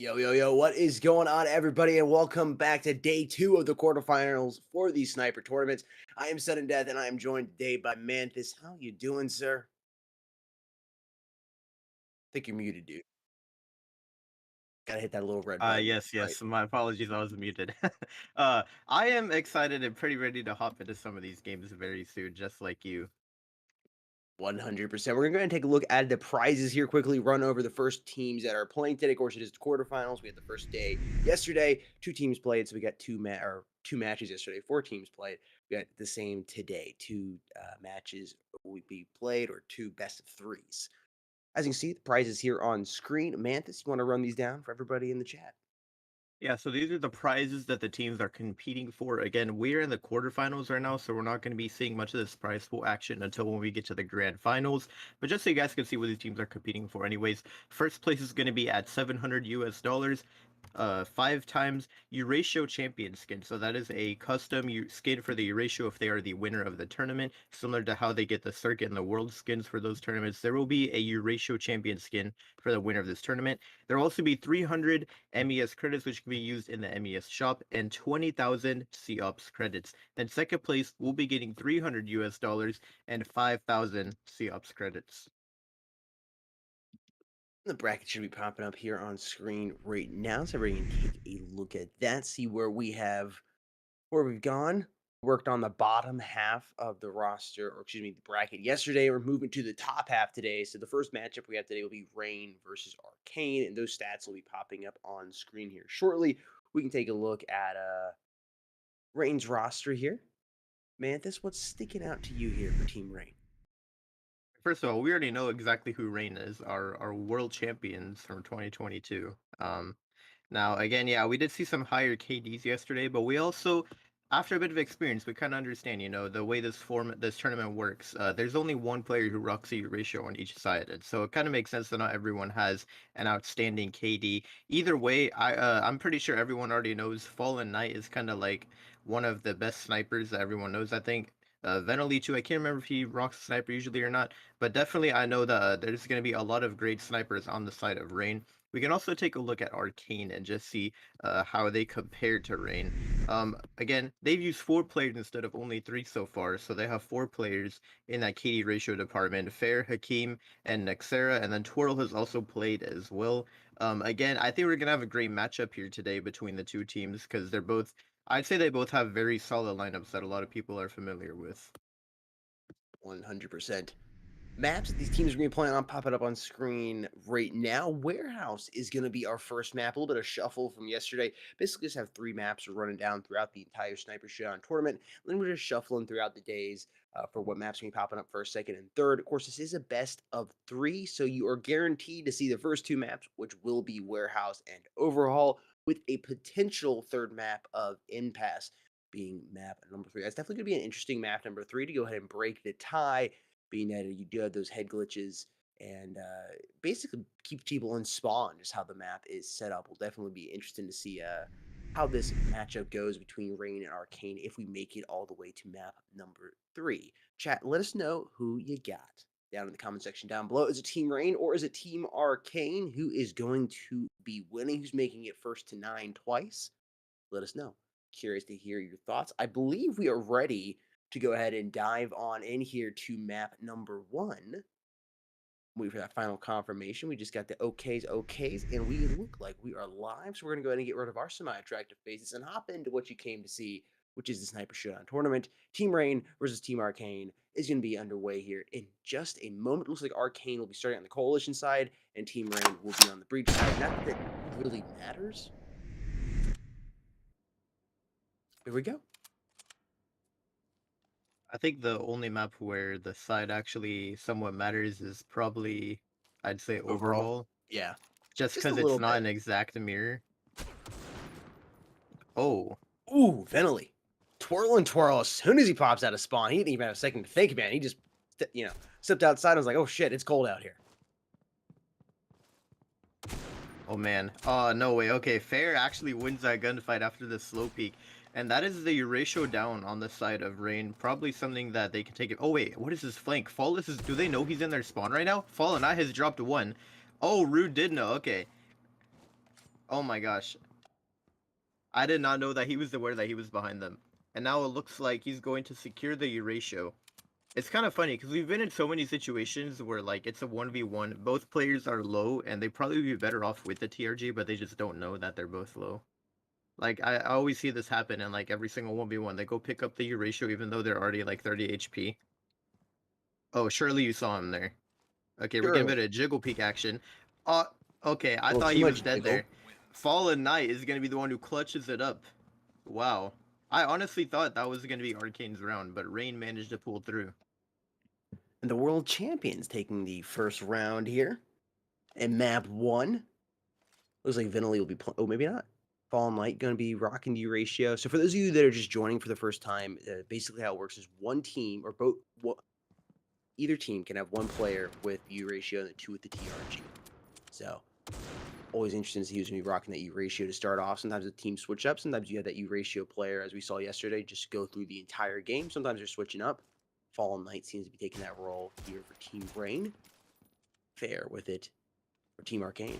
Yo, yo, yo, what is going on, everybody? And welcome back to day two of the quarterfinals for the sniper tournaments. I am Sudden Death, and I am joined today by Manthus. How you doing, sir? Think you're muted, dude. Gotta hit that little red button. Yes, Right. yes. My apologies, I was muted. I am excited and pretty ready to hop into some of these games very soon, just like you. 100%. We're gonna go ahead and take a look at the prizes here quickly, run over the first teams that are playing today. Of course, it is the quarterfinals. We had the first day yesterday. Two teams played, so we got two matches yesterday. Four teams played. We got the same today. Two matches will be played, or two best of threes. As you can see, the prizes here on screen. Manthus, you want to run these down for everybody in the chat? Yeah, so these are the prizes that the teams are competing for. Again, we're in the quarterfinals right now, so we're not going to be seeing much of this prize pool action until when we get to the grand finals. But just so you guys can see what these teams are competing for, anyways, first place is going to be at 700 US dollars. 5 times Euratio champion skin. So that is a custom skin for the Euratio if they are the winner of the tournament, similar to how they get the circuit and the world skins for those tournaments. There will be a Euratio champion skin for the winner of this tournament. There will also be 300 MES credits, which can be used in the MES shop, and 20,000 COPS credits. Then second place will be getting 300 US dollars and 5,000 COPS credits. The bracket should be popping up here on screen right now, so everybody can take a look at that, see where we've gone. Worked on the bottom half of the roster, or excuse me, the bracket yesterday. We're moving to the top half today. So the first matchup we have today will be Rain versus Arcane, and those stats will be popping up on screen here shortly. We can take a look at Rain's roster here. Manthus, what's sticking out to you here for Team Rain? First of all, we already know exactly who Reign is, our world champions from 2022. Now again, yeah, we did see some higher KDs yesterday, but we also, after a bit of experience, we kind of understand, the way this tournament works. There's only one player who rocks a ratio on each side, and so it kind of makes sense that not everyone has an outstanding KD. Either way, I'm pretty sure everyone already knows Fallen Knight is kind of like one of the best snipers that everyone knows. I think. Venali too. I can't remember if he rocks a sniper usually or not, but definitely I know that there's going to be a lot of great snipers on the side of Rain. We can also take a look at Arcane and just see how they compare to Rain. Again, they've used 4 players instead of only 3 so far, so they have 4 players in that KD ratio department. Fair, Hakim, and Nexera, and then Twirl has also played as well. Again, I think we're going to have a great matchup here today between the two teams because I'd say they both have very solid lineups that a lot of people are familiar with. 100%. Maps that these teams are going to be playing on popping up on screen right now. Warehouse is going to be our first map. A little bit of shuffle from yesterday. Basically, just have 3 maps running down throughout the entire Sniper Showdown tournament. Then we're just shuffling throughout the days for what maps are going to be popping up first, second, and third. Of course, this is a best of 3, so you are guaranteed to see the first 2 maps, which will be Warehouse and Overhaul, with a potential third map of Impasse being map number 3. That's definitely going to be an interesting map number 3 to go ahead and break the tie, being that you do have those head glitches and basically keep people in spawn. Just how the map is set up will definitely be interesting to see how this matchup goes between Rain and Arcane if we make it all the way to map number 3. Chat, let us know who you got down in the comment section down below. Is it Team Rain or is it Team Arcane? Who is going to be winning? Who's making it first to 9 twice? Let us know. Curious to hear your thoughts. I believe we are ready to go ahead and dive on in here to map number 1. Wait for that final confirmation. We just got the okays, and we look like we are live. So we're going to go ahead and get rid of our semi-attractive faces and hop into what you came to see, which is the Sniper Showdown tournament. Team Rain versus Team Arcane is going to be underway here in just a moment. Looks like Arcane will be starting on the Coalition side, and Team Rain will be on the Breach side. Not that it really matters. Here we go. I think the only map where the side actually somewhat matters is probably, I'd say, Overall, Overhaul, yeah, just just a because it's little not bit. an exact mirror. Oh, Ooh, Venali. Twirl and twirl. As soon as he pops out of spawn, he didn't even have a second to think, man. He just, stepped outside and was like, oh shit, it's cold out here. oh man. Oh, no way. Okay, Fair actually wins that gunfight after the slow peak. And that is the ratio down on the side of Rain. Probably something that they can take it. Oh wait, what is his flank? Flawless is, do they know he's in their spawn right now? Fallen Eye has dropped 1. Oh, Rude did know. Okay. Oh my gosh. I did not know that he was aware that he was behind them. And now it looks like he's going to secure the Euratio. It's kind of funny because we've been in so many situations where like it's a 1v1, both players are low and they probably be better off with the TRG, but they just don't know that they're both low. Like I always see this happen in like every single 1v1. They go pick up the Euratio even though they're already like 30 HP. Oh, surely you saw him there. Okay, we're getting a Surely. bit of jiggle peek action. Uh, okay, A I little thought too he was much dead jiggle. there. Fallen Knight is gonna be the one who clutches it up. Wow. I honestly thought that was gonna be Arcane's round, but Rain managed to pull through. And the world champions taking the first round here. And map one. Looks like Vinley will be playing. Oh, maybe not. Fallen Light going to be rocking the ratio. So for those of you that are just joining for the first time, basically how it works is one team or both. Either team can have one player with U ratio and the two with the TRG. So always interesting to see who's going to be rocking that U ratio to start off. Sometimes the team switch up. Sometimes you have that U ratio player, as we saw yesterday, just go through the entire game. Sometimes they're switching up. Fallen Knight seems to be taking that role here for Team Brain. Fair with it for Team Arcane.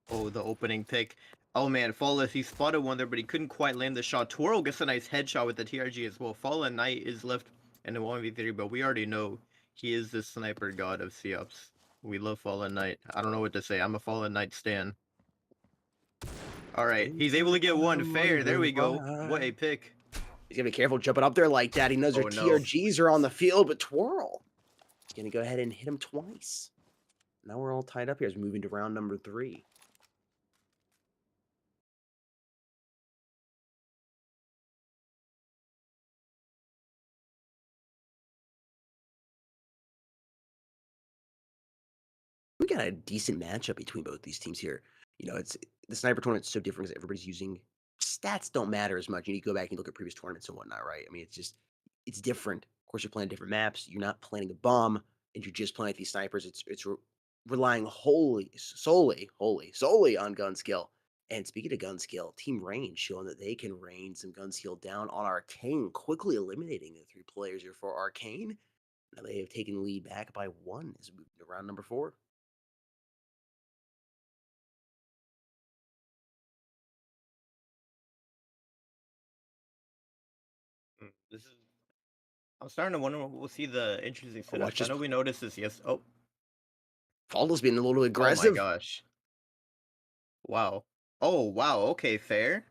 Oh, the opening pick. Oh man, Flawless, he spotted one there, but he couldn't quite land the shot. Twirl gets a nice headshot with the TRG as well. Fallen Knight is left in a 1v3, but we already know he is the sniper god of Seops. We love Fallen Knight. I don't know what to say. I'm a Fallen Knight stan. Alright, he's able to get one. I'm Fair. There wondering we go. What why. a pick. He's gonna be careful jumping up there like that. He knows their Oh no. TRGs are on the field, but Twirl is gonna go ahead and hit him twice. Now we're all tied up here as we move into round number 3. We got a decent matchup between both these teams here. You know, it's the sniper tournament's so different because everybody's using stats don't matter as much. You need to go back and look at previous tournaments and whatnot, right? I mean, it's different. Of course, you're playing different maps. You're not planning a bomb, and you're just playing with these snipers. Relying solely on gun skill. And speaking of gun skill, Team Range showing that they can rain some gun skill down on Arcane, quickly eliminating the 3 players here for Arcane. Now they have taken the lead back by 1 as we move to round number 4. This is I'm starting to wonder when we'll see the interesting Oh, watch setups. I this. know we noticed this, yes. Oh, Faldo's being a little oh my aggressive. gosh. Wow. Oh wow, okay, fair.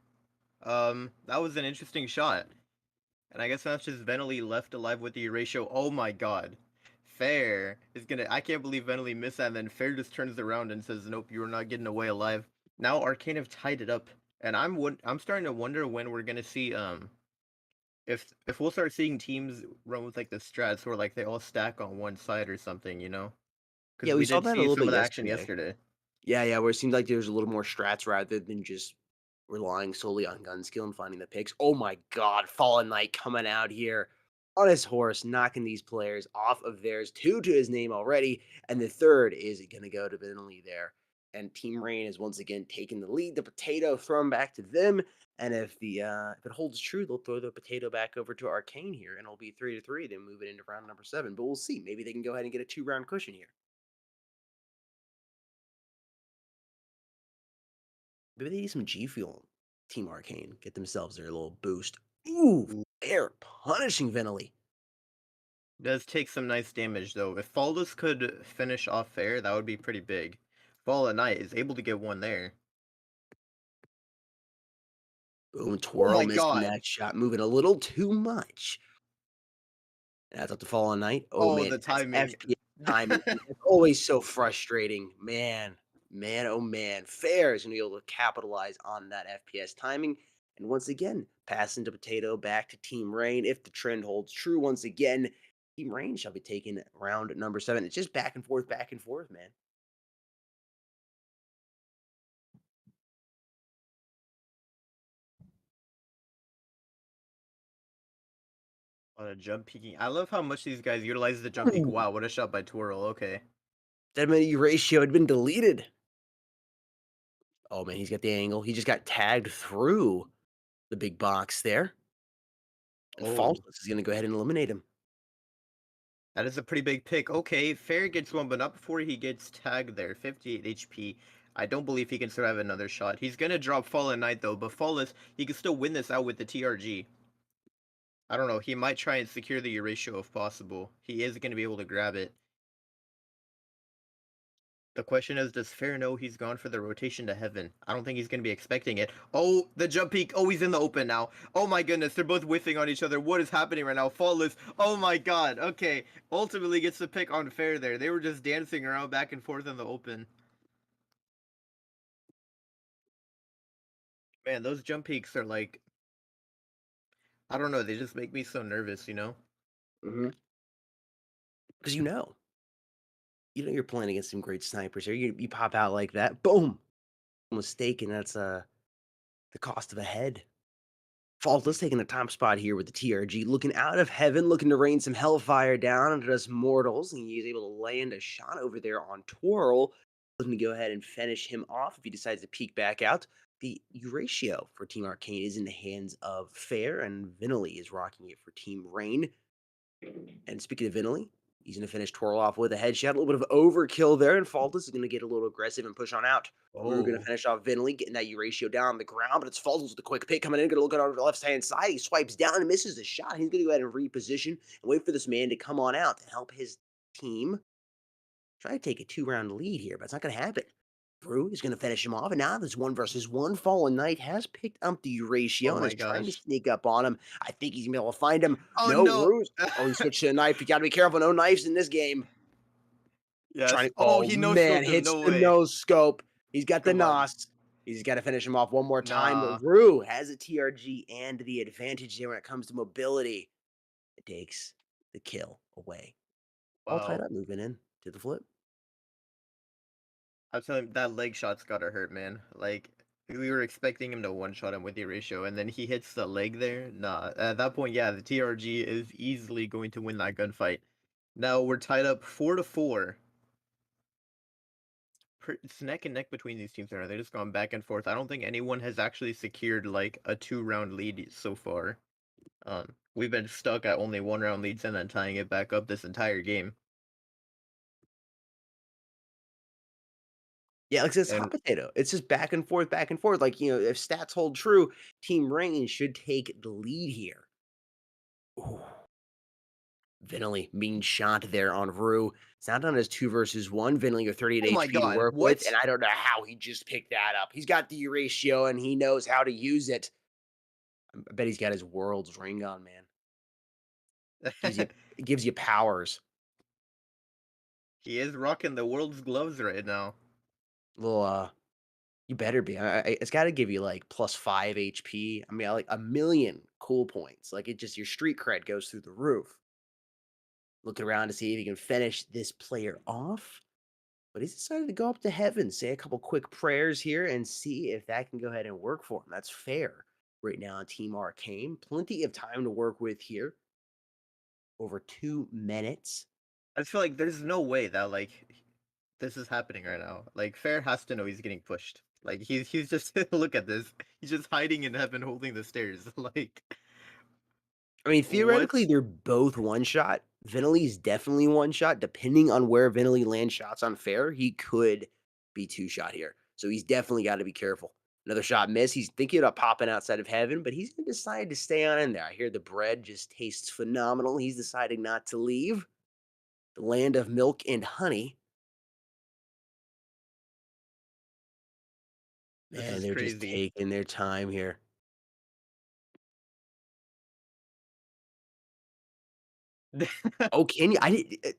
That was an interesting shot. And I guess that's just Venely left alive with the Erasio. Oh my god. Fair is gonna I can't believe Venely missed that, and then Fair just turns around and says, nope, you're not getting away alive. Now Arcane have tied it up. And I'm starting to wonder when we're gonna see if we'll start seeing teams run with like the strats where like they all stack on one side or something, you know? Yeah, Because we we saw did that a see little some bit of the action yesterday. yesterday. Yeah, where it seemed like there's a little more strats rather than just relying solely on gun skill and finding the picks. Oh my god, Fallen Knight coming out here on his horse, knocking these players off of theirs. 2 to his name already, and the third is gonna go to Bentley there. And Team Rain is once again taking the lead. The potato thrown back to them, and if it holds true, they'll throw the potato back over to Arcane here, and it'll be 3-3. Then move it into round number 7. But we'll see. Maybe they can go ahead and get a 2-round cushion here. Maybe they need some G Fuel, Team Arcane. Get themselves their little boost. Ooh, Ooh. they're punishing Venely. Does take some nice damage though. If Faldus could finish off Fair, that would be pretty big. Fallen Knight is able to get one there. Boom, Oh Twirl my missing god! that shot, moving a little too much. And that's up to Fallen Knight. Oh Oh, man, the that's timing. FPS timing. And it's always so frustrating. Man, oh man. Fair is gonna be able to capitalize on that FPS timing. And once again, passing to Potato back to Team Rain. If the trend holds true once again, Team Rain shall be taking round number 7. It's just back and forth, man. On a jump peeking. I love how much these guys utilize the jump peek. Ooh, Wow, what a shot by Twirl. Okay. that many ratio had been deleted. Oh man, he's got the angle. He just got tagged through the big box there. And Oh. Faultless is gonna go ahead and eliminate him. That is a pretty big pick. Okay, Fair gets one, but not before he gets tagged there. 58 HP. I don't believe he can survive another shot. He's gonna drop Fallen Knight though, but Flawless, he can still win this out with the TRG. I don't know, he might try and secure the Erasio if possible. He is gonna be able to grab it. The question is, does Fair know he's gone for the rotation to heaven? I don't think he's going to be expecting it. Oh, the jump peak. Oh, he's in the open now. Oh my goodness, they're both whiffing on each other. What is happening right now? Faultless. Oh my god. Okay, ultimately gets the pick on Fair there. They were just dancing around back and forth in the open. Man, those jump peaks are like, I don't know, they just make me so nervous, you know? Mhm. 'Cause you know you're playing against some great snipers here. You pop out like that, boom! Mistake, and that's, the cost of a head. Faultless taking the top spot here with the TRG, looking out of heaven, looking to rain some hellfire down onto us mortals, and he's able to land a shot over there on Twirl, looking to go ahead and finish him off if he decides to peek back out. The ratio for Team Arcane is in the hands of Fair, and Vinley is rocking it for Team Rain. And speaking of Vinley, he's going to finish Twirl off with a headshot. A little bit of overkill there, and Faultless is going to get a little aggressive and push on out. We were going to Oh, finish off Vinley, getting that ratio down on the ground, but it's Faultless with a quick pick coming in. Going to look at the left hand side. He swipes down and misses the shot. He's going to go ahead and reposition and wait for this man to come on out to help his team try to take a 2-round lead here, but it's not going to happen. Brew is going to finish him off, and now there's 1 versus 1. Fallen Knight has picked up the oh ratio and my is trying to gosh. sneak up on him. I think he's going to be able to find him. Oh No, no! Ruse. Oh, he switched to a knife. You got to be careful. No knives in this game. Yes. Trying to. Oh, Oh he no man, scoped him. hits No the way. nose scope. He's got the Come on. nos. He's got to finish him off one more time. But Nah. Rue has a TRG and the advantage there when it comes to mobility. It takes the kill away. All tied Wow. up, moving in to the flip. I'm telling you, that leg shot's gotta hurt, man. Like, we were expecting him to one-shot him with the ratio, and then he hits the leg there. Nah, at that point, yeah, the TRG is easily going to win that gunfight. Now we're tied up 4-4. It's neck and neck between these teams now. They've just gone back and forth. I don't think anyone has actually secured like a 2-round lead so far. We've been stuck at only 1-round leads and then tying it back up this entire game. Yeah, like it's hot And potato. It's just back and forth, back and forth. Like, if stats hold true, Team Rain should take the lead here. Ooh. Vinley, mean shot there on Rue. It's not done as 2 versus 1. Vinley, your 38 oh my HP to god, work with, and what? I don't know how he just picked that up. He's got the ratio and he knows how to use it. I bet he's got his world's ring on, man. Gives you it gives you powers. He is rocking the world's gloves right now. Little you better be. It's got to give you like +5 HP. I mean, like a million cool points. Like it just your street cred goes through the roof. Looking around to see if he can finish this player off. But he's decided to go up to heaven, say a couple quick prayers here, and see if that can go ahead and work for him. That's fair right now on Team Arcane. Plenty of time to work with here. Over 2 minutes. I just feel like there's no way that like this is happening right now. Like Fair has to know he's getting pushed. Like he's just look at this. He's just hiding in heaven holding the stairs. Like I mean, what? theoretically, they're both one shot. Vinley's definitely one shot. Depending on where Vinley lands shots on fair, he could be 2 shot here. So he's definitely got to be careful. Another shot miss. He's thinking about popping outside of heaven, but he's going to decide to stay on in there. I hear the bread just tastes phenomenal. He's deciding not to leave the land of milk and honey. This Man, is they're just crazy. taking their time here. Oh, can you? I didn't.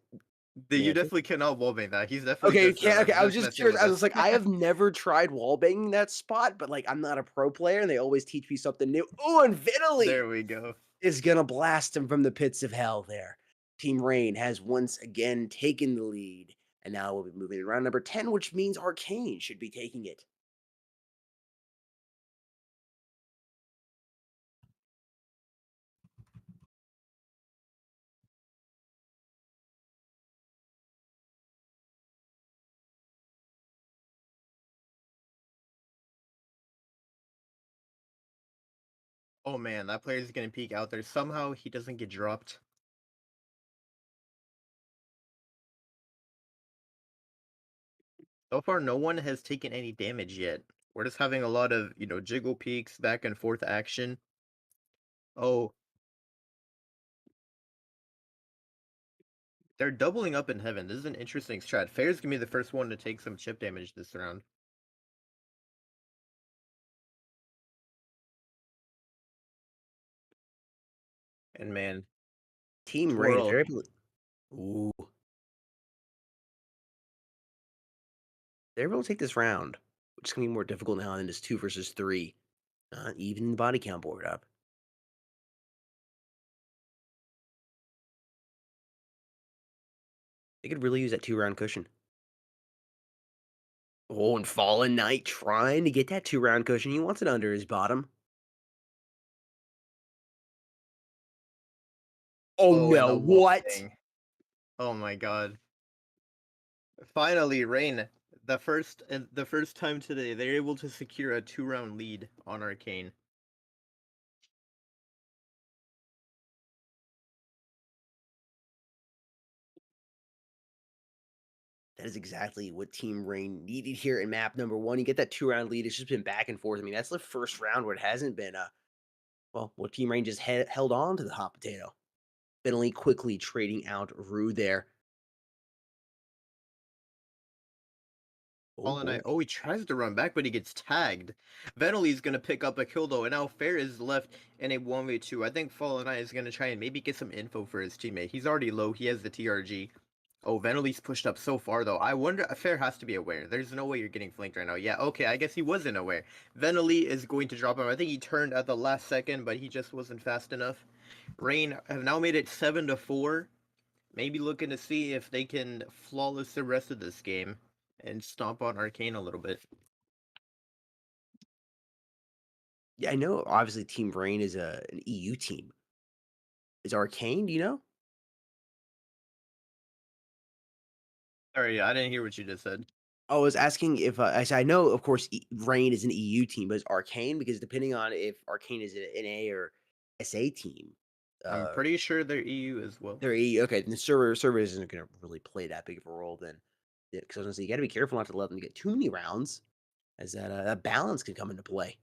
You Yeah, definitely cannot wallbang that. He's definitely okay, you can't okay, I was just just messing curious. with I was us. like, I have never tried wall banging that spot, but, like, I'm not a pro player, and they always teach me something new. Oh, and There Vitaly we go. is gonna blast him from the pits of hell there. Team Rain has once again taken the lead, and now we'll be moving to round number 10, which means Arcane should be taking it. Oh man, that player's gonna peek out there. Somehow he doesn't get dropped. So far, no one has taken any damage yet. We're just having a lot of, jiggle peaks, back and forth action. Oh, they're doubling up in heaven. This is an interesting strat. Fair's gonna be the first one to take some chip damage this round. And man, Team Rain, if twirl. they're able to, ooh, they're able to take this round, which is gonna be more difficult now than just 2 versus 3. Even the body count board up. They could really use that 2-round cushion. Oh, and Fallen Knight trying to get that 2-round cushion. He wants it under his bottom. Oh Oh, and no, a one what? thing. Oh my god. Finally, Rain. The first time today, they're able to secure a 2-round lead on Arcane. That is exactly what Team Rain needed here in map number 1. You get that 2-round lead. It's just been back and forth. I mean, that's the first round where it hasn't been, well, Team Rain just held on to the hot potato. Bentley quickly trading out Rue there. Oh Fallen boy. Knight. Oh, he tries to run back, but he gets tagged. Veneli's gonna pick up a kill though, and now Fair is left in a 1v2. I think Fallen Knight is gonna try and maybe get some info for his teammate. He's already low. He has the TRG. Oh, Veneli's pushed up so far though. I wonder. Fair has to be aware. There's no way you're getting flanked right now. Yeah, okay. I guess he wasn't aware. Veneli is going to drop him. I think he turned at the last second, but he just wasn't fast enough. Rain have now made it 7-4. Maybe looking to see if they can flawless the rest of this game and stomp on Arcane a little bit. Yeah, I know obviously Team Rain is an EU team. Is Arcane, do you know? Sorry, I didn't hear what you just said. I was asking if I said I know, of course, Rain is an EU team, but is Arcane because depending on if Arcane is an NA or SA team, I'm uh, pretty sure they're EU as well. they're EU. Okay, then the server isn't going to really play that big of a role then. Because I was going to say you got to be careful not to let them get too many rounds, as that balance can come into play.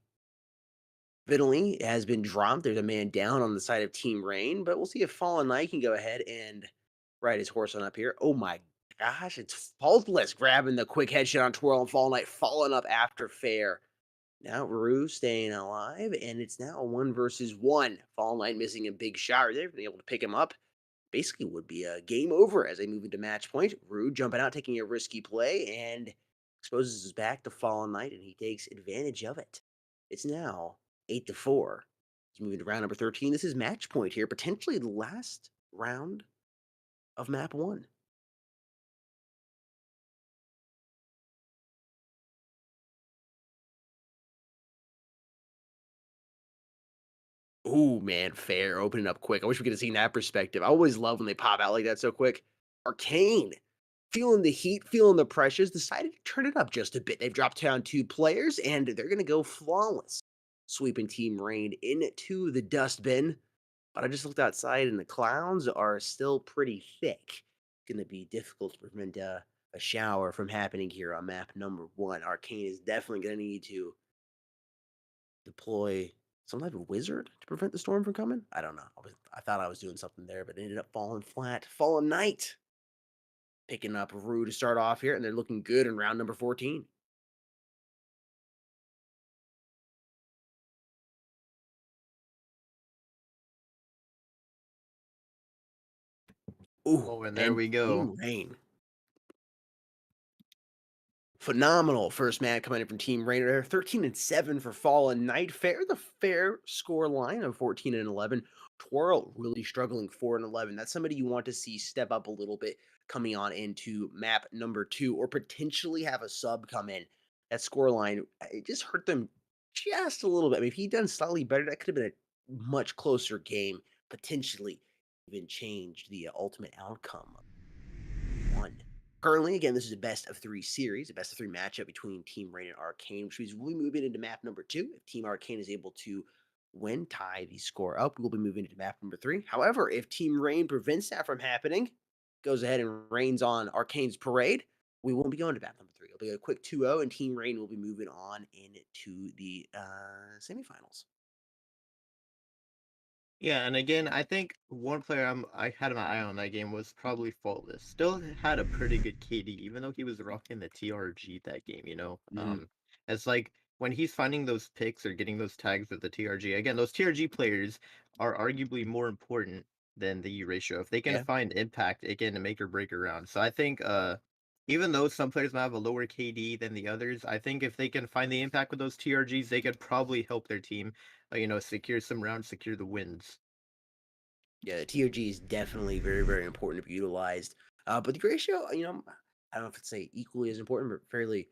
Fiddly has been dropped. There's a man down on the side of Team Rain, but we'll see if Fallen Knight can go ahead and ride his horse on up here. Oh my gosh, it's Faultless grabbing the quick headshot on Twirl and Fallen Knight falling up after Fair. Now Rue staying alive, and it's now a 1 versus 1. Fallen Knight missing a big shot. They've been able to pick him up. Basically would be a game over as they move into match point. Rue jumping out, taking a risky play, and exposes his back to Fallen Knight, and he takes advantage of it. It's now 8-4. He's moving to round number 13. This is match point here, potentially the last round of map 1. Ooh, man, Fair opening up quick. I wish we could have seen that perspective. I always love when they pop out like that so quick. Arcane, feeling the heat, feeling the pressures, decided to turn it up just a bit. They've dropped down 2 players, and they're going to go flawless. Sweeping Team Rain into the dustbin. But I just looked outside, and the clouds are still pretty thick. Going to be difficult to prevent a shower from happening here on map number 1. Arcane is definitely going to need to deploy some type of wizard to prevent the storm from coming. I don't know. I thought I was doing something there, but it ended up falling flat. Fallen Knight picking up Rue to start off here, and they're looking good in round number 14. Ooh, Oh, and there and we go. Team Rain. Phenomenal first man coming in from Team Rain. 13-7 for Fallen Knight. The fair score line of 14-11. Twirl really struggling 4-11. That's somebody you want to see step up a little bit coming on into map number 2, or potentially have a sub come in. That score line, it just hurt them just a little bit. I mean, if he'd done slightly better, that could have been a much closer game, potentially even changed the ultimate outcome. One. Currently, again, this is a best of 3 series, a best of 3 matchup between Team Rain and Arcane, which means we'll be moving into map number 2. If Team Arcane is able to win, tie the score up, we'll be moving into map number 3. However, if Team Rain prevents that from happening, goes ahead and rains on Arcane's parade, we won't be going to map number 3. It'll be a quick 2-0, and Team Rain will be moving on into the semifinals. Yeah, and again, I think one player I had my eye on that game was probably Faultless. Still had a pretty good KD, even though he was rocking the TRG that game, you know? Mhm. It's like when he's finding those picks or getting those tags with the TRG, again, those TRG players are arguably more important than the U ratio. If they can Yeah. find impact, it can make or break around. So I think even though some players might have a lower KD than the others, I think if they can find the impact with those TRGs, they could probably help their team, secure some rounds, secure the wins. Yeah, the TOG is definitely very, very important to be utilized. But the ratio, I don't know if it's say equally as important, but fairly,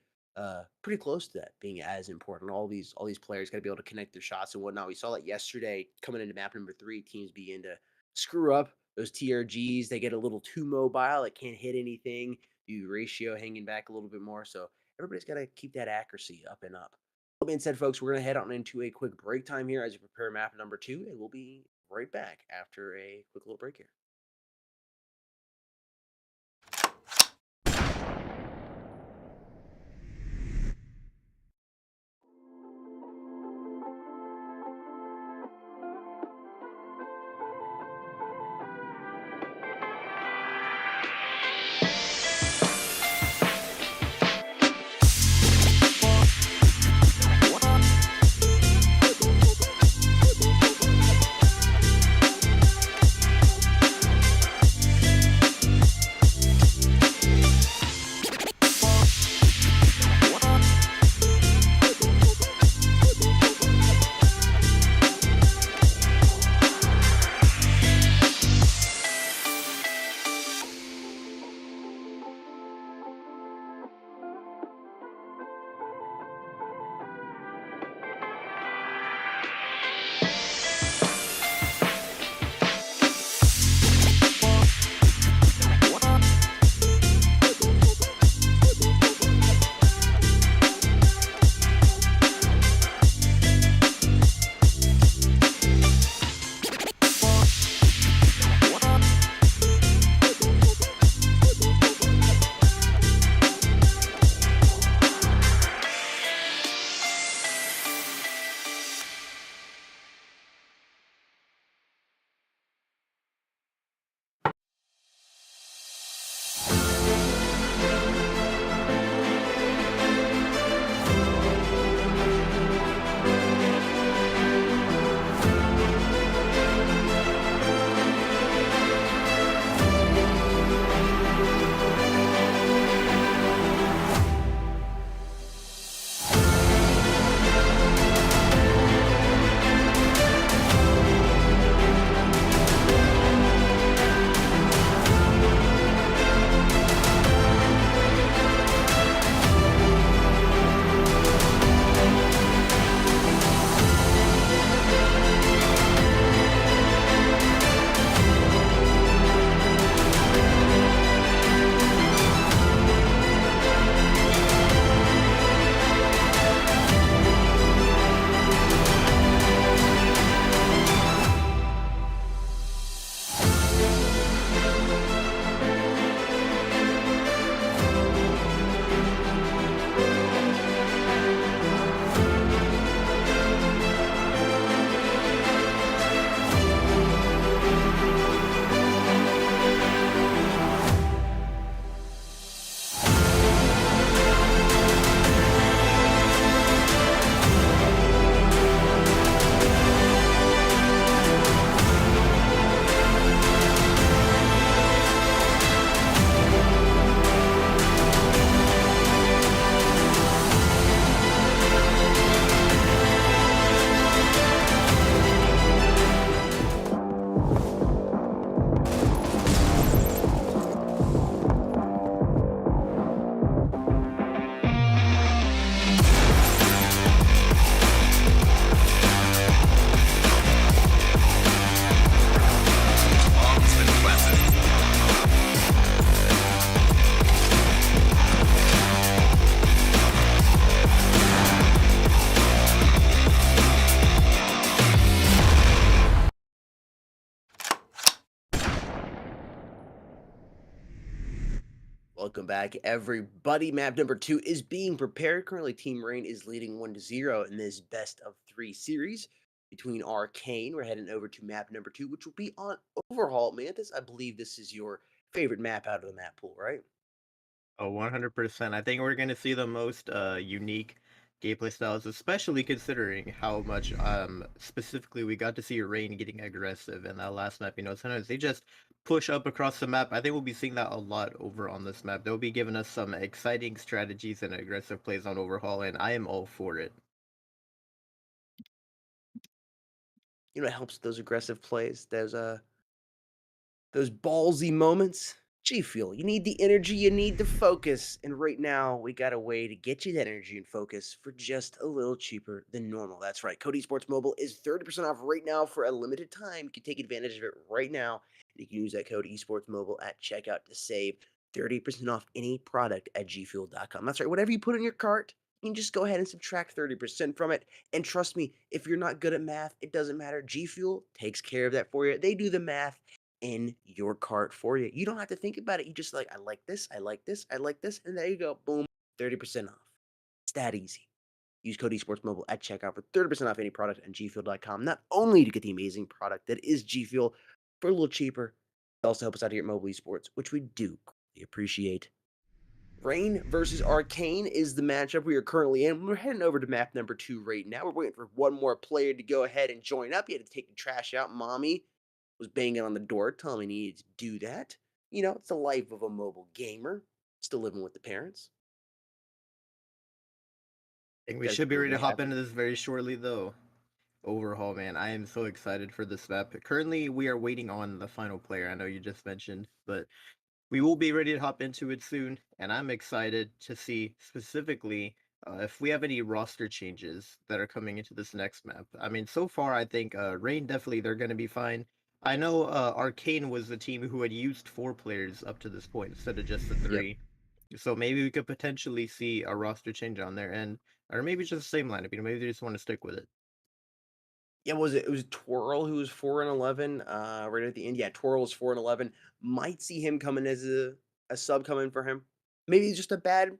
pretty close to that being as important. All these players got to be able to connect their shots and whatnot. We saw that yesterday coming into map number 3. Teams begin to screw up those TRGs. They get a little too mobile. It can't hit anything. The ratio hanging back a little bit more. So everybody's got to keep that accuracy up and up. That being said, folks, we're going to head on into a quick break time here as we prepare map number 2, and we'll be right back after a quick little break here. Welcome back, everybody. Map number 2 is being prepared. Currently, Team Rain is leading 1-0 in this best of 3 series between Arcane. We're heading over to map number 2, which will be on Overhaul. Mantis, I believe this is your favorite map out of the map pool, right? Oh, 100%. I think we're going to see the most unique gameplay styles, especially considering how much specifically we got to see Rain getting aggressive in that last map. Sometimes they just push up across the map. I think we'll be seeing that a lot over on this map. They'll be giving us some exciting strategies and aggressive plays on Overhaul, and I am all for it. It helps those aggressive plays. Those ballsy moments. G Fuel, you need the energy, you need the focus. And right now, we got a way to get you that energy and focus for just a little cheaper than normal. That's right. Code Esports Mobile is 30% off right now for a limited time. You can take advantage of it right now. You can use that code Esports Mobile at checkout to save 30% off any product at gfuel.com. That's right. Whatever you put in your cart, you can just go ahead and subtract 30% from it. And trust me, if you're not good at math, it doesn't matter. G Fuel takes care of that for you. They do the math in your cart for you. You don't have to think about it. You just I like this, I like this, I like this, and there you go. Boom, 30% off. It's that easy. Use code esportsmobile at checkout for 30% off any product on gfuel.com. Not only to get the amazing product that is G Fuel for a little cheaper, it also help us out here at Mobile Esports, which we do greatly appreciate. Rain versus Arcane is the matchup we are currently in. We're heading over to map number 2 right now. We're waiting for one more player to go ahead and join up. You had to take the trash out. Mommy was banging on the door, telling me he needed to do that. It's the life of a mobile gamer. Still living with the parents. I think we Gotta should be do what ready to we hop have into to. this very shortly, though. Overhaul, man. I am so excited for this map. Currently, we are waiting on the final player. I know you just mentioned, but we will be ready to hop into it soon, and I'm excited to see specifically if we have any roster changes that are coming into this next map. I mean, so far, I think Rain definitely they're going to be fine. I know Arcane was the team who had used 4 players up to this point instead of just the Yep. 3. So maybe we could potentially see a roster change on there, and or maybe just the same lineup. Maybe they just want to stick with it. Yeah, was it? It was Twirl who was 4-11. Right at the end. Yeah, Twirl was 4-11. Might see him coming as a sub coming for him. Maybe it's just a bad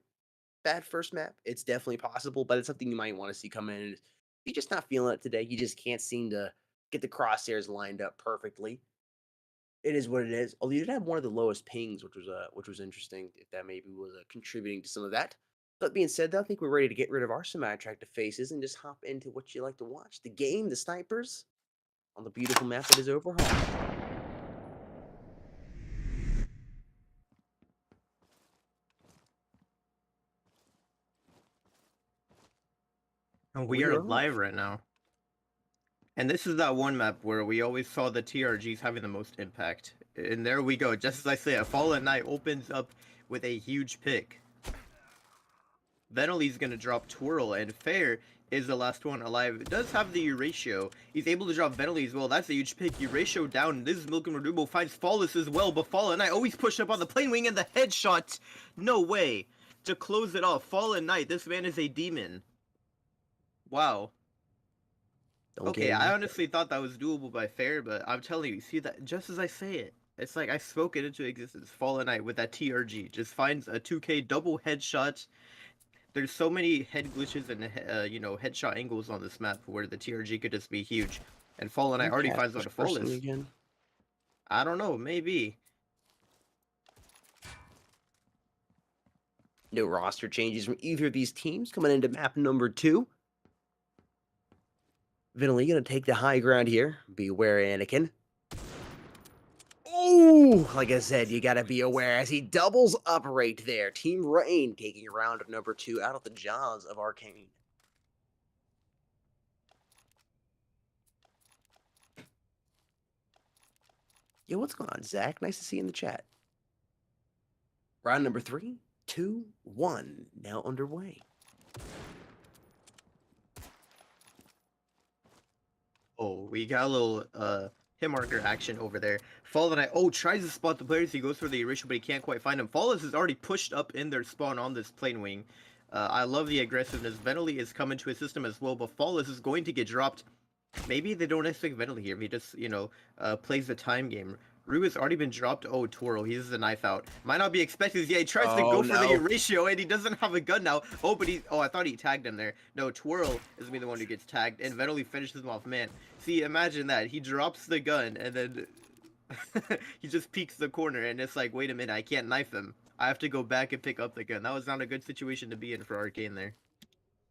first map. It's definitely possible, but it's something you might want to see come in. If you're just not feeling it today, you just can't seem to get the crosshairs lined up perfectly. It is what it is. Although you did have one of the lowest pings, which was interesting. If that maybe was contributing to some of that. That being said, though, I think we're ready to get rid of our semi-attractive faces and just hop into what you like to watch: the game, the snipers, on the beautiful map that is Overhaul. And we We are are live off. right now. And this is that one map where we always saw the TRGs having the most impact. And there we go. Just as I say, a Fallen Knight opens up with a huge pick. Venely's gonna drop Twirl, and Fair is the last one alive. It does have the Euratio. He's able to drop Venely as well. That's a huge pick. Euratio down. This is Milk and Redubo finds Flawless as well, but Fallen Knight always pushed up on the plane wing and the headshot. No way. To close it off, Fallen Knight, this man is a demon. Wow. Don't get Okay, him I like that. honestly thought that was doable by Fair, but I'm telling you, see that just as I say it, it's like I spoke it into existence. Fallen Knight with that TRG just finds a 2K double headshot. There's so many head glitches and headshot angles on this map where the TRG could just be huge. And Fallen Knight Think already finds out Casper's a cursing flawless. again. I don't know, maybe. No roster changes from either of these teams coming into map number 2. Vinley gonna take the high ground here. Beware, Anakin. Oh, like I said, you gotta be aware as he doubles up right there. Team Rain taking round number 2 out of the jaws of Arcane. Yo, what's going on, Zach? Nice to see you in the chat. Round number 3, 2, 1, now underway. Oh, we got a little hit marker action over there. Fallen Knight, oh, tries to spot the players. He goes for the erasure, but he can't quite find him. Flawless is already pushed up in their spawn on this plane wing. I love the aggressiveness. Venely is coming to his system as well, but Flawless is going to get dropped. Maybe they don't expect Venely here. He just, plays the time game. Rue has already been dropped. Oh, Twirl, he uses a knife out. Might not be expected. Yeah, he tries to Oh go for the no. ratio, and he doesn't have a gun now. Oh, but oh, I thought he tagged him there. No, Twirl is gonna be the one who gets tagged, and Venoli finishes him off. Man, see, imagine that. He drops the gun, and then he just peeks the corner, and it's like, wait a minute, I can't knife him. I have to go back and pick up the gun. That was not a good situation to be in for Arcane there.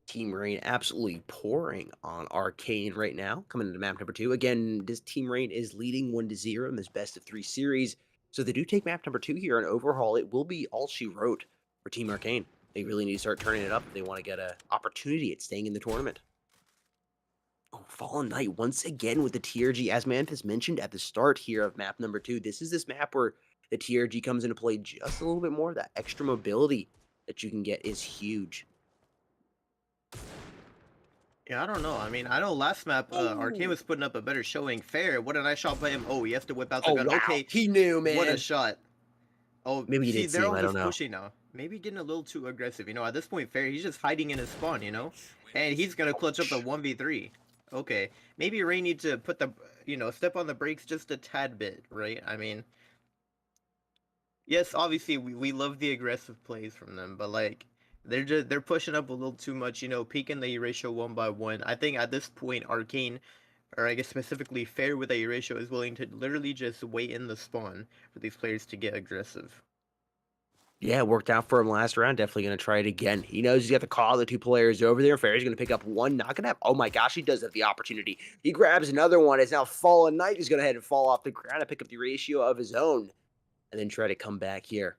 Team Rain absolutely pouring on Arcane right now, coming into map number 2. Again, this Team Rain is leading 1-0 in this best of 3 series. So they do take map number 2 here on Overhaul. It will be all she wrote for Team Arcane. They really need to start turning it up if they want to get an opportunity at staying in the tournament. Oh, Fallen Knight once again with the TRG, as Manthus mentioned at the start here of map number 2. This is this map where the TRG comes into play just a little bit more. That extra mobility that you can get is huge. Yeah, I don't know. I mean, I know last map, Arcane Oh, was putting up a better showing. Fair. What a nice shot by him. Oh, he has to whip out the oh gun. wow. Okay, He knew, what a man. shot. Oh, Maybe he see, did see they're him, all I don't just know. pushing now. Maybe getting a little too aggressive. You know, at this point, Fair, he's just hiding in his spawn, you know? And he's gonna clutch up the Ouch. 1v3. Okay. Maybe Ray needs to put the, step on the brakes just a tad bit, right? I mean, yes, obviously, we love the aggressive plays from them, but, like, they're pushing up a little too much, peaking the ratio one by one. I think at this point, Arcane, or I guess specifically Fair with a ratio, is willing to literally just wait in the spawn for these players to get aggressive. Yeah, it worked out for him last round. Definitely going to try it again. He knows he's got to call the 2 players over there. Fair's going to pick up one. Not going to have. Oh my gosh, he does have the opportunity. He grabs another one. It's now Fallen Knight. He's going to head and fall off the ground and pick up the ratio of his own and then try to come back here.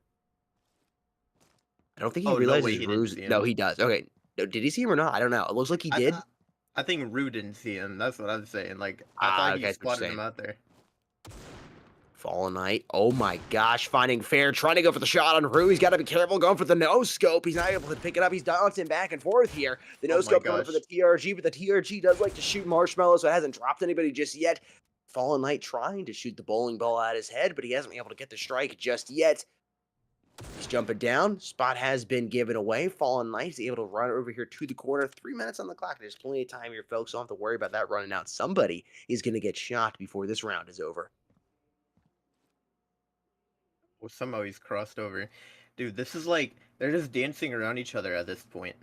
I don't think he Oh, no way realizes he didn't Ruse. see No, him. he does. Okay. No, did he see him or not? I don't know. It looks like he I did. I think Rue didn't see him. That's what I'm saying. Like I Ah, thought okay. he That's what you're spotted him saying. out there. Fallen Knight. Oh my gosh. Finding Fair. Trying to go for the shot on Rue. He's got to be careful going for the no scope. He's not able to pick it up. He's dancing back and forth here. The Oh no my scope coming up for the gosh. TRG, but the TRG does like to shoot marshmallows, so it hasn't dropped anybody just yet. Fallen Knight trying to shoot the bowling ball at his head, but he hasn't been able to get the strike just yet. He's jumping down. Spot has been given away. Fallen Knight is able to run over here to the corner. 3 minutes on the clock. There's plenty of time here, folks. Don't have to worry about that running out. Somebody is going to get shot before this round is over. Well, somehow he's crossed over. Dude, this is like they're just dancing around each other at this point.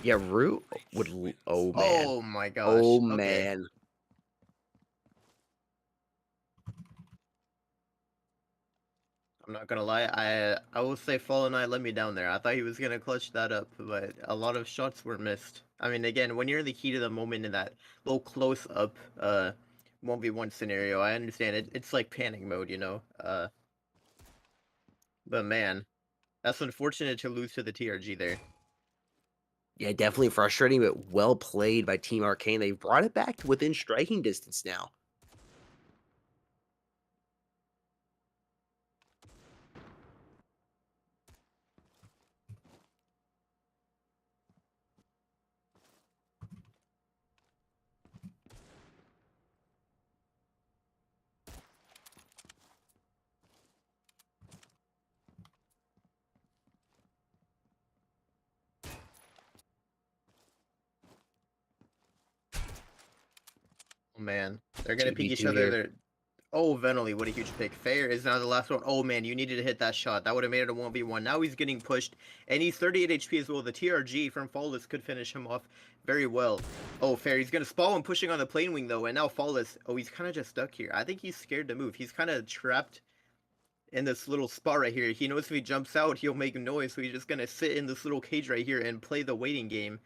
Yeah, Rue would. Oh, man. Oh my Oh, gosh. Okay. man. I'm not gonna lie, I will say Fallen Knight let me down there. I thought he was gonna clutch that up, but a lot of shots were missed. I mean, again, when you're in the heat of the moment in that little close up 1v1 scenario, I understand it's like panic mode, you know. But man, that's unfortunate to lose to the TRG there. Yeah, definitely frustrating, but well played by Team Arcane. They've brought it back to within striking distance now. Oh man, they're gonna peek each 2v2 other here. there. Oh, Venoli, what a huge pick. Fair is now the last one. Oh man, you needed to hit that shot. That would have made it a 1v1. Now he's getting pushed, and he's 38 HP as well. The TRG from Flawless could finish him off very well. Oh, Fair, he's gonna spawn him pushing on the plane wing though, and now Flawless, oh, he's kind of just stuck here. I think he's scared to move. He's kind of trapped in this little spot right here. He knows if he jumps out, he'll make a noise, so he's just gonna sit in this little cage right here and play the waiting game.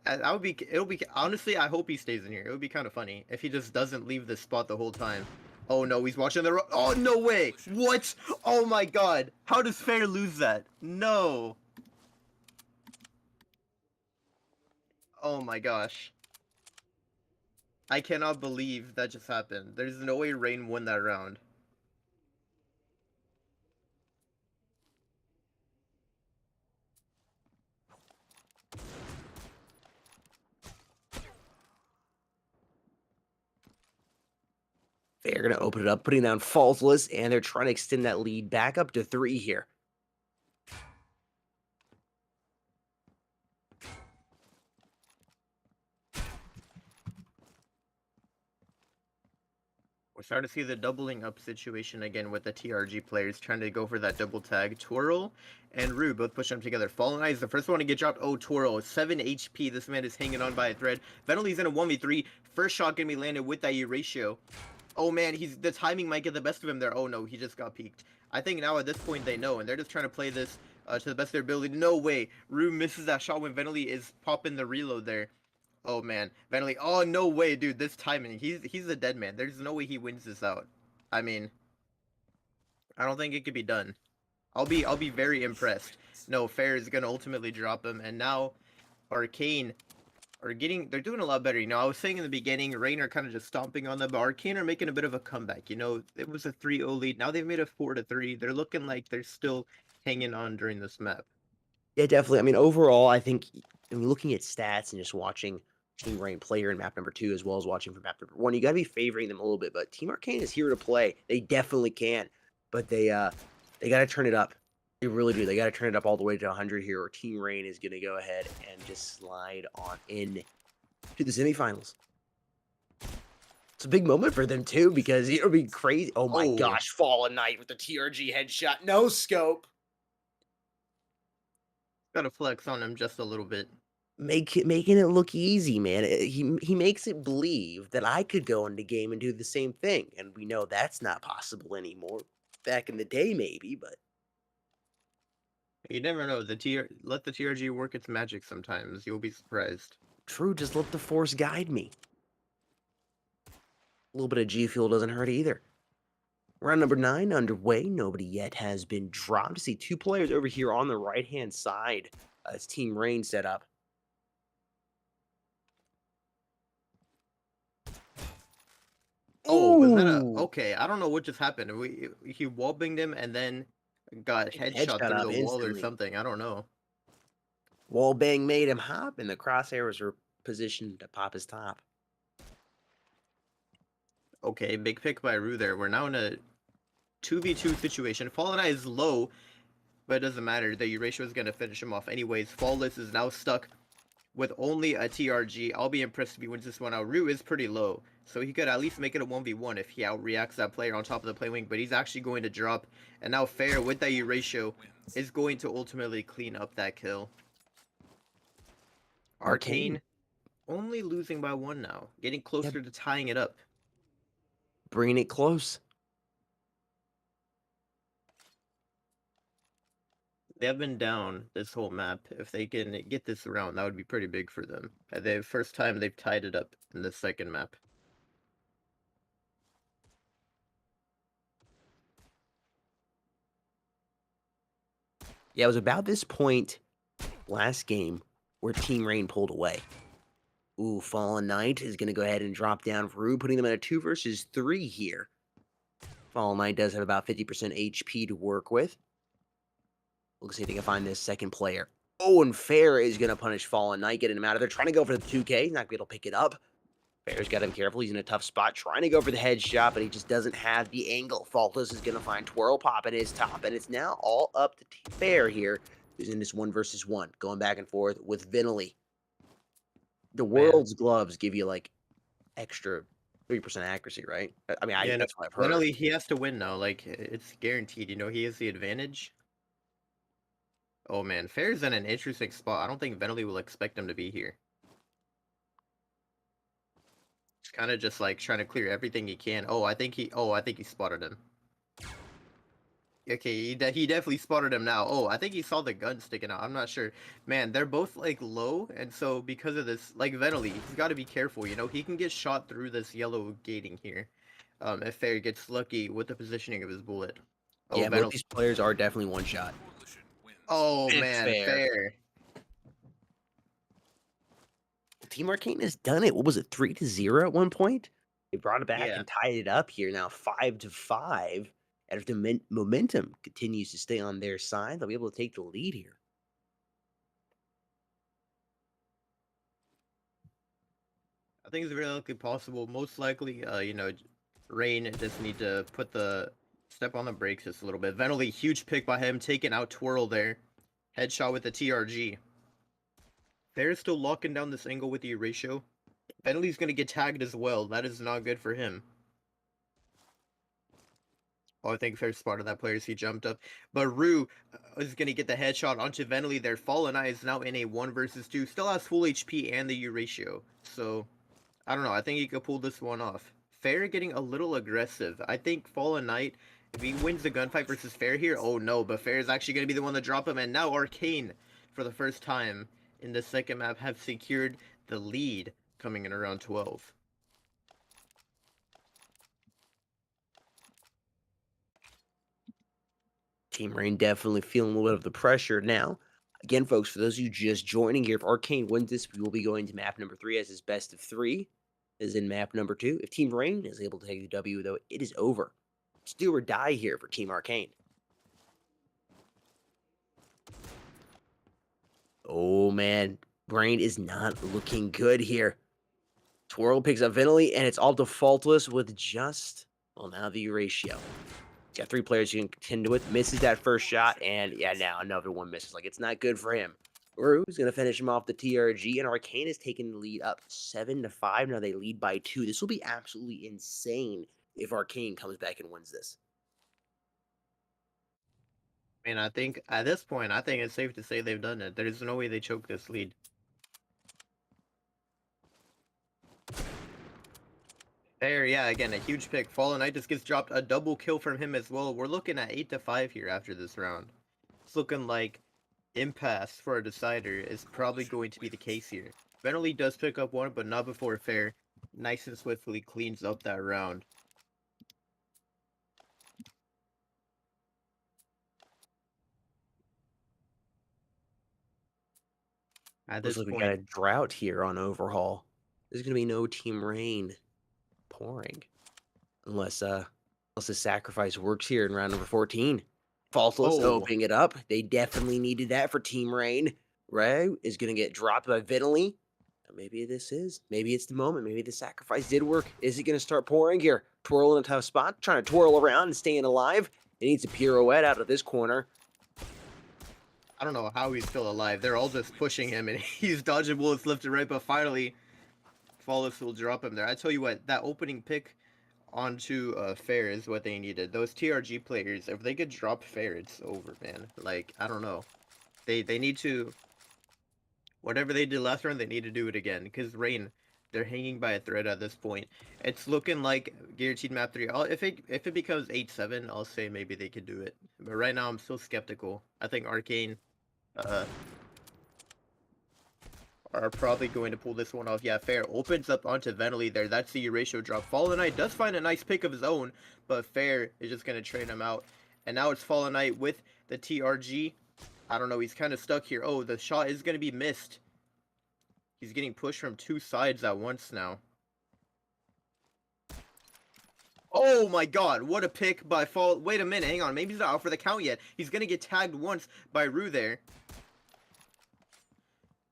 It'll be, honestly, I hope he stays in here. It would be kind of funny if he just doesn't leave this spot the whole time. Oh no, he's watching oh no way! What? Oh my god! How does Fair lose that? No! Oh my gosh. I cannot believe that just happened. There's no way Rain won that round. They're going to open it up, putting down Faultless, and they're trying to extend that lead back up to 3 here. We're starting to see the doubling up situation again with the TRG players trying to go for that double tag. Twirl and Rue both pushing them together. Fallen Eye is the first one to get dropped. Oh, Twirl, 7 HP. This man is hanging on by a thread. Venelli's in a 1v3. First shot gonna be landed with that Euratio. Oh man, the timing might get the best of him there. Oh no, he just got peeked. I think now at this point they know, and they're just trying to play this to the best of their ability. No way. Rue misses that shot when Venelli is popping the reload there. Oh man, Vanderlei. Oh no way, dude. This timing. He's a dead man. There's no way he wins this out. I mean, I don't think it could be done. I'll be very impressed. No, Fair is gonna ultimately drop him, and now Arcane they're doing a lot better. You know, I was saying in the beginning, Rain are kind of just stomping on them, but Arcane are making a bit of a comeback. You know, it was a 3-0 lead. Now they've made a 4-3. They're looking like they're still hanging on during this map. Yeah, definitely. I mean, overall, I think I mean, looking at stats and just watching Team Rain play here in map number 2 as well as watching for map number 1, you got to be favoring them a little bit. But Team Arcane is here to play. They definitely can, but they got to turn it up. They really do. They got to turn it up all the way to 100 here, or Team Rain is going to go ahead and just slide on in to the semifinals. It's a big moment for them too because it'll be crazy. Oh my gosh, Fallen Knight with the TRG headshot, no scope. Gotta flex on him just a little bit. Making it look easy, man. He makes it believe that I could go into game and do the same thing, and we know that's not possible anymore. Back in the day, maybe, but You never know. Let the TRG work its magic sometimes. You'll be surprised. true. Just let the force guide me. A little bit of G fuel doesn't hurt either. Round number 9 underway. Nobody yet has been dropped. See 2 players over here on the right hand side. It's Team Rain set up. Oh, was that a okay? I don't know what just happened. He wallbanged him and then got headshot Headshot through up the wall or instantly. something. I don't know. Wall bang made him hop, and the crosshairs were positioned to pop his top. Okay, big pick by Rue there. We're now in a 2v2 situation. Fallen Eye is low, but it doesn't matter. The Euratio is going to finish him off anyways. Flawless is now stuck with only a TRG. I'll be impressed if he wins this one out. Rue is pretty low, so he could at least make it a 1v1 if he outreacts that player on top of the play wing, but he's actually going to drop. And now Fair, with that Euratio, is going to ultimately clean up that kill. Arcane only losing by 1 now, getting closer to tying it up. Bringing it close. They have been down this whole map. If they can get this round, that would be pretty big for them. The first time they've tied it up in the second map. Yeah, it was about this point last game where Team Rain pulled away. Ooh, Fallen Knight is going to go ahead and drop down Rue, putting them at a 2 versus 3 here. Fallen Knight does have about 50% HP to work with. We'll see if they can find this second player. Oh, and Fair is going to punish Fallen Knight, getting him out of there. Trying to go for the 2K. He's not going to be able to pick it up. Fair's got to be careful. He's in a tough spot. Trying to go for the headshot, but he just doesn't have the angle. Faultless is going to find Twirl Pop at his top, and it's now all up to Fair here, who's in this 1 versus 1, going back and forth with Vinley. The world's gloves give you, like, extra 3% accuracy, right? I mean, Yeah, no, that's what I've heard. literally, he has to win now. Like, it's guaranteed. You know, he has the advantage. Oh man, Fair's in an interesting spot. I don't think Venelli will expect him to be here. He's kind of just like trying to clear everything he can. Oh, I think he spotted him. Okay, he definitely spotted him now. Oh, I think he saw the gun sticking out. I'm not sure. Man, they're both like low, and so because of this, like Venelli, he's got to be careful. You know, he can get shot through this yellow gating here. If Fair gets lucky with the positioning of his bullet. Oh, Yeah, both Venelli. these players are definitely one shot. Oh It's man, Fair. Fair. Team Arcane has done it. What was it, 3-0 at one point? They brought it back Yeah. and tied it up here now 5-5. And if the momentum continues to stay on their side, they'll be able to take the lead here. I think it's very likely possible. Most likely, you know, Rain just need to step on the brakes just a little bit. Venelli, huge pick by him, taking out Twirl there. Headshot with the TRG. They're still locking down this angle with the Euratio. Venelli's gonna get tagged as well. That is not good for him. Oh, I think Fair spotted that player as he jumped up. But Rue is going to get the headshot onto Venly there. Fallen Eye is now in a 1 versus 2. Still has full HP and the U ratio. So, I don't know. I think he could pull this one off. Fair getting a little aggressive. I think Fallen Knight, if he wins the gunfight versus Fair here, oh no, but Fair is actually going to be the one to drop him. And now Arcane, for the first time in the second map, have secured the lead coming in around 12. Team Rain definitely feeling a little bit of the pressure now. Again, folks, for those of you just joining here, if Arcane wins this, we will be going to map number 3 as his best of 3, as in map number 2. If Team Rain is able to take the W, though, it is over. It's do or die here for Team Arcane. Oh, man. Brain is not looking good here. Twirl picks up Vinily, and it's all defaultless with just, well, now the ratio. He's got 3 players you can contend with. Misses that first shot, and yeah, now another one misses. Like, it's not good for him. Rue's going to finish him off the TRG, and Arcane is taking the lead up 7-5. Now they lead by 2. This will be absolutely insane if Arcane comes back and wins this. And I think at this point, I think it's safe to say they've done it. There's no way they choke this lead. There, yeah, again, a huge pick. Fallen Knight just gets dropped. A double kill from him as well. We're looking at 8-5 here after this round. It's looking like Impasse for a decider is probably going to be the case here. Bentley does pick up one, but not before Fair nice and swiftly cleans up that round. At Looks this like we got a point, drought here on Overhaul. There's going to be no Team Rain pouring. Unless the sacrifice works here in round number 14. Faultless oh, opening it up. They definitely needed that for Team Rain. Ray is going to get dropped by Vitaly. Maybe maybe it's the moment. Maybe the sacrifice did work. Is it going to start pouring here? Twirl in a tough spot, trying to twirl around and staying alive. It needs a pirouette out of this corner. I don't know how he's still alive. They're all just pushing him, and he's dodging bullets left and right, but finally, Flawless will drop him there. I tell you what, that opening pick onto Fair is what they needed. Those TRG players, if they could drop Fair, it's over, man. Like, I don't know. They need to, whatever they did last round, they need to do it again. Because Rain, they're hanging by a thread at this point. It's looking like guaranteed map 3. If it becomes 8-7, I'll say maybe they could do it. But right now, I'm still skeptical. I think Arcane are probably going to pull this one off. Yeah, Fair opens up onto Venly there. That's the ratio drop. Fallen Knight does find a nice pick of his own, but Fair is just going to trade him out. And now it's Fallen Knight with the TRG. I don't know. He's kind of stuck here. Oh, the shot is going to be missed. He's getting pushed from 2 sides at once now. Oh my god, what a pick by Fall. Wait a minute, hang on. Maybe he's not out for the count yet. He's going to get tagged once by Rue there.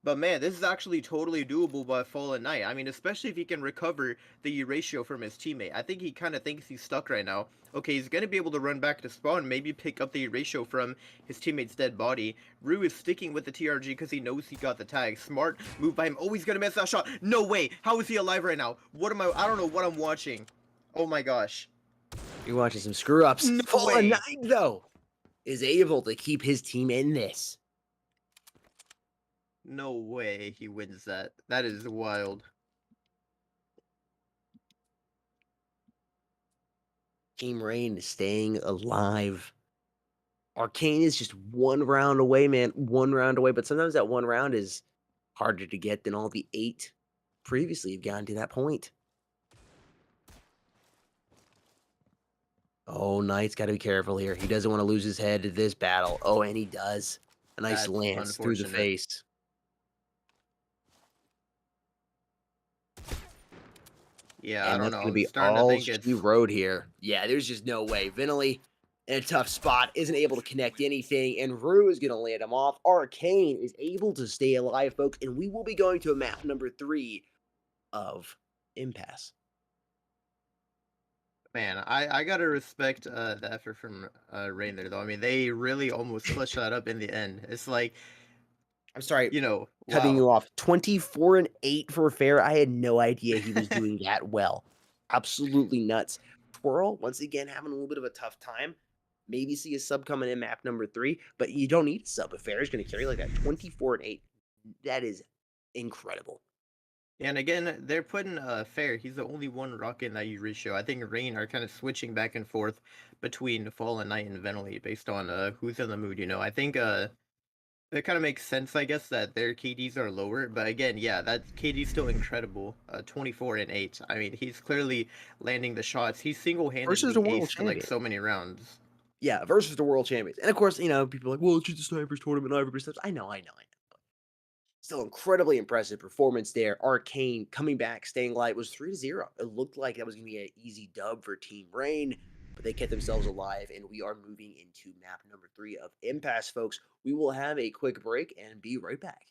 But man, this is actually totally doable by Fallen Knight. I mean, especially if he can recover the ratio from his teammate. I think he kind of thinks he's stuck right now. Okay, he's going to be able to run back to spawn, maybe pick up the ratio from his teammate's dead body. Rue is sticking with the TRG because he knows he got the tag. Smart move by him. Oh, he's going to miss that shot. No way. How is he alive right now? I don't know what I'm watching. Oh my gosh. You're watching some screw-ups. No Fallen way. Knight, though, is able to keep his team in this. No way he wins that. That is wild. Team Rain is staying alive. Arcane is just 1 round away, man. 1 round away, but sometimes that 1 round is harder to get than all the 8 previously have gotten to that point. Oh, Knight's got to be careful here. He doesn't want to lose his head to this battle. Oh, and he does. A nice That's lance through the unfortunate. face. Yeah, I And don't that's know. going to I'm be starting to all think it's she wrote here. Yeah, there's just no way. Vinily in a tough spot, isn't able to connect anything, and Rue is going to land him off. Arcane is able to stay alive, folks, and we will be going to a map number 3 of Impasse. Man, I gotta respect the effort from Rain there though. I mean, they really almost clutched that up in the end. It's like, I'm sorry, you know, cutting wow. you off. 24-8 for Fair. I had no idea he was doing that well. Absolutely nuts. Swirl, once again, having a little bit of a tough time. Maybe see a sub coming in map number 3, but you don't need a sub. If Fair is going to carry like that 24 and 8, that is incredible. And again, they're putting Fair. He's the only one rocking that you ratio. I think Rain are kind of switching back and forth between Fallen Knight and Venly based on who's in the mood. I think that kind of makes sense, I guess, that their KDs are lower. But again, yeah, that KD's still incredible. 24 and 8. I mean, he's clearly landing the shots. He's Versus the single-handedly world aced like champion. so many rounds. Yeah, versus the world champions. And of course, people are like, well, it's just a snipers tournament, not everybody steps. I know. Still incredibly impressive performance there. Arcane coming back, staying light was 3-0. It looked like that was going to be an easy dub for Team Rain, but they kept themselves alive, and we are moving into map number 3 of Impasse, folks. We will have a quick break and be right back.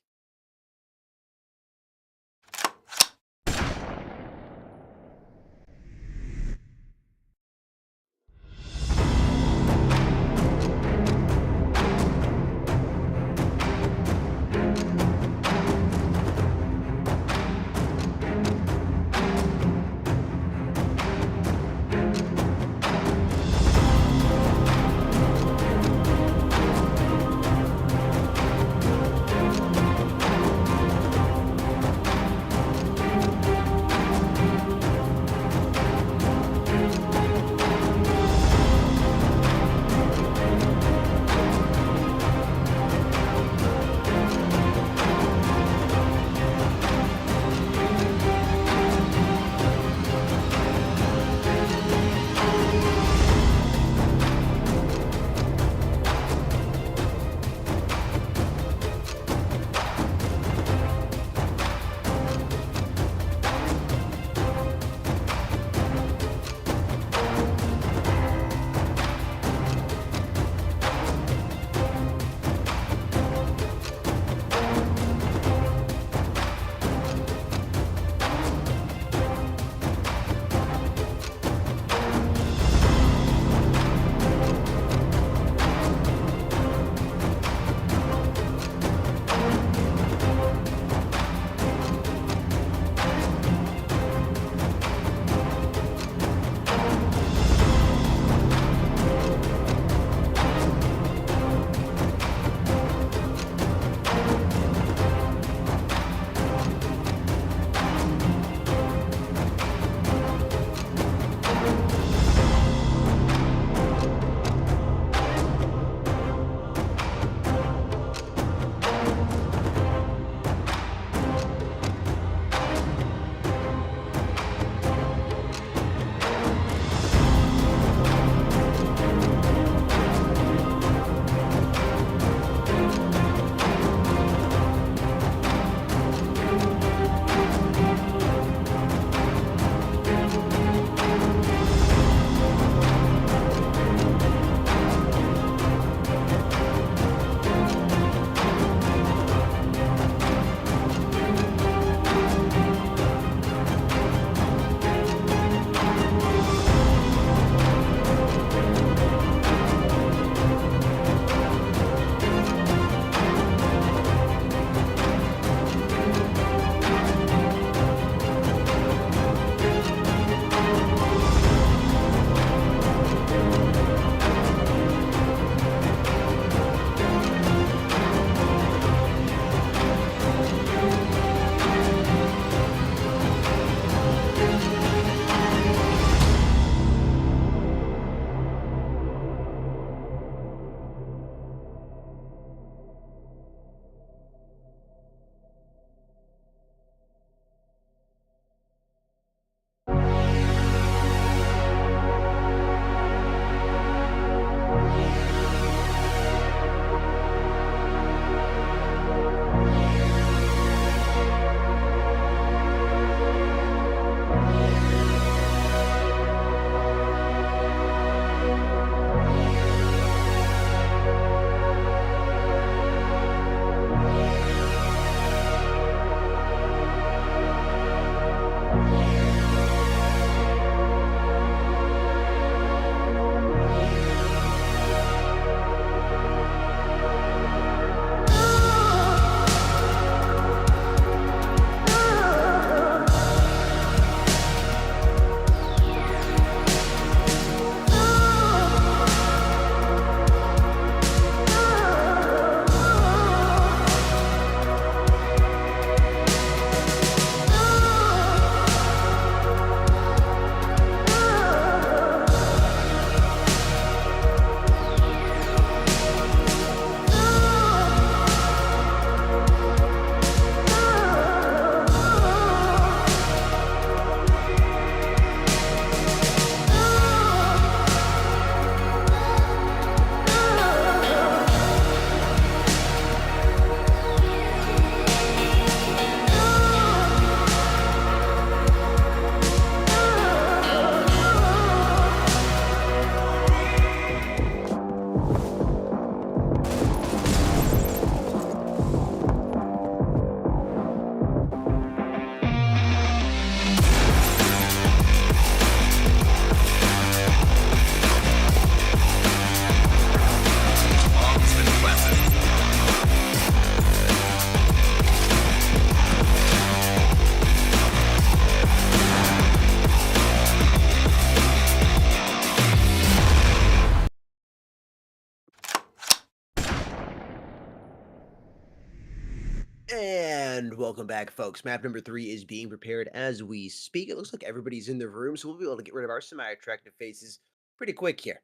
And welcome back, folks. Map number 3 is being prepared as we speak. It looks like everybody's in the room, so we'll be able to get rid of our semi-attractive faces pretty quick here.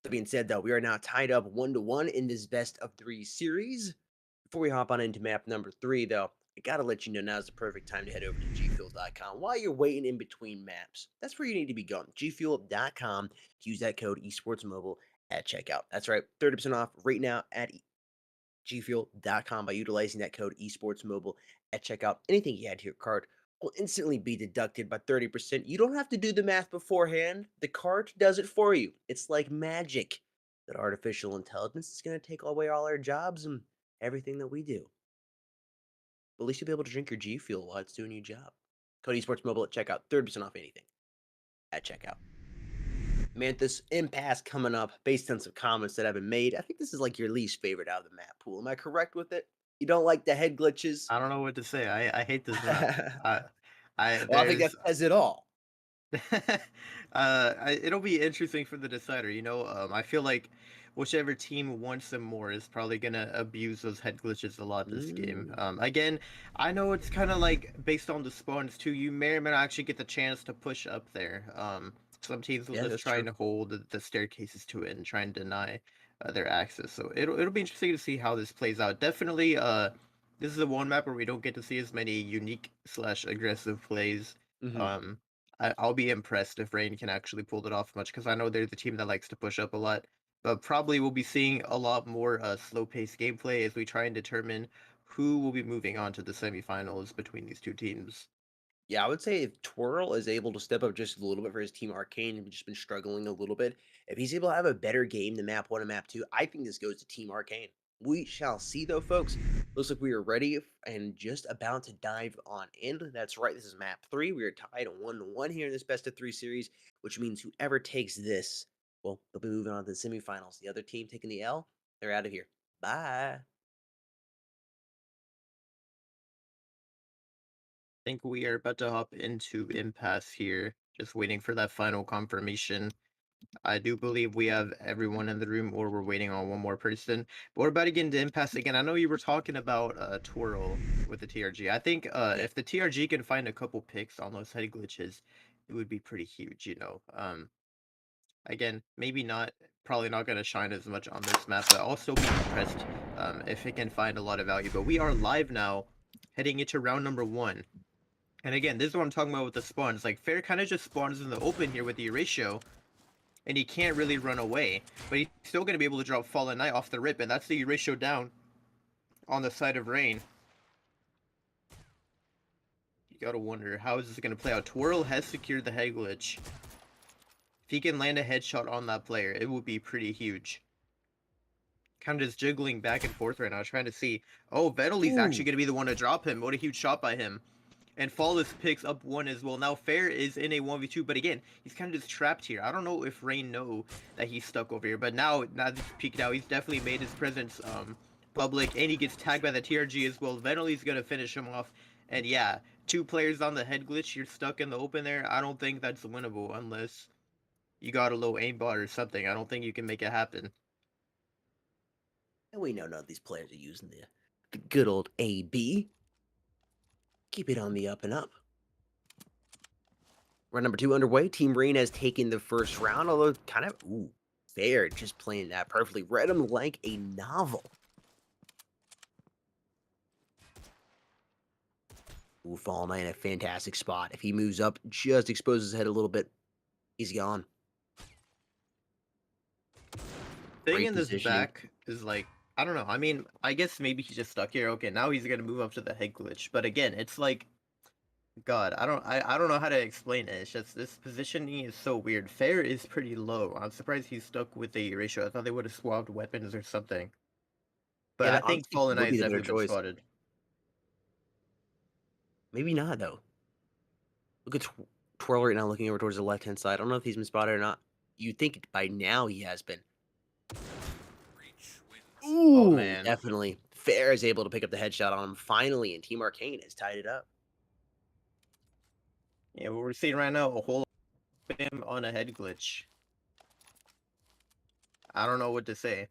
That being said, though, we are now tied up 1-1 in this best of 3 series. Before we hop on into map number 3, though, I gotta let you know now is the perfect time to head over to gfuel.com. While you're waiting in between maps, that's where you need to be going. gfuel.com to use that code esportsmobile at checkout. That's right, 30% off right now at gfuel.com by utilizing that code esportsmobile at checkout. Anything you add to your cart will instantly be deducted by 30%. You don't have to do the math beforehand. The cart does it for you. It's like magic that artificial intelligence is going to take away all our jobs and everything that we do. But at least you'll be able to drink your G Fuel while it's doing your job. Code esportsmobile at checkout. 30% off anything at checkout. Mantis Impasse coming up based on some comments that have been made. I think this is like your least favorite out of the map pool. Am I correct with it? You don't like the head glitches? I don't know what to say. I hate this map. I Well, I think that there's says it all. it'll be interesting for the decider. I feel like whichever team wants them more is probably gonna abuse those head glitches a lot this game. Mm, Again, I know it's kind of like based on the spawns too. You may or may not actually get the chance to push up there. Some teams will yeah, just that's try true. and hold the staircases to it and try and deny their access. So it'll be interesting to see how this plays out. Definitely, this is a one map where we don't get to see as many unique slash aggressive plays. Hmm. Um, I'll be impressed if Rain can actually pull it off much because I know they're the team that likes to push up a lot. But probably we'll be seeing a lot more slow-paced gameplay as we try and determine who will be moving on to the semifinals between these two teams. Yeah, I would say if Twirl is able to step up just a little bit for his team Arcane, who've just been struggling a little bit. If he's able to have a better game than map 1 and map 2, I think this goes to Team Arcane. We shall see though, folks. Looks like we are ready and just about to dive on in. That's right, this is map 3. We are tied 1-1 here in this best of 3 series, which means whoever takes this, well, they'll be moving on to the semifinals. The other team taking the L, they're out of here. Bye. Think we are about to hop into Impasse here, just waiting for that final confirmation. I do believe we have everyone in the room, or we're waiting on one more person. But we're about to get into Impasse again. I know you were talking about Twirl with the TRG. I think Yeah. if the TRG can find a couple picks on those head glitches, it would be pretty huge. Again, maybe not, probably not going to shine as much on this map, but I'll still be impressed if it can find a lot of value. But we are live now, heading into round number 1. And again, this is what I'm talking about with the spawns. Like, Fair kind of just spawns in the open here with the Erasio, and he can't really run away. But he's still going to be able to drop Fallen Knight off the rip, and that's the Erasio down on the side of Rain. You gotta wonder, how is this going to play out? Twirl has secured the head glitch. If he can land a headshot on that player, it would be pretty huge. Kind of just jiggling back and forth right now, trying to see. Oh, Vettel's actually Ooh. going to be the one to drop him. What a huge shot by him. And Flawless picks up one as well. Now Fair is in a 1v2, but again, he's kind of just trapped here. I don't know if Rain know that he's stuck over here, but now that he's peeked out, he's definitely made his presence public, and he gets tagged by the TRG as well. Venelli's going to finish him off. And yeah, 2 players on the head glitch, you're stuck in the open there. I don't think that's winnable unless you got a low aimbot or something. I don't think you can make it happen. And we know none of these players are using the good old AB. Keep it on the up and up. Round number 2 underway. Team Rain has taken the first round, although kind of, Fair just playing that perfectly. Read him like a novel. Fallen Knight in a fantastic spot. If he moves up, just exposes his head a little bit, he's gone. Thing Great in this positioning. back is like, I don't know. I mean, I guess maybe he's just stuck here. Okay, now he's gonna move up to the head glitch. But again, it's like, God, I don't know how to explain it. It's just this positioning is so weird. Fair is pretty low. I'm surprised he's stuck with the ratio. I thought they would have swapped weapons or something. But Yeah, I that think honestly Fallen would be Knight's the better definitely been choice. spotted. Maybe not, though. Look at Twirl right now looking over towards the left-hand side. I don't know if he's been spotted or not. You'd think by now he has been. Oh Ooh, man. definitely. Fair is able to pick up the headshot on him finally, and Team Arcane has tied it up. Yeah, what we're seeing right now, a whole lot of him on a head glitch. I don't know what to say.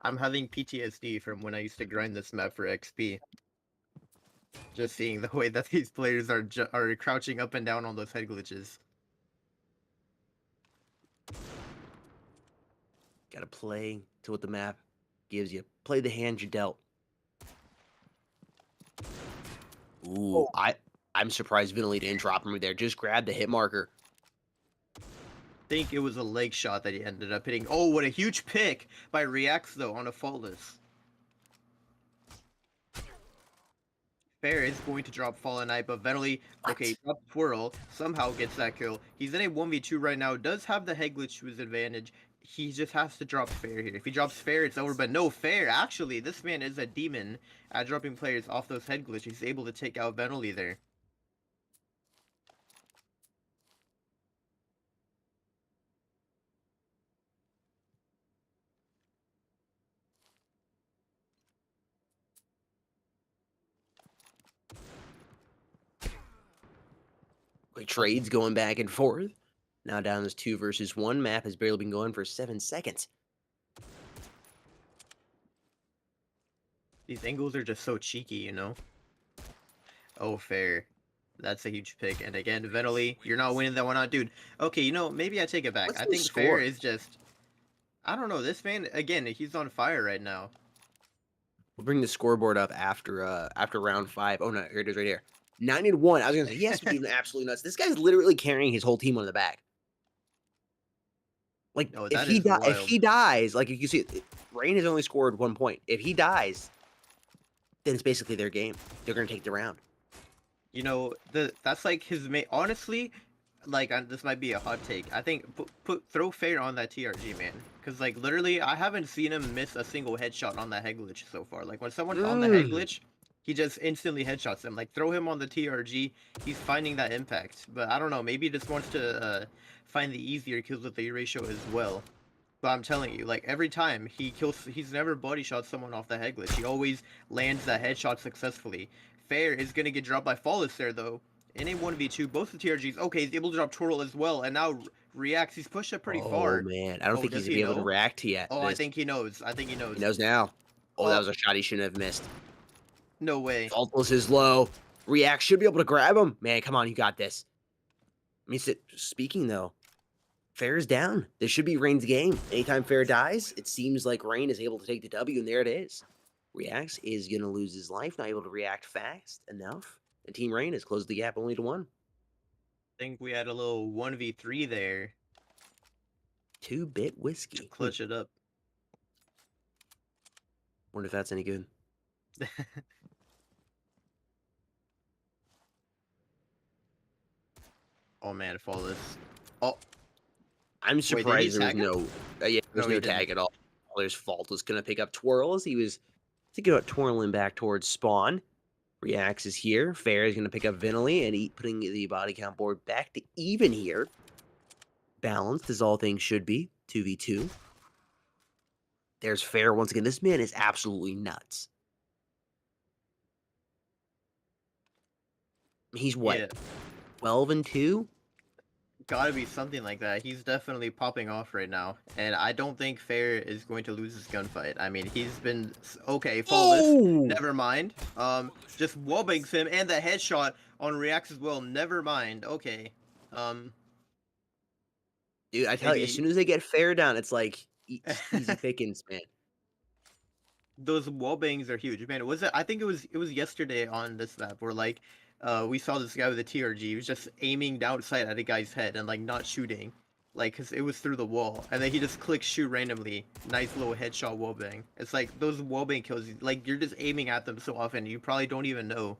I'm having PTSD from when I used to grind this map for XP. Just seeing the way that these players are crouching up and down on those head glitches. Gotta play to what the map gives you. Play the hand you dealt. Ooh, Oh. I'm surprised Vinley didn't drop him there. Just grab the hit marker. Think it was a leg shot that he ended up hitting. Oh, what a huge pick by Reacts though on a faultless. Fair is going to drop Fallen Knight, but Venly, okay, What? up twirl, somehow gets that kill. He's in a 1v2 right now, does have the head glitch to his advantage. He just has to drop Fair here. If he drops Fair, it's over, but no, Fair, actually, this man is a demon at dropping players off those head glitch. He's able to take out Venly there. Quick trades going back and forth. Now down as 2 versus 1. Map has barely been going for 7 seconds. These angles are just so cheeky, you know? Oh, Fair. That's a huge pick. And again, Venly, you're not winning that one out. Dude, okay, you know, maybe I take it back. What's I the think Fair score? is just... I don't know, this man, again, he's on fire right now. We'll bring the scoreboard up after round 5. Oh no, here it is right here. 9-1. I was gonna say, yes, being absolutely nuts. This guy's literally carrying his whole team on the back. Like, Oh, if that is if wild. he dies, like you see, Rain has only scored 1 point. If he dies, then it's basically their game. They're gonna take the round. You know, that's like his main. Honestly, like this might be a hot take. I think throw Fair on that TRG, man, because like literally, I haven't seen him miss a single headshot on that head glitch so far. Like when someone's on the head glitch, he just instantly headshots them. Like throw him on the TRG, he's finding that impact. But I don't know, maybe he just wants to find the easier kills with the ratio as well. But I'm telling you, like every time he kills, he's never body shot someone off the head glitch. He always lands that headshot successfully. Fair is gonna get dropped by Flawless there though. In a 1v2, both the TRGs. Okay, he's able to drop Twirl as well, and now Reacts. He's pushed up pretty Oh far. man, I don't Oh, think he's does gonna he be able to know? react to yet. Oh, I This think he knows. I think he he knows. knows now. Oh, that Oh, was a shot he shouldn't have missed. no way. Faultless is low. React should be able to grab him. Man, come on, you got this. I mean, speaking though, Fair is down. This should be Rain's game. Anytime Fair dies, it seems like Rain is able to take the W, and there it is. Reacts is going to lose his life, not able to react fast enough. And Team Rain has closed the gap only to 1. I think we had a little 1v3 there 2-bit to whiskey. clutch it up. Wonder if that's any good. Oh man, Flawless. Oh, I'm wait, did he surprised there was tag him? no, yeah, there's No, no he tag didn't. at all. There's Faultless going to pick up Twirl as he was thinking about twirling back towards spawn. Reacts is here. Fair is going to pick up Vinily and putting the body count board back to even here. Balanced as all things should be. 2v2. There's Fair once again. This man is absolutely nuts. He's what? Yeah. 12-2? Gotta be something like that. He's definitely popping off right now, and I don't think Fair is going to lose this gunfight. I mean, he's been okay. Flawless. Oh! Never mind. Just wallbangs him and the headshot on Reacts as well. Never mind. Okay. Dude, I tell you, as soon as they get Fair down, it's like easy pickings, man. Those wallbangs are huge, man. Was it? I think it was yesterday on this map where like, we saw this guy with a TRG. He was just aiming down sight at a guy's head and like not shooting, like cause it was through the wall, and then he just clicks shoot randomly. Nice little headshot wallbang. It's like those wallbang kills. Like you're just aiming at them so often, you probably don't even know.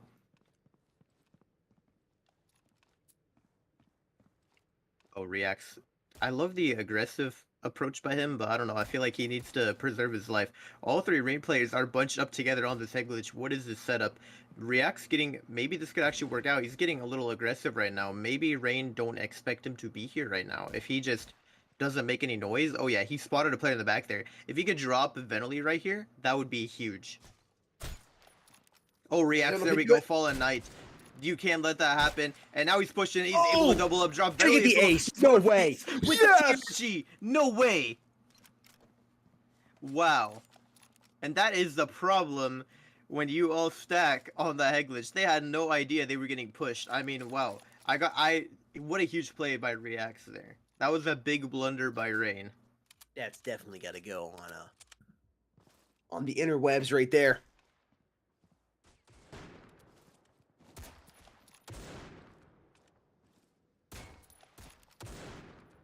Oh, Reacts. I love the aggressive approach by him, but I don't know. I feel like he needs to preserve his life. All 3 Rain players are bunched up together on this head glitch. What is this setup? React's getting... Maybe this could actually work out. He's getting a little aggressive right now. Maybe Rain don't expect him to be here right now. If he just doesn't make any noise... Oh yeah, he spotted a player in the back there. If he could drop Venily right here, that would be huge. Oh, Reacts, there we go. Fallen Knight. You can't let that happen. And now he's pushing. He's able to double up, drop. Gotta get the ace. No way. With Yes! the TRG. No way. Wow. And that is the problem when you all stack on the head glitch, they had no idea they were getting pushed. I mean, wow. What a huge play by Reacts there. That was a big blunder by Rain. That's definitely got to go on the interwebs right there.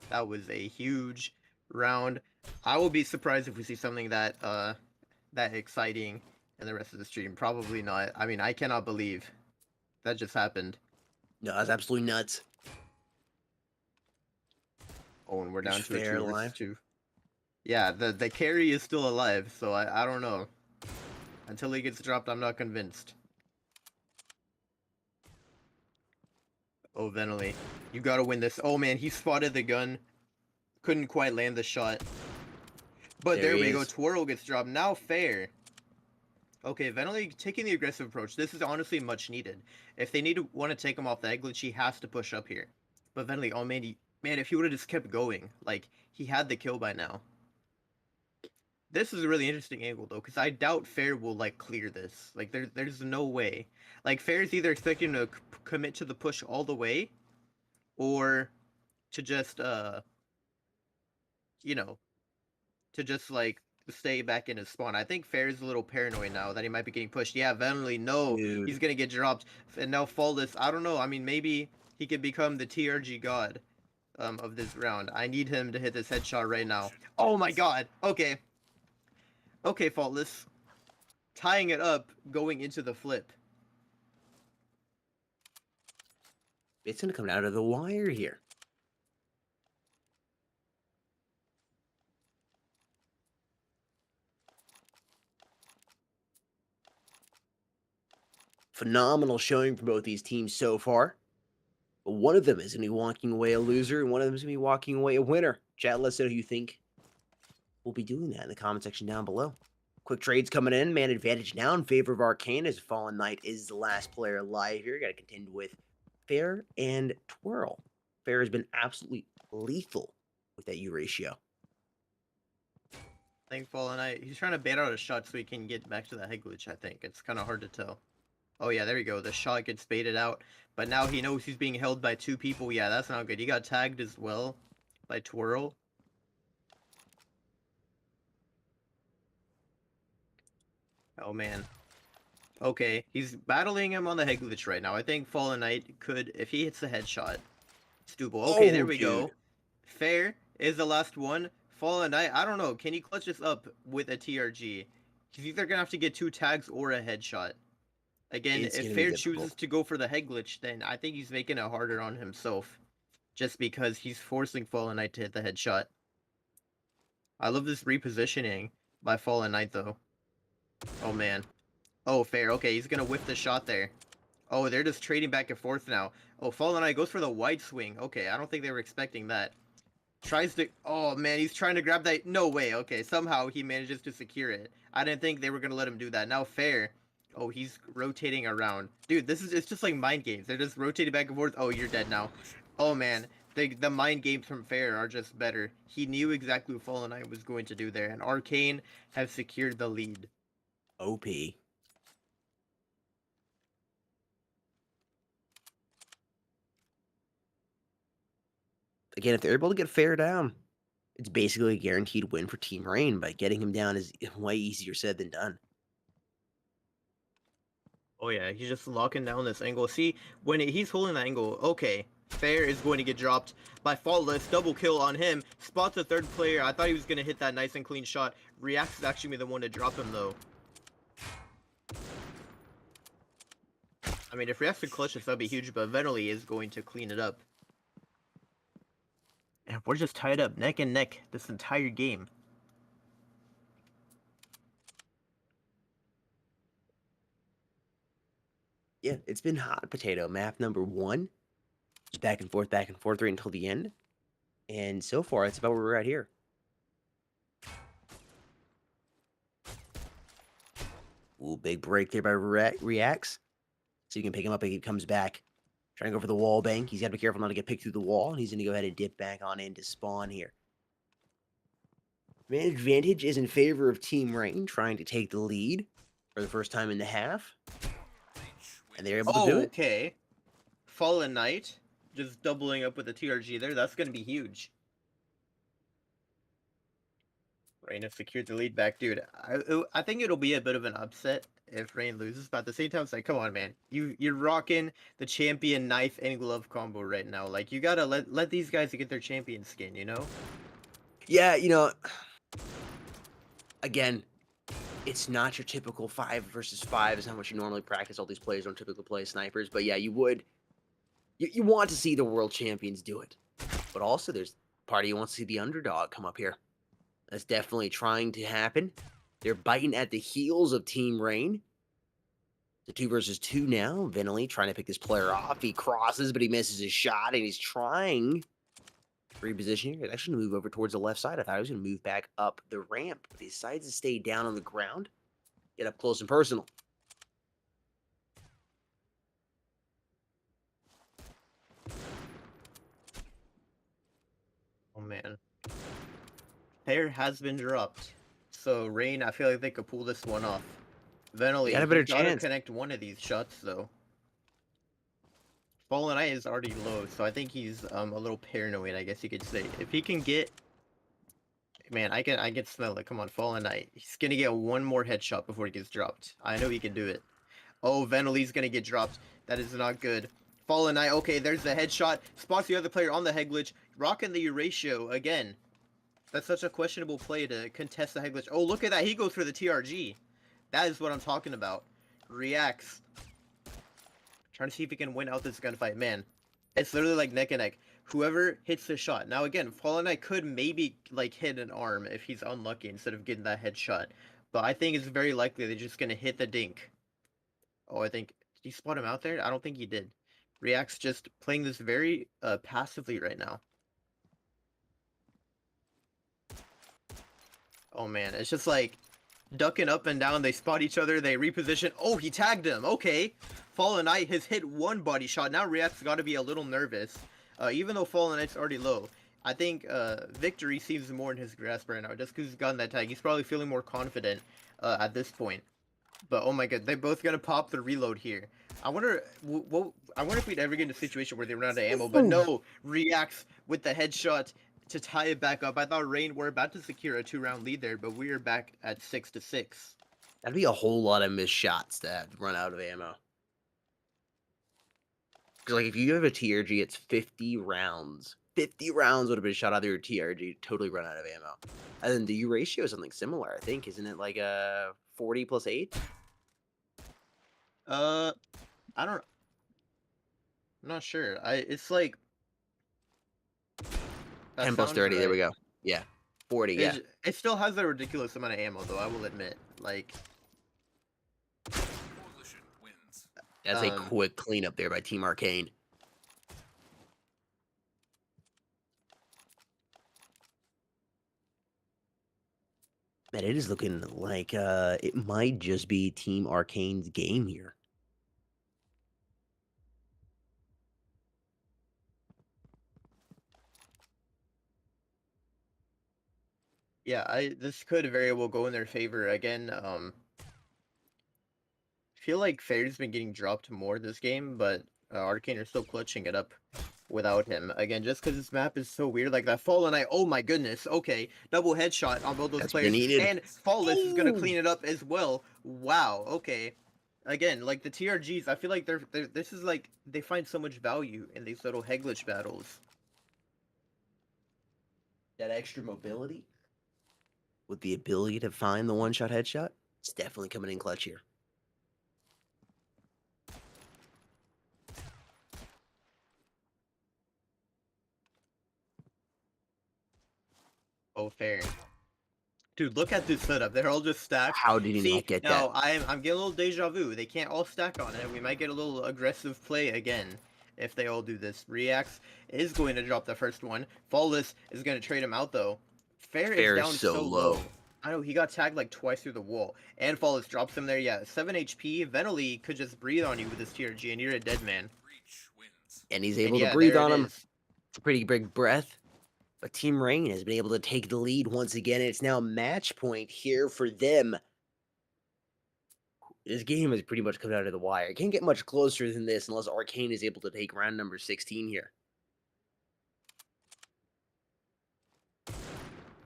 That was a huge round. I will be surprised if we see something that exciting in the rest of the stream. Probably not. I mean, I cannot believe that just happened. No, that's absolutely nuts. Oh, and we're down There's to a fair 2 versus alive. 2. Yeah, the carry is still alive, so I don't know. Until he gets dropped, I'm not convinced. Oh, Venali, you gotta win this. Oh man, he spotted the gun. Couldn't quite land the shot. But There there he we go. is. Twirl gets dropped. Now fair. Okay, Venali taking the aggressive approach. This is honestly much needed. If they want to take him off the egg glitch, he has to push up here. But Venali, oh man, man, if he would have just kept going, like, he had the kill by now. This is a really interesting angle though, because I doubt Fair will like clear this. Like there's no way. Like Fair's either expecting to commit to the push all the way, or to just you know, to just like stay back in his spawn. I think Fair's a little paranoid now that he might be getting pushed. Yeah, Venly, no, Dude. he's gonna get dropped. And now Faultless, I don't know. I mean, maybe he could become the TRG god of this round. I need him to hit this headshot right now. Oh my god. Okay. Okay, Faultless. Tying it up, going into the flip. It's going to come down to the wire here. Phenomenal showing from both these teams so far. But one of them is going to be walking away a loser, and one of them is going to be walking away a winner. Chat, let us know who you think will be doing that in the comment section down below. Quick trades coming in. Man advantage now in favor of Arcane as Fallen Knight is the last player alive here. Got to contend with Fair and Twirl. Fair has been absolutely lethal with that U ratio. I think Fallen Knight, he's trying to bait out a shot so he can get back to the head glitch, I think. It's kind of hard to tell. Oh yeah, there we go. The shot gets baited out. But now he knows he's being held by 2 people. Yeah, that's not good. He got tagged as well by Twirl. Oh man. Okay, he's battling him on the head glitch right now. I think Fallen Knight could, if he hits the headshot, it's doable. Okay, there we go. Fair is the last one. Fallen Knight, I don't know. Can he clutch this up with a TRG? He's either going to have to get 2 tags or a headshot. Again, if Fair chooses to go for the head glitch, then I think he's making it harder on himself. Just because he's forcing Fallen Knight to hit the headshot. I love this repositioning by Fallen Knight, though. Oh, man. Oh, Fair. Okay, he's going to whiff the shot there. Oh, they're just trading back and forth now. Oh, Fallen Knight goes for the wide swing. Okay, I don't think they were expecting that. Tries to... Oh, man, he's trying to grab that... No way. Okay, somehow he manages to secure it. I didn't think they were going to let him do that. Now, Fair... Oh, he's rotating around. Dude, it's just like mind games. They're just rotating back and forth. Oh, you're dead now. Oh, man. The mind games from Fair are just better. He knew exactly what Fallen Knight was going to do there. And Arcane have secured the lead. OP. Again, if they're able to get Fair down, it's basically a guaranteed win for Team Rain. By getting him down is way easier said than done. Oh yeah, he's just locking down this angle. See, when he's holding the angle, okay, Fair is going to get dropped by Faultless. Double kill on him. Spots the 3rd player. I thought he was going to hit that nice and clean shot. Reacts is actually the one to drop him, though. I mean, if Reacts could clutch this, that'd be huge, but Venali is going to clean it up. And we're just tied up neck and neck this entire game. Yeah, it's been hot potato. Map number 1. Just back and forth right until the end. And so far, that's about where we're at here. Ooh, big break there by Reacts. So you can pick him up and he comes back. Trying to go for the wall bank. He's got to be careful not to get picked through the wall. And he's going to go ahead and dip back on into spawn here. Man advantage is in favor of Team Rain, trying to take the lead. for the first time in the half, and they're able to do Oh, it. okay. Fallen Knight, just doubling up with the TRG there. That's gonna be huge. Reign secured the lead back, dude. I think it'll be a bit of an upset if Reign loses, but at the same time, it's like, come on, man. You're rocking the champion knife and glove combo right now. Like, you gotta let these guys get their champion skin, you know? Yeah, again, it's not your typical 5 versus 5 is how much you normally practice. All these players don't typically play snipers, but yeah, you want to see the world champions do it. But also there's part of you wants to see the underdog come up here. That's definitely trying to happen. They're biting at the heels of Team Rain. The 2 versus 2 now. Vinley trying to pick this player off. He crosses, but he misses his shot, and he's trying to reposition here. He's actually going to move over towards the left side. I thought he was going to move back up the ramp, but he decides to stay down on the ground, get up close and personal. Oh, man. Pair has been dropped. So, Reign, I feel like they could pull this one off. He got a Venali, better he's gotta chance. connect one of these shots, though. Fallen Knight is already low, so I think he's a little paranoid, I guess you could say. If he can get... Man, I can smell it. Come on, Fallen Knight. He's gonna get one more headshot before he gets dropped. I know he can do it. Oh, Venali's gonna get dropped. That is not good. Fallen Knight, okay, there's the headshot. Spots the other player on the head glitch. Rocking the ratio again. That's such a questionable play to contest the head glitch. Oh, look at that. He goes for the TRG. That is what I'm talking about. Reacts. Trying to see if he can win out this gunfight. Man, it's literally like neck and neck. Whoever hits the shot. Now again, Fallen Knight could maybe like hit an arm if he's unlucky instead of getting that headshot. But I think it's very likely they're just gonna hit the dink. Oh, I think did he spot him out there? I don't think he did. React's just playing this very passively right now. Oh man, it's just like ducking up and down. They spot each other. They reposition. Oh, he tagged him. Okay. Fallen Knight has hit one body shot. Now React's got to be a little nervous. Even though Fallen Knight's already low. I think victory seems more in his grasp right now. Just because he's gotten that tag. He's probably feeling more confident at this point. But oh my god, they're both going to pop the reload here. I wonder I wonder if we'd ever get in a situation where they run out of ammo. But no, Reacts with the headshot to tie it back up. I thought Rain were about to secure a 2-round lead there, but we are back at 6-6. That'd be a whole lot of missed shots to have run out of ammo. Because, like, if you have a TRG, it's 50 rounds. 50 rounds would have been shot out of your TRG, totally run out of ammo. And then the U ratio is something similar, I think. Isn't it like a 40 plus 8? I don't. I'm not sure. It's like 10 plus sounds 30, there we right. go. Yeah. 40, yeah. It still has a ridiculous amount of ammo, though. I will admit. Like, That's a quick cleanup there by Team Arcane. Man, it is looking like it might just be Team Arcane's game here. yeah, this could very well go in their favor again. Feel like Fair's been getting dropped more this game, but Arcane are still clutching it up without him. Again, just because this map is so weird, like that Fallen Knight, oh my goodness, okay. Double headshot on both those That's what they players, needed. and Flawless is gonna Ooh! clean it up as well. Wow, okay. Again, like the TRGs, I feel like this is like, they find so much value in these little head glitch battles. That extra mobility with the ability to find the one-shot headshot, it's definitely coming in clutch here. Oh, fair. Dude, look at this setup. They're all just stacked. How did he See, not get now that? I'm getting a little deja vu. They can't all stack on it. We might get a little aggressive play again if they all do this. Reacts is going to drop the first one. Flawless is going to trade him out though. Fair is Fair is down so so low. low. I know he got tagged like twice through the wall. And Flawless drops him there. Yeah, 7 HP. Venali could just breathe on you with his TRG and you're a dead man. And he's And able to yeah, breathe there on it him. is. It's a pretty big breath. But Team Rain has been able to take the lead once again. It's now match point here for them. This game has pretty much come down to the wire. It can't get much closer than this unless Arcane is able to take round number 16 here.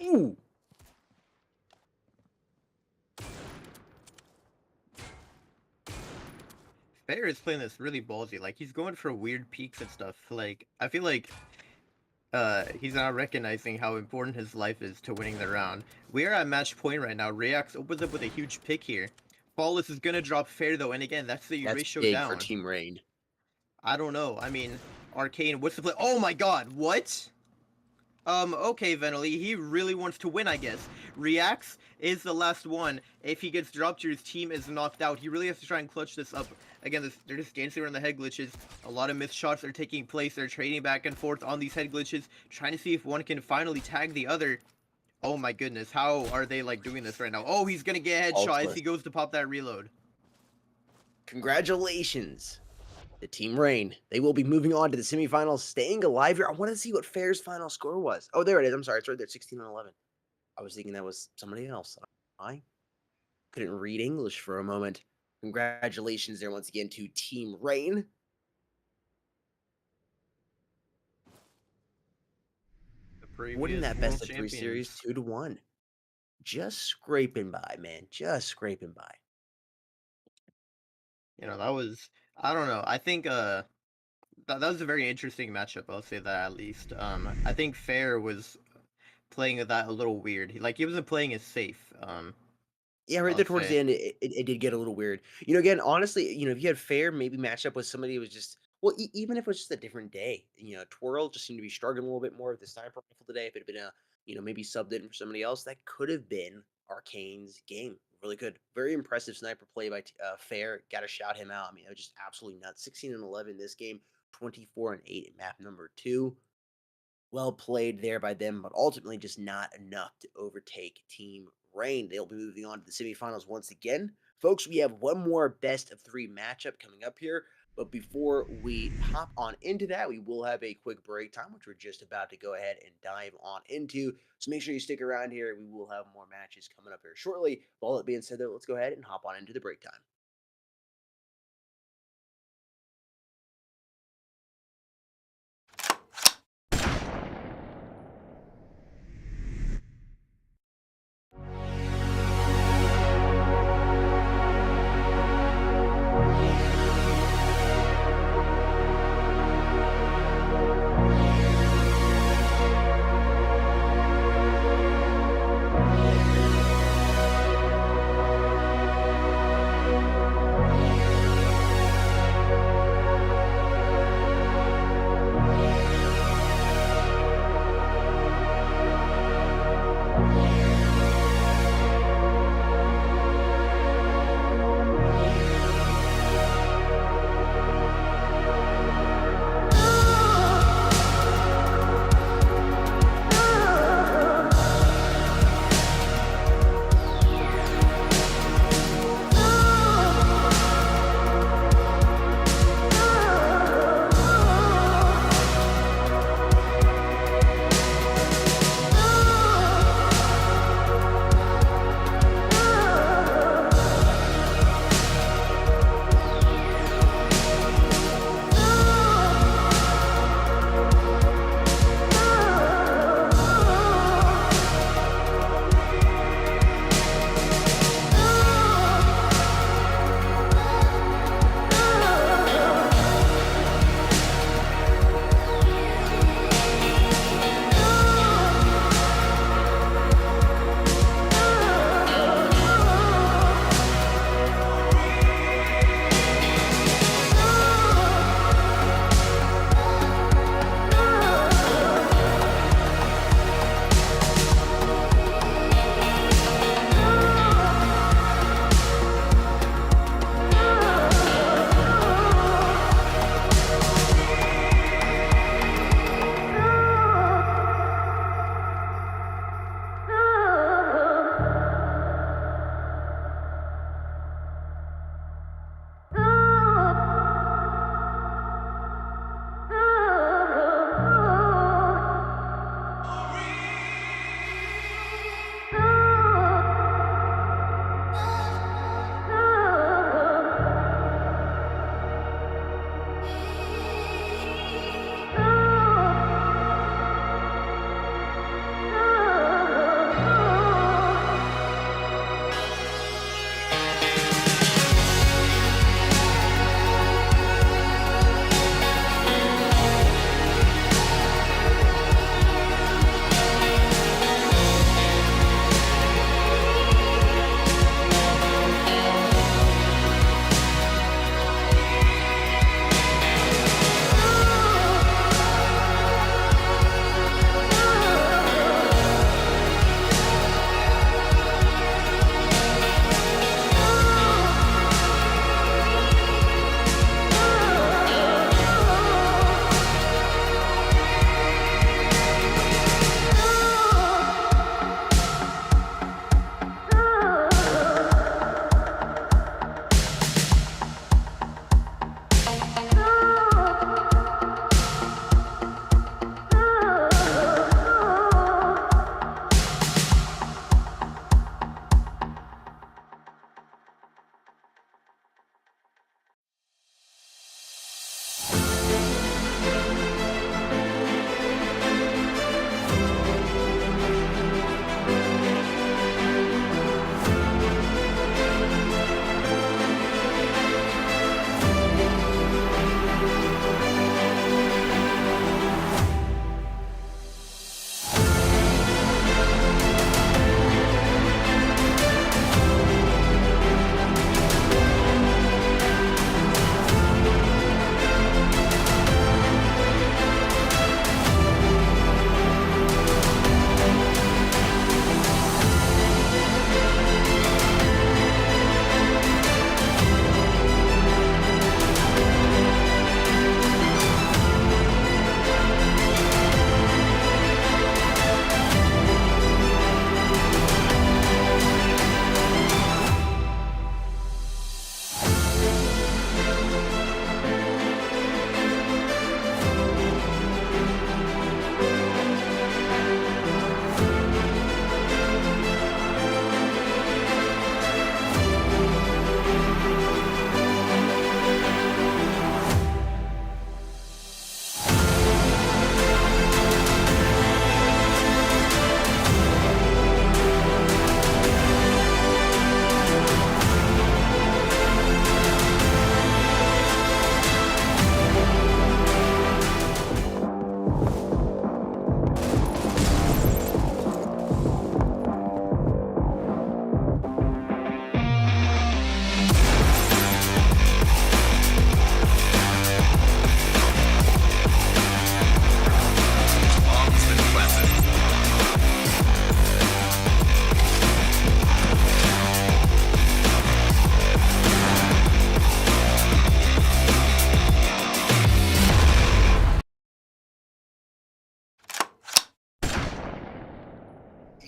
Ooh! Fair is playing this really ballsy. Like, he's going for weird peaks and stuff. Like, I feel like he's not recognizing how important his life is to winning the round. We are at match point right now. Reax opens up with a huge pick here. Flawless is gonna drop Fair though, and again, that's the That's ratio big for down. Team Rain. I don't know. I mean, Arcane, what's the play? Oh my god, what? Okay, Venali, he really wants to win, I guess. Reacts is the last one. If he gets dropped, his team is knocked out. He really has to try and clutch this up. Again, they're just dancing around the head glitches. A lot of missed shots are taking place. They're trading back and forth on these head glitches, trying to see if one can finally tag the other. Oh my goodness, how are they, like, doing this right now? Oh, he's gonna get a headshot as he goes to pop that reload. Congratulations, the Team Rain. They will be moving on to the semifinals, staying alive here. I want to see what Fair's final score was. Oh, there it is. I'm sorry. It's right there, 16-11. I was thinking that was somebody else. I couldn't read English for a moment. Congratulations there once again to Team Rain. Winning that best of 3 series 2-1. Just scraping by, man. Just scraping by. You know, that was, I don't know. I think that was a very interesting matchup. I'll say that at least. I think Fair was playing that a little weird. He wasn't playing as safe. Yeah, right I'll there towards say. the end, it did get a little weird. Again, honestly, if you had Fair maybe match up with somebody who was just well, even if it was just a different day, Twirl just seemed to be struggling a little bit more with the sniper rifle today. If it had been maybe subbed in for somebody else, that could have been Arcane's game. Really good. Very impressive sniper play by Fair. Got to shout him out. I mean, it was just absolutely nuts. 16-11 this game, 24-8 at map number 2. Well played there by them, but ultimately just not enough to overtake Team Rain. They'll be moving on to the semifinals once again. Folks, we have one more best of 3 matchup coming up here. But before we hop on into that, we will have a quick break time, which we're just about to go ahead and dive on into. So make sure you stick around here. We will have more matches coming up here shortly. With all that being said, though, let's go ahead and hop on into the break time.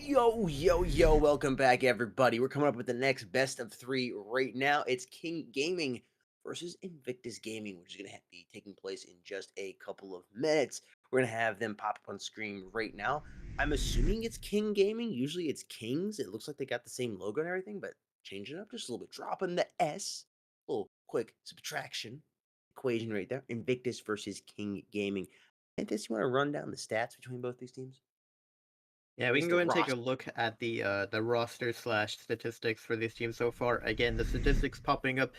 Yo, yo, yo, welcome back, everybody. We're coming up with the next best of three right now. It's King Gaming versus Invictus Gaming, which is going to be taking place in just a couple of minutes. We're going to have them pop up on screen right now. I'm assuming it's King Gaming. Usually it's Kings. It looks like they got the same logo and everything, but changing it up just a little bit. Dropping the S. Little quick subtraction equation right there. Invictus versus King Gaming. Antis, you want to run down the stats between both these teams? Yeah, At we can least go the ahead and take a roster. look at the roster slash statistics for these teams so far. Again, the statistics popping up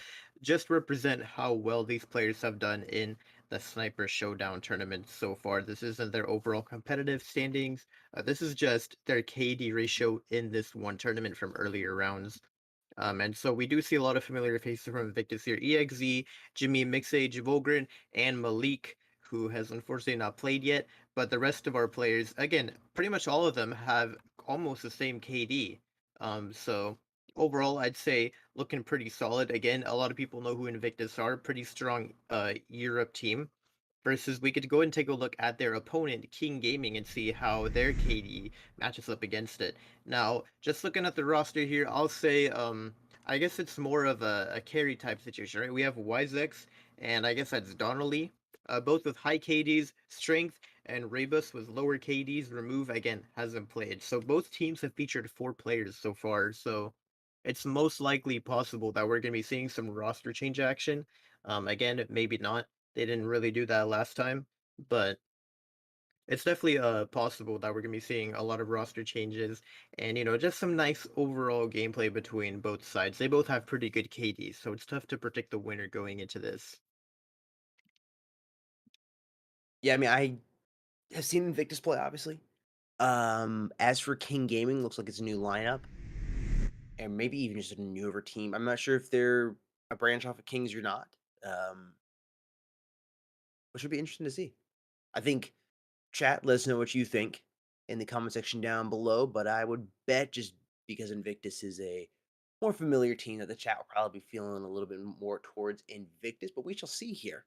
just represent how well these players have done in the Sniper Showdown tournament so far. This isn't their overall competitive standings. This is just their KD ratio in this one tournament from earlier rounds. And so we do see a lot of familiar faces from Invictus here. EXZ, Jimmy Mixage, Volgren, and Malik, who has unfortunately not played yet. But the rest of our players, again, pretty much all of them have almost the same KD. So overall, I'd say looking pretty solid. Again, a lot of people know who Invictus are. Pretty strong Europe team. Versus we could go and take a look at their opponent, King Gaming, and see how their KD matches up against it. Now, just looking at the roster here, I'll say I guess it's more of a carry type situation, right? We have Wisex, and I guess that's Donnelly, both with high KDs, strength, and Rebus with lower KDs. Remove again hasn't played, so both teams have featured 4 players so far. So it's most likely possible that we're going to be seeing some roster change action. Again, maybe not. They didn't really do that last time, but it's definitely possible that we're going to be seeing a lot of roster changes and just some nice overall gameplay between both sides. They both have pretty good KDs, so it's tough to predict the winner going into this. Yeah, I mean, I have seen Invictus play, obviously. As for King Gaming, looks like it's a new lineup, and maybe even just a newer team. I'm not sure if they're a branch off of Kings or not. Um, which would be interesting to see. I think chat, let us know what you think in the comment section down below. But I would bet just because Invictus is a more familiar team that the chat will probably be feeling a little bit more towards Invictus. But we shall see here.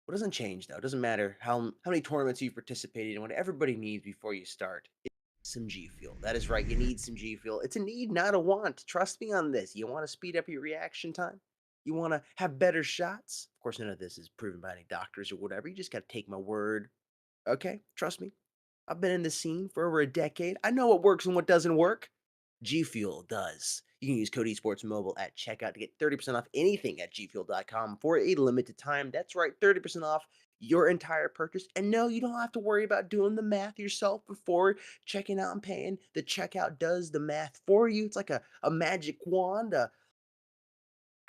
What doesn't change though? It doesn't matter how many tournaments you've participated in. What everybody needs before you start is some G Fuel. That is right. You need some G Fuel. It's a need, not a want. Trust me on this. You want to speed up your reaction time. You want to have better shots. Of course, none of this is proven by any doctors or whatever. You just got to take my word. Okay, trust me. I've been in the scene for over a decade. I know what works and what doesn't work. G Fuel does. You can use code esports mobile at checkout to get 30% off anything at gfuel.com for a limited time. That's right, 30% off your entire purchase. And no, you don't have to worry about doing the math yourself before checking out and paying. The checkout does the math for you. It's like a magic wand, a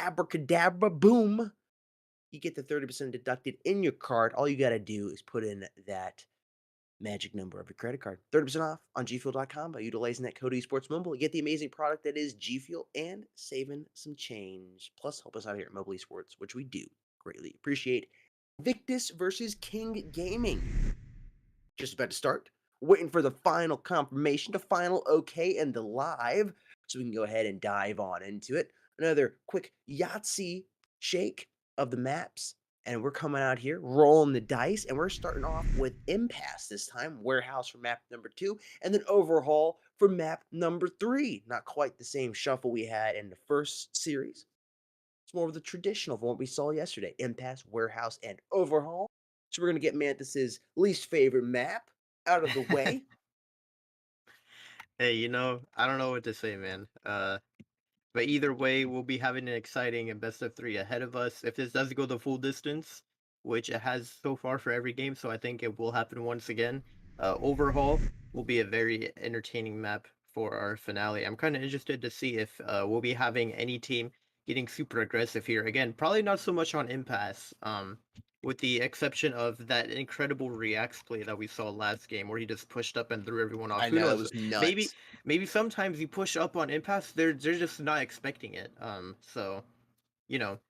abracadabra, boom. You get the 30% deducted in your card. All you got to do is put in that magic number of your credit card. 30% off on gfuel.com by utilizing that code esports mobile. You get the amazing product that is G Fuel and saving some change. Plus, help us out here at Mobile Esports, which we do greatly appreciate. Victus versus King Gaming. Just about to start. Waiting for the final confirmation, the final okay, and the live. So we can go ahead and dive on into it. Another quick Yahtzee shake of the maps. And we're coming out here, rolling the dice, and we're starting off with Impasse this time, Warehouse for map number 2, and then Overhaul for map number 3. Not quite the same shuffle we had in the first series. It's more of the traditional from what we saw yesterday. Impasse, Warehouse, and Overhaul. So we're going to get Mantis's least favorite map out of the way. Hey, I don't know what to say, man. But either way, we'll be having an exciting and best of 3 ahead of us. If this does go the full distance, which it has so far for every game, so I think it will happen once again. Overhaul will be a very entertaining map for our finale. I'm kind of interested to see if we'll be having any team getting super aggressive here. Again, probably not so much on Impasse, with the exception of that incredible reacts play that we saw last game where he just pushed up and threw everyone off. I Who know that knows? was Maybe nuts. maybe sometimes you push up on Impasse, they're just not expecting it. So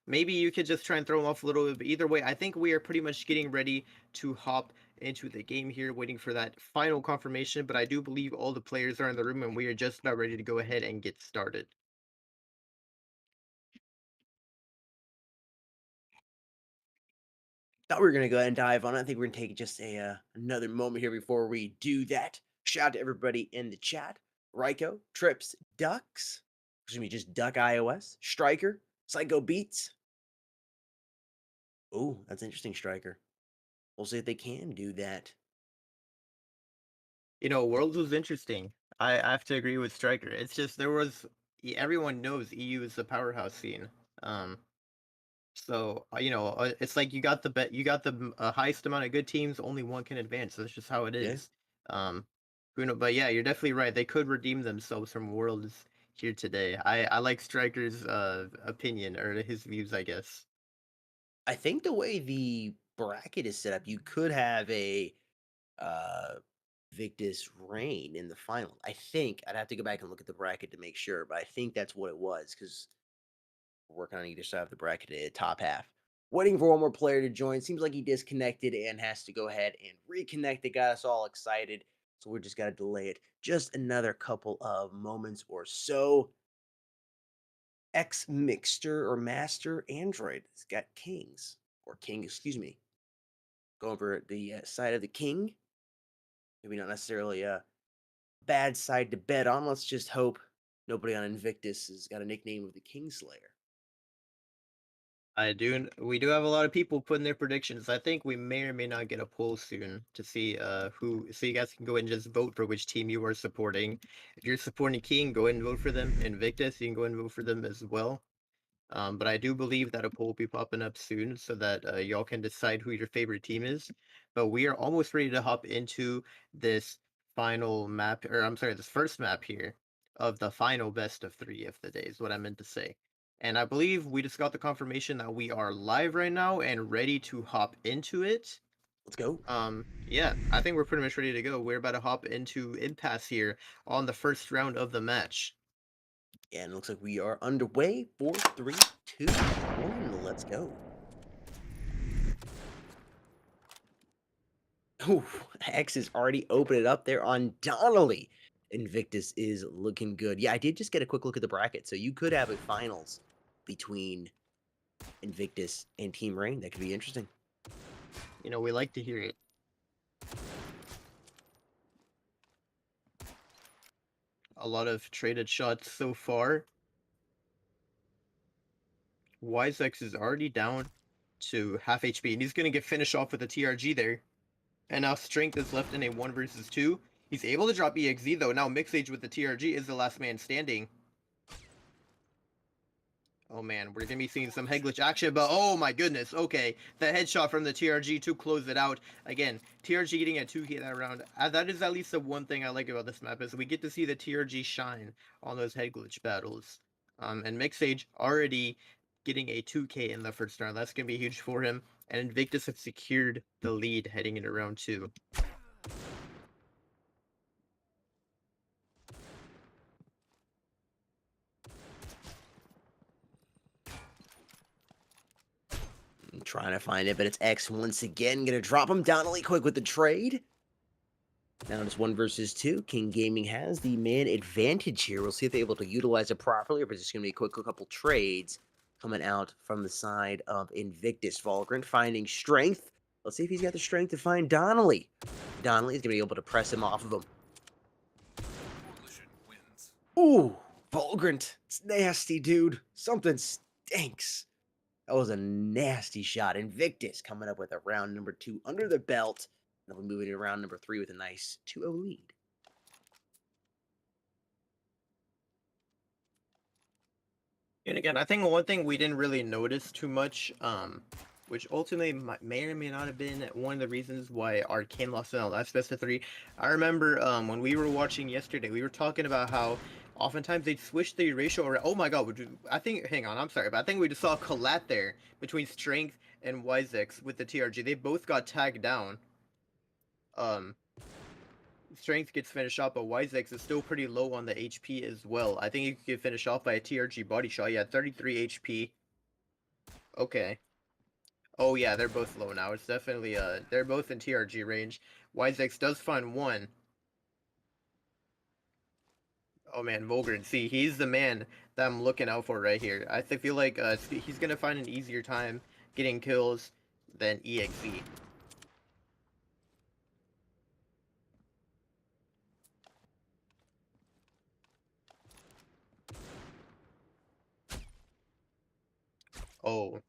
maybe you could just try and throw them off a little bit. But either way, I think we are pretty much getting ready to hop into the game here, waiting for that final confirmation. But I do believe all the players are in the room, and we are just about ready to go ahead and get started. Thought we were going to go ahead and dive on it. I think we're going to take just another moment here before we do that. Shout out to everybody in the chat. Ryko, Trips, Ducks, excuse me, just Duck iOS, Striker, Psycho Beats. Oh, that's interesting, Striker. We'll see if they can do that. Worlds was interesting. I have to agree with Striker. It's just everyone knows EU is the powerhouse scene. Um, it's like you got the highest amount of good teams. Only one can advance. That's just how it Yeah, is. Um, but yeah, you're definitely right. They could redeem themselves from Worlds here today. I like Striker's opinion or his views, I guess. I think the way the bracket is set up, you could have a uh Victus Reign in the final. I think I'd have to go back and look at the bracket to make sure, but I think that's what it was because we're working on either side of the bracket at top half. Waiting for one more player to join. Seems like he disconnected and has to go ahead and reconnect. It got us all excited. So we're just got to delay it just another couple of moments or so. X Mixter or Master Android has got Kings or King, excuse me. Go over the side of the King. Maybe not necessarily a bad side to bet on. Let's just hope nobody on Invictus has got a nickname of the Kingslayer. We do have a lot of people putting their predictions. I think we may or may not get a poll soon to see who, so you guys can go and just vote for which team you are supporting. If you're supporting King, go ahead and vote for them. Invictus, you can go ahead and vote for them as well. But I do believe that a poll will be popping up soon so that y'all can decide who your favorite team is. But we are almost ready to hop into this final map, or I'm sorry, this first map here of the final best of 3 of the day is what I meant to say. And I believe we just got the confirmation that we are live right now and ready to hop into it. Let's go. Yeah, I think we're pretty much ready to go. We're about to hop into Impasse here on the first round of the match. And it looks like we are underway. 4, 3, 2, 1. Let's go. Ooh, X is already opened it up there on Donnelly. Invictus is looking good. Yeah, I did just get a quick look at the bracket. So you could have a finals between Invictus and Team Rain. That could be interesting. We like to hear it. A lot of traded shots so far. Wisex is already down to half HP, and he's going to get finished off with a TRG there. And now Strength is left in a 1 versus 2. He's able to drop EXZ, though. Now Mixage with the TRG is the last man standing. Oh man, we're going to be seeing some head glitch action, but oh my goodness, okay. The headshot from the TRG to close it out. Again, TRG getting a 2K that round. That is at least the one thing I like about this map, is we get to see the TRG shine on those head glitch battles. And Mixage already getting a 2K in the first round. That's going to be huge for him. And Invictus have secured the lead heading into round 2. I'm trying to find it, but it's X once again. Gonna drop him down really quick with the trade. Now it's 1 versus 2. King Gaming has the man advantage here. We'll see if they're able to utilize it properly, or if it's just going to be a quick couple trades coming out from the side of Invictus. Volgrant finding strength. Let's see if he's got the strength to find Donnelly. Donnelly is going to be able to press him off of him. Ooh, Volgrant. It's nasty, dude. Something stinks. That was a nasty shot. Invictus coming up with a round number 2 under the belt. And we'll be moving to round number 3 with a nice 2-0 lead. And again, I think one thing we didn't really notice too much, which ultimately may or may not have been one of the reasons why Arcane lost in the last best of 3. I remember when we were watching yesterday, we were talking about how oftentimes they'd switch the ratio around. Oh my god, I think, hang on, I'm sorry, but I think we just saw a collat there between Strength and Wisex with the TRG. They both got tagged down. Strength gets finished off, but Wisex is still pretty low on the HP as well. I think he could get finished off by a TRG body shot. Yeah, 33 HP. Okay. Oh yeah, they're both low now. It's definitely they're both in TRG range. Wisex does find one. Oh man, Volgren. See, he's the man that I'm looking out for right here. I feel like he's gonna find an easier time getting kills than EXE. Oh,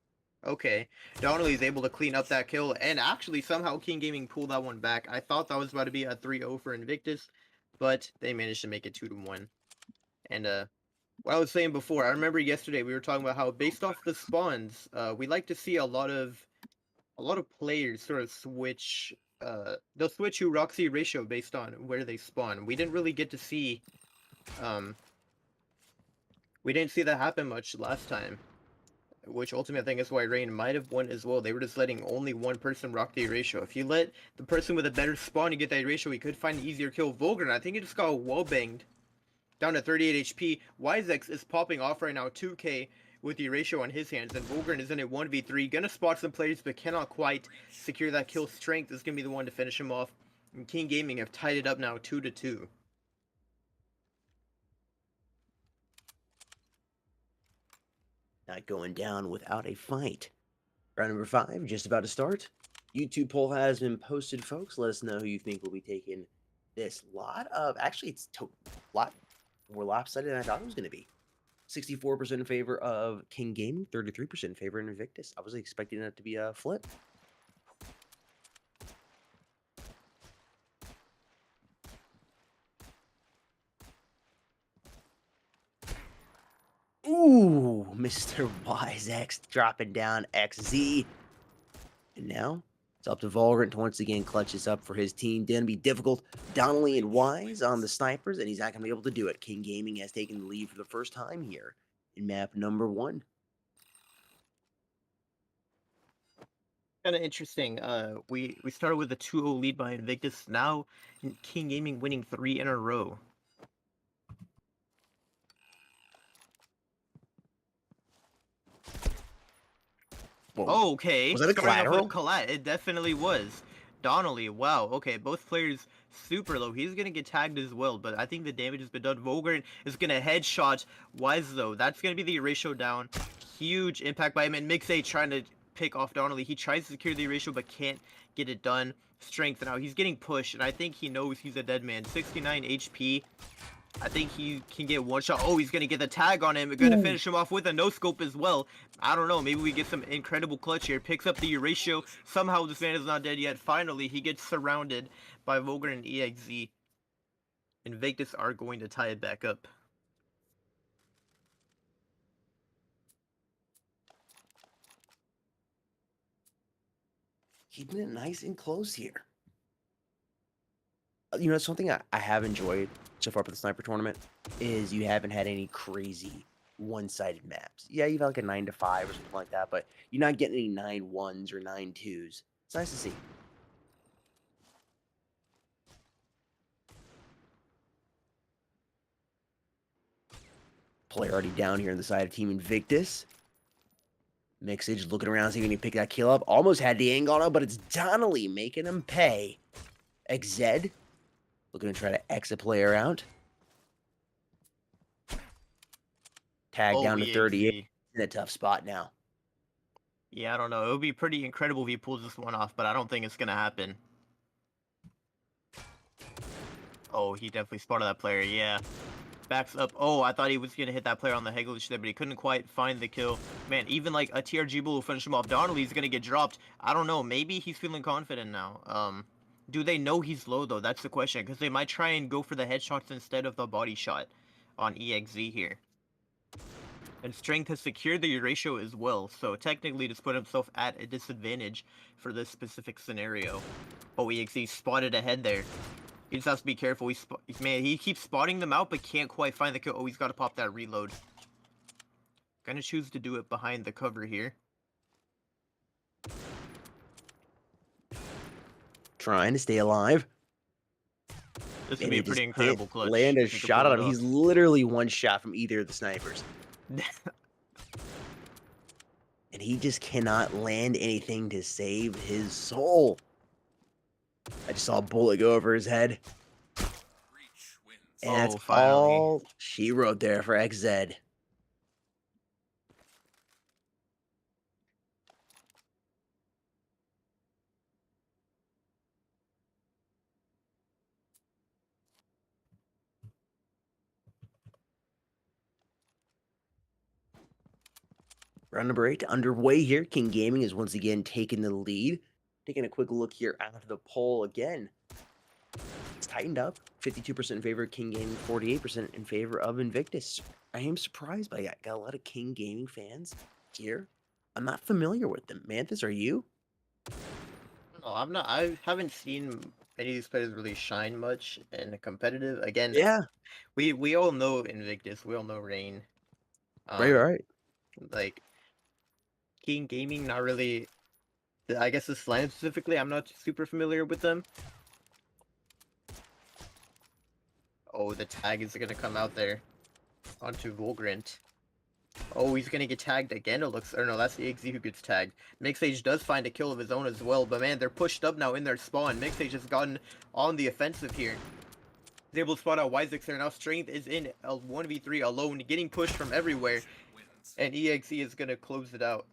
okay. Donnelly's able to clean up that kill, and actually somehow King Gaming pulled that one back. I thought that was about to be a 3-0 for Invictus, but they managed to make it 2-1. And what I was saying before, I remember yesterday we were talking about how based off the spawns, we like to see a lot of players sort of switch. They'll switch who Roxy ratio based on where they spawn. Um, we didn't see that happen much last time, which ultimately I think is why Rain might have won as well. They were just letting only one person rock the ratio. If you let the person with a better spawn to get that ratio, he could find an easier kill. Vulgar, and I think he just got wall banged down to 38 HP. Wisex is popping off right now, 2k with the ratio on his hands, and Vulgrin is in a 1v3. Gonna spot some players, but cannot quite secure that kill. Strength is gonna be the one to finish him off. And King Gaming have tied it up now 2-2. Not going down without a fight. Round number 5, just about to start. YouTube poll has been posted, folks. Let us know who you think will be taking this lot of. Actually, it's a lot more lopsided than I thought it was going to be. 64% in favor of King Gaming, 33% in favor of Invictus. I was expecting that to be a flip. Ooh, Mr. WiseX dropping down XZ. And now it's up to Vulgant to once again clutch this up for his team. Gonna be difficult. Donnelly and Wise on the snipers, and he's not gonna be able to do it. King Gaming has taken the lead for the first time here in map number 1. Kind of interesting. We started with a 2-0 lead by Invictus. Now King Gaming winning 3 in a row. Whoa. Oh, okay. Was that a Starting off with collateral? collat, it definitely was. Donnelly, wow. Okay, both players super low. He's gonna get tagged as well, but I think the damage has been done. Vogern is gonna headshot Wise though. That's gonna be the ratio down. Huge impact by him, and Mixay trying to pick off Donnelly. He tries to secure the ratio but can't get it done. Strength now. He's getting pushed, and I think he knows he's a dead man. 69 HP. I think he can get one shot. Oh, he's going to get the tag on him. We're going to finish him off with a no-scope as well. I don't know. Maybe we get some incredible clutch here. Picks up the ratio. Somehow this man is not dead yet. Finally, he gets surrounded by Vulgar and EXZ. Invictus are going to tie it back up. Keeping it nice and close here. You know, something I have enjoyed so far with the sniper tournament is you haven't had any crazy one-sided maps. Yeah, you've had like a 9-5 or something like that, but you're not getting any 9-1s or 9-2s. It's nice to see. Player already down here on the side of Team Invictus. Mixage looking around, see if he can pick that kill up. Almost had the angle on him, but it's Donnelly making him pay. XZ looking to try to exit player out. Tag Oh, down to 38. EXZ. In a tough spot now. Yeah, I don't know. It would be pretty incredible if he pulls this one off, but I don't think it's going to happen. Oh, he definitely spotted that player. Yeah. Backs up. Oh, I thought he was going to hit that player on the Heglish there, but he couldn't quite find the kill. Man, even like a TRG bull will finish him off. Donnelly's going to get dropped. I don't know. Maybe he's feeling confident now. Do they know he's low, though? That's the question, because they might try and go for the headshots instead of the body shot on EXZ here. And Strength has secured the ratio as well, so technically just put himself at a disadvantage for this specific scenario. Oh, EXZ spotted ahead there. He just has to be careful. Man, he keeps spotting them out, but can't quite find the kill. Oh, he's got to pop that reload. Gonna choose to do it behind the cover here. Trying to stay alive. This would And be he a pretty just incredible can't clutch land a if he could shot pull on it him. off. He's literally one shot from either of the snipers. And he just cannot land anything to save his soul. I just saw a bullet go over his head. And that's Oh, finally. all she wrote there for XZ. Round number 8 underway here. King Gaming is once again taking the lead. Taking a quick look here at the poll again. It's tightened up. 52% in favor of King Gaming, 48% in favor of Invictus. I am surprised by that. Got a lot of King Gaming fans here. I'm not familiar with them. Manthus, are you? No, I'm not. I haven't seen any of these players really shine much in competitive. Again, Yeah. we all know Invictus. We all know Rain. Right, Um, right. like King Gaming, not really. I guess the slam specifically, I'm not super familiar with them. Oh, the tag is gonna come out there onto Volgrant. Oh, he's gonna get tagged again, it looks, or no, that's the EXE who gets tagged. Mixage does find a kill of his own as well, but man, they're pushed up now in their spawn. Mixage has gotten on the offensive here. He's able to spot out Wisix there. Now Strength is in a 1v3 alone, getting pushed from everywhere, and EXE is gonna close it out.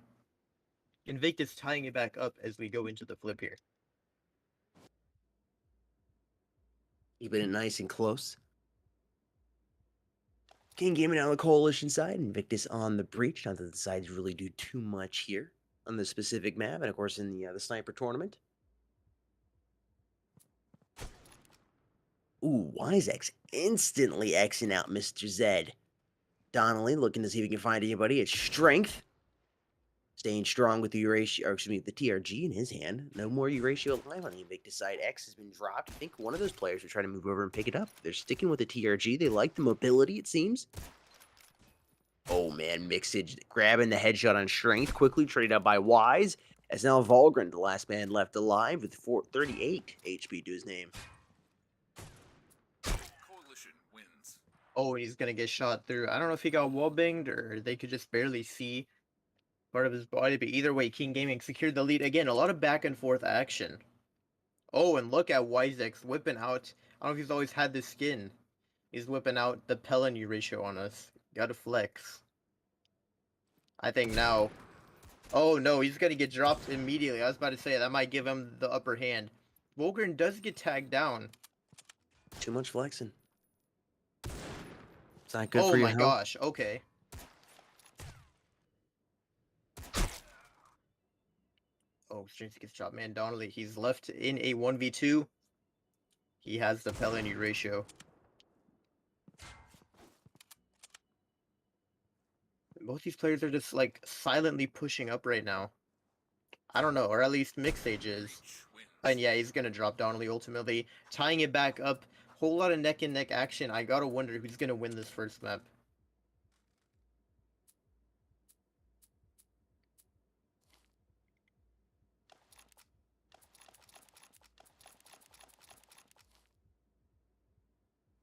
Invictus tying it back up as we go into the flip here. Keeping it nice and close. King Gaming on the Coalition side, Invictus on the Breach. Not that the sides really do too much here on the specific map, and of course in the Sniper tournament. Ooh, Wisex instantly Xing out Mr. Zed. Donnelly looking to see if he can find anybody. It's Strength. Staying strong with the Eurasia, or excuse me, the TRG in his hand. No more Eurasia alive on the Invictus side. X has been dropped. I think one of those players are trying to move over and pick it up. They're sticking with the TRG. They like the mobility, it seems. Oh man, Mixage grabbing the headshot on Strength. Quickly traded out by Wise. As now Volgren, the last man left alive with 38 HP to his name. Oh, he's gonna get shot through. I don't know if he got wallbanged or they could just barely see part of his body, but either way, King Gaming secured the lead. Again, a lot of back and forth action. Oh, and look at Wisex whipping out. I don't know if he's always had this skin. He's whipping out the Pelony ratio on us. Gotta flex. I think now. Oh no, he's gonna get dropped immediately. I was about to say that might give him the upper hand. Volgren does get tagged down. Too much flexing. It's not good Oh for your my health. gosh, okay. Oh, Strings gets dropped. Man, Donnelly, he's left in a 1v2. He has the Pelony ratio. Both these players are just like silently pushing up right now. I don't know, or at least Mixage is. And yeah, he's gonna drop Donnelly ultimately, tying it back up. Whole lot of neck and neck action. I gotta wonder who's gonna win this first map.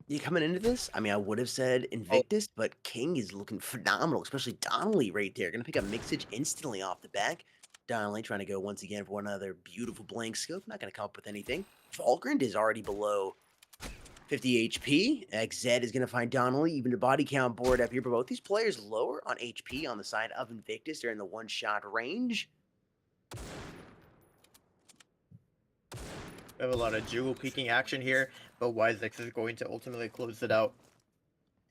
You coming into this? I mean, I would have said Oh, Invictus, but King is looking phenomenal, especially Donnelly right there. Gonna pick up Mixage instantly off the back. Donnelly trying to go once again for one other beautiful blank scope. Not gonna come up with anything. Volgrind is already below 50 HP. XZ is gonna find Donnelly, even the body count board up here. But both these players lower on HP on the side of Invictus. They're in the one-shot range. we have a lot of jewel peeking action here, but Wisex is going to ultimately close it out.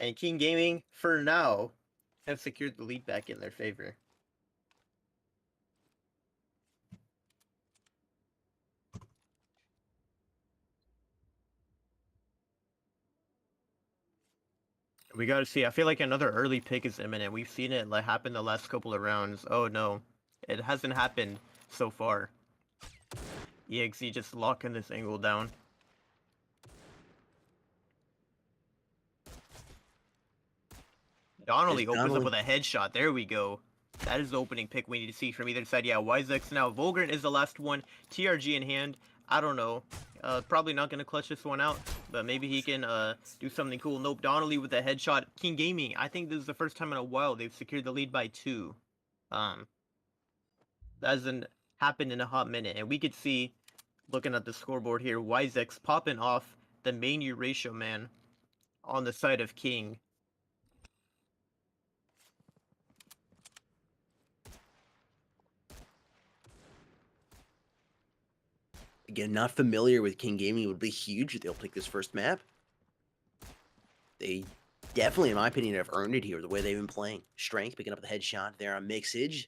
And King Gaming, for now, have secured the lead back in their favor. We gotta see. I feel like another early pick is imminent. We've seen it like happen the last couple of rounds. Oh no, it hasn't happened so far. EXE just locking this angle down. There's Donnelly opens up Donnelly. with a headshot. There we go. That is the opening pick we need to see from either side. Yeah, Wisex now. Volgren is the last one. TRG in hand. I don't know. Probably not going to clutch this one out, but maybe he can do something cool. Nope, Donnelly with a headshot. King Gaming, I think this is the first time in a while they've secured the lead by 2. That hasn't happened in a hot minute. And we could see, looking at the scoreboard here, Wisex popping off the main Eurasia man on the side of King. Again, not familiar with King Gaming. It would be huge if they'll pick this first map. They definitely, in my opinion, have earned it here the way they've been playing. Strength picking up the headshot there on Mixage.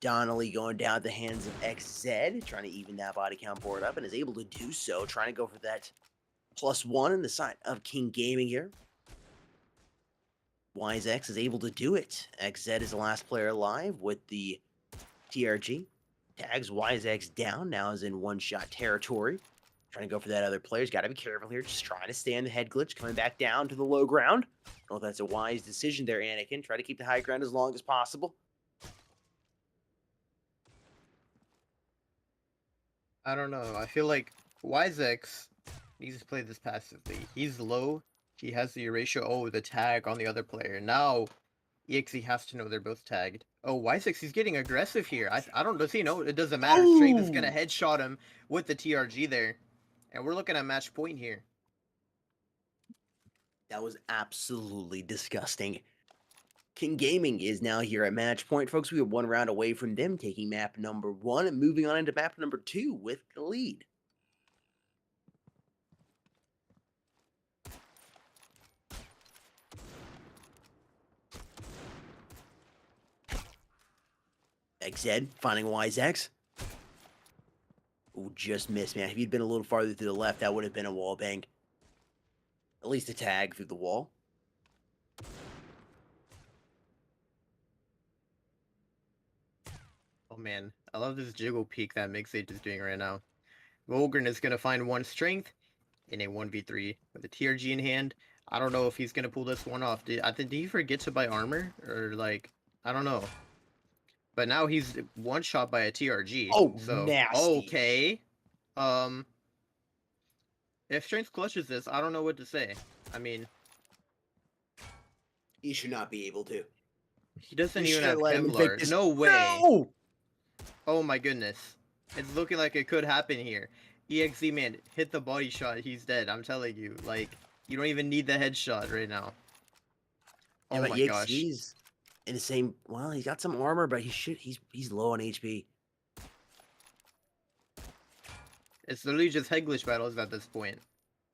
Donnelly going down at the hands of XZ, trying to even that body count board up, and is able to do so, trying to go for that +1 in the side of King Gaming here. WiseX is able to do it. XZ is the last player alive with the TRG. Tags WiseX down, now is in one-shot territory. Trying to go for that other player. He's got to be careful here, just trying to stay on the head glitch, coming back down to the low ground. I don't know if that's a wise decision there, Anakin. Try to keep the high ground as long as possible. I don't know. I feel like WiseX needs to play this passively. He's low. He has the ratio. Oh, the tag on the other player. Now, EXE has to know they're both tagged. Oh, WiseX, he's getting aggressive here. I don't know. See, no, it doesn't matter. Strength is going to headshot him with the TRG there. And we're looking at match point here. That was absolutely disgusting. King Gaming is now here at match point, folks. We are one round away from them taking map number 1 and moving on into map number 2 with the lead. XZ finding WiseX. Ooh, just missed, man. If he'd been a little farther to the left, that would have been a wall bang. At least a tag through the wall. Oh man, I love this jiggle peek that Mixage is doing right now. Volgren is going to find one strength in a 1v3 with a TRG in hand. I don't know if he's going to pull this one off. Did he forget to buy armor? Or like, I don't know. But now he's one shot by a TRG. Oh, so, nasty. Okay. If Strength clutches this, I don't know what to say. I mean, he should not be able to. He doesn't You even have let him Kevlar. this. No way. No! Oh my goodness. It's looking like it could happen here. EXE, man, hit the body shot. He's dead. I'm telling you. Like, you don't even need the headshot right now. Yeah, Oh but my EXE gosh. is in the same. Well, he's got some armor, but he's low on HP. It's literally just head glitch battles at this point.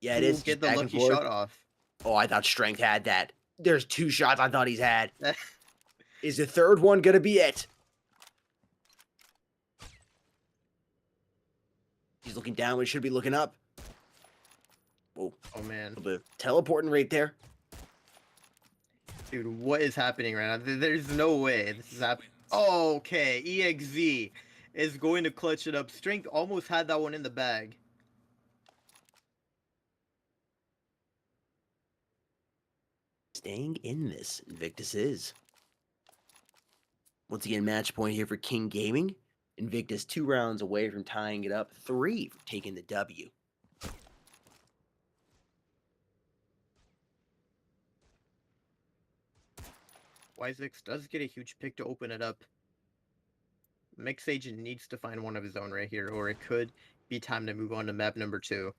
Yeah, it is. Get the lucky shot off. Oh, I thought Strength had that. There's 2 shots I thought he's had. Is the third one gonna be it? He's looking down when he should be looking up. Whoa. Oh man. Teleporting right there. Dude, what is happening right now? There's no way this is happening. Okay, EXE is going to clutch it up. Strength almost had that one in the bag. Staying in this, Invictus is. Once again, match point here for King Gaming. Invictus 2 rounds away from tying it up, 3 for taking the W. WiseX does get a huge pick to open it up. Mixage needs to find one of his own right here, or it could be time to move on to map number 2.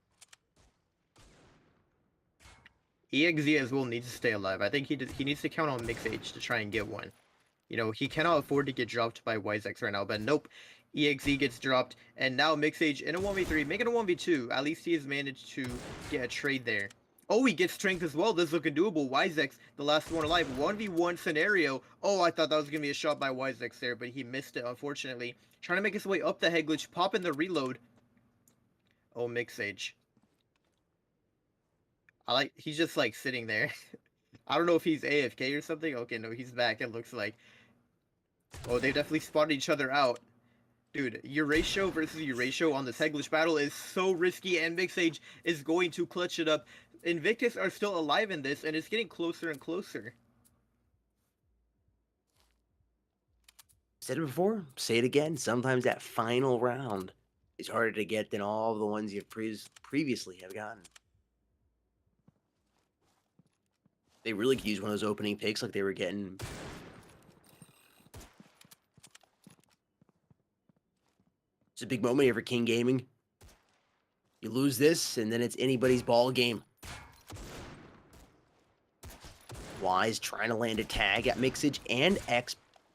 EXE as well needs to stay alive. I think he needs to count on Mixage to try and get one. You know, he cannot afford to get dropped by WiseX right now, but nope. EXE gets dropped, and now Mixage in a 1v3, making a 1v2. At least he has managed to get a trade there. Oh, he gets strength as well. This is looking doable. WiseX, the last one alive. 1v1 scenario. Oh, I thought that was going to be a shot by WiseX there, but he missed it, unfortunately. Trying to make his way up the head glitch, popping the reload. Oh, Mixage. He's just like sitting there. I don't know if he's AFK or something. Okay, no, he's back, it looks like. Oh, they definitely spotted each other out. Dude, Euratio versus Euratio on this head glitch battle is so risky, and Mixage is going to clutch it up. Invictus are still alive in this, and it's getting closer and closer. Said it before, say it again. Sometimes that final round is harder to get than all the ones you've previously have gotten. They really could use one of those opening picks like they were getting. It's a big moment here for King Gaming. You lose this, and then it's anybody's ball game. Wise trying to land a tag at Mixage and X,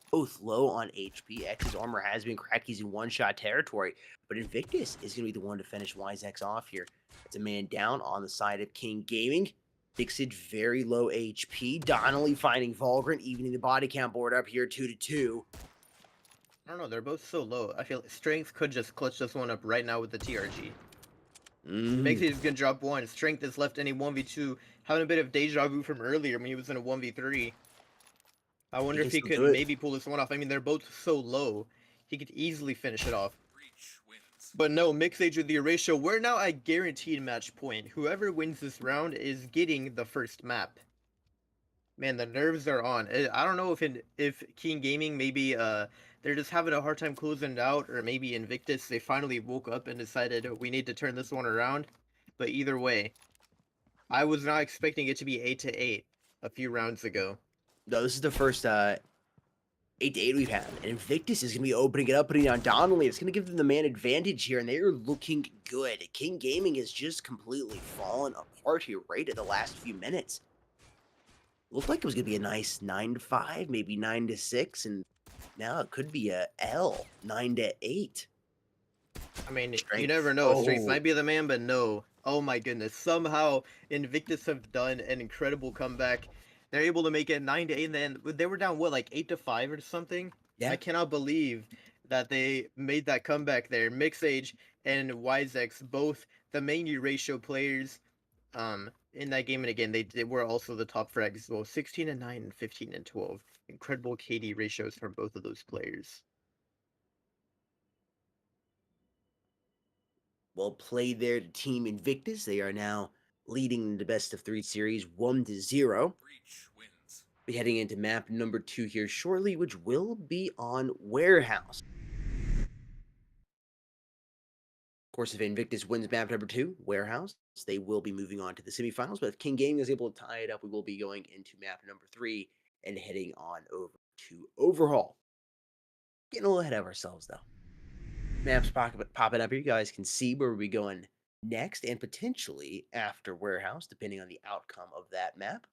both low on HP. X's armor has been cracked. He's in one-shot territory. But Invictus is going to be the one to finish WiseX off here. It's a man down on the side of King Gaming. Dixit very low HP. Donnelly finding Vulgrant, evening the body count board up here 2-2. I don't know, they're both so low. I feel Strength could just clutch this one up right now with the TRG. Makes it gonna drop one. Strength is left in a 1v2, having a bit of deja vu from earlier when he was in a 1v3. I wonder if he could maybe pull this one off. I mean, they're both so low. He could easily finish it off. But no, Mixed Age with the Erasure. We're now at guaranteed match point. Whoever wins this round is getting the first map. Man, the nerves are on. I don't know if King Gaming maybe they're just having a hard time closing it out, or maybe Invictus they finally woke up and decided we need to turn this one around. But either way, I was not expecting it to be 8-8 a few rounds ago. No, this is the first 8-8 we've had, and Invictus is going to be opening it up, putting it on Donnelly. It's going to give them the man advantage here, and they are looking good. King Gaming has just completely fallen apart here right at the last few minutes. Looked like it was going to be a nice 9-5, maybe 9-6, and now it could be a L, 9-8. I mean, you never know. Strength might be the man, but no. Oh my goodness. Somehow, Invictus have done an incredible comeback. They're able to make it 9-8, and then they were down, what, like 8-5 or something? Yeah. I cannot believe that they made that comeback there. Mixage and Wisex, both the main ratio players, in that game, and again, they were also the top frags as well. 16-9 and 15-12. Incredible KD ratios from both of those players. Well played there to Team Invictus. They are now leading the best of 3 series 1-0. Be heading into map number 2 here shortly, which will be on Warehouse. Of course, if Invictus wins map number 2, Warehouse, they will be moving on to the semifinals. But if King Gaming is able to tie it up, we will be going into map number 3 and heading on over to Overhaul. Getting a little ahead of ourselves, though. Maps popping up here. You guys can see where we'll be going next and potentially after Warehouse, depending on the outcome of that map.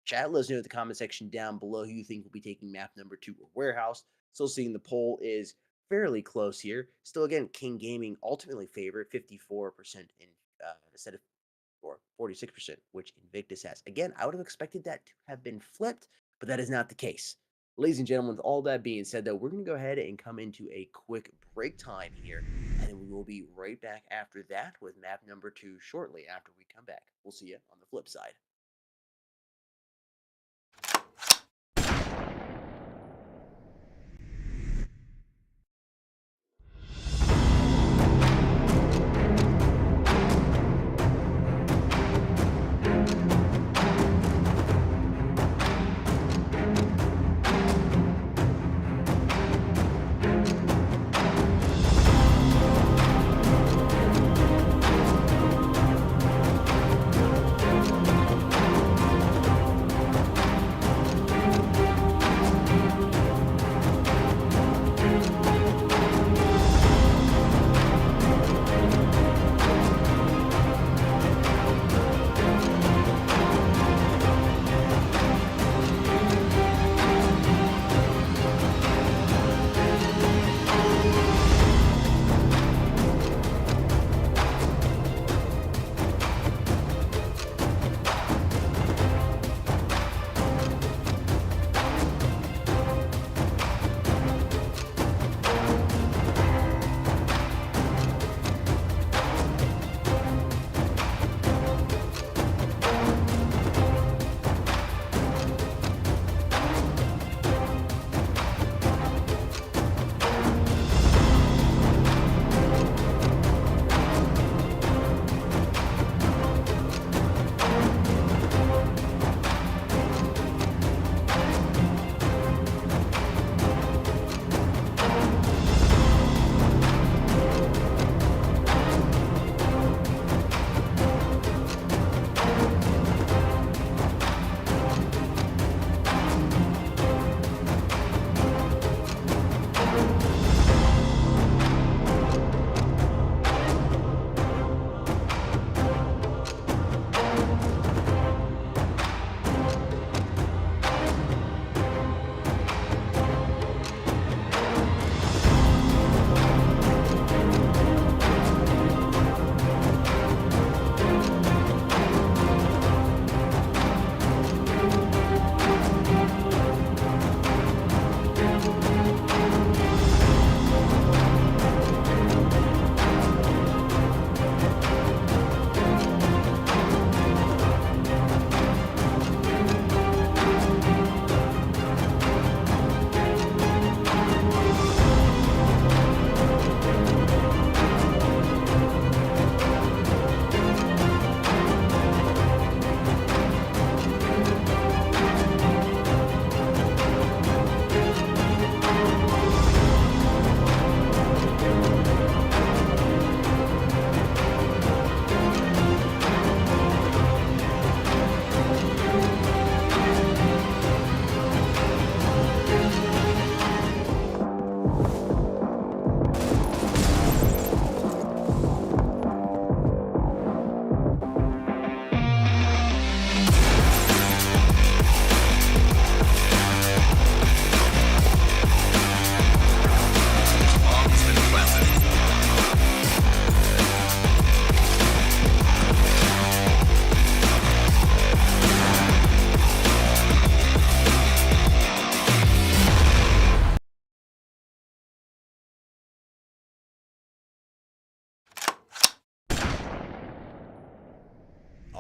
Chat, let us know in the comment section down below who you think will be taking map number 2 or Warehouse. Still seeing the poll is fairly close here. Still, again, King Gaming ultimately favored 54% instead of 46%, which Invictus has. Again, I would have expected that to have been flipped, but that is not the case. Ladies and gentlemen, with all that being said, though, we're going to go ahead and come into a quick break time here, and then we will be right back after that with map number 2 shortly after we come back. We'll see you on the flip side.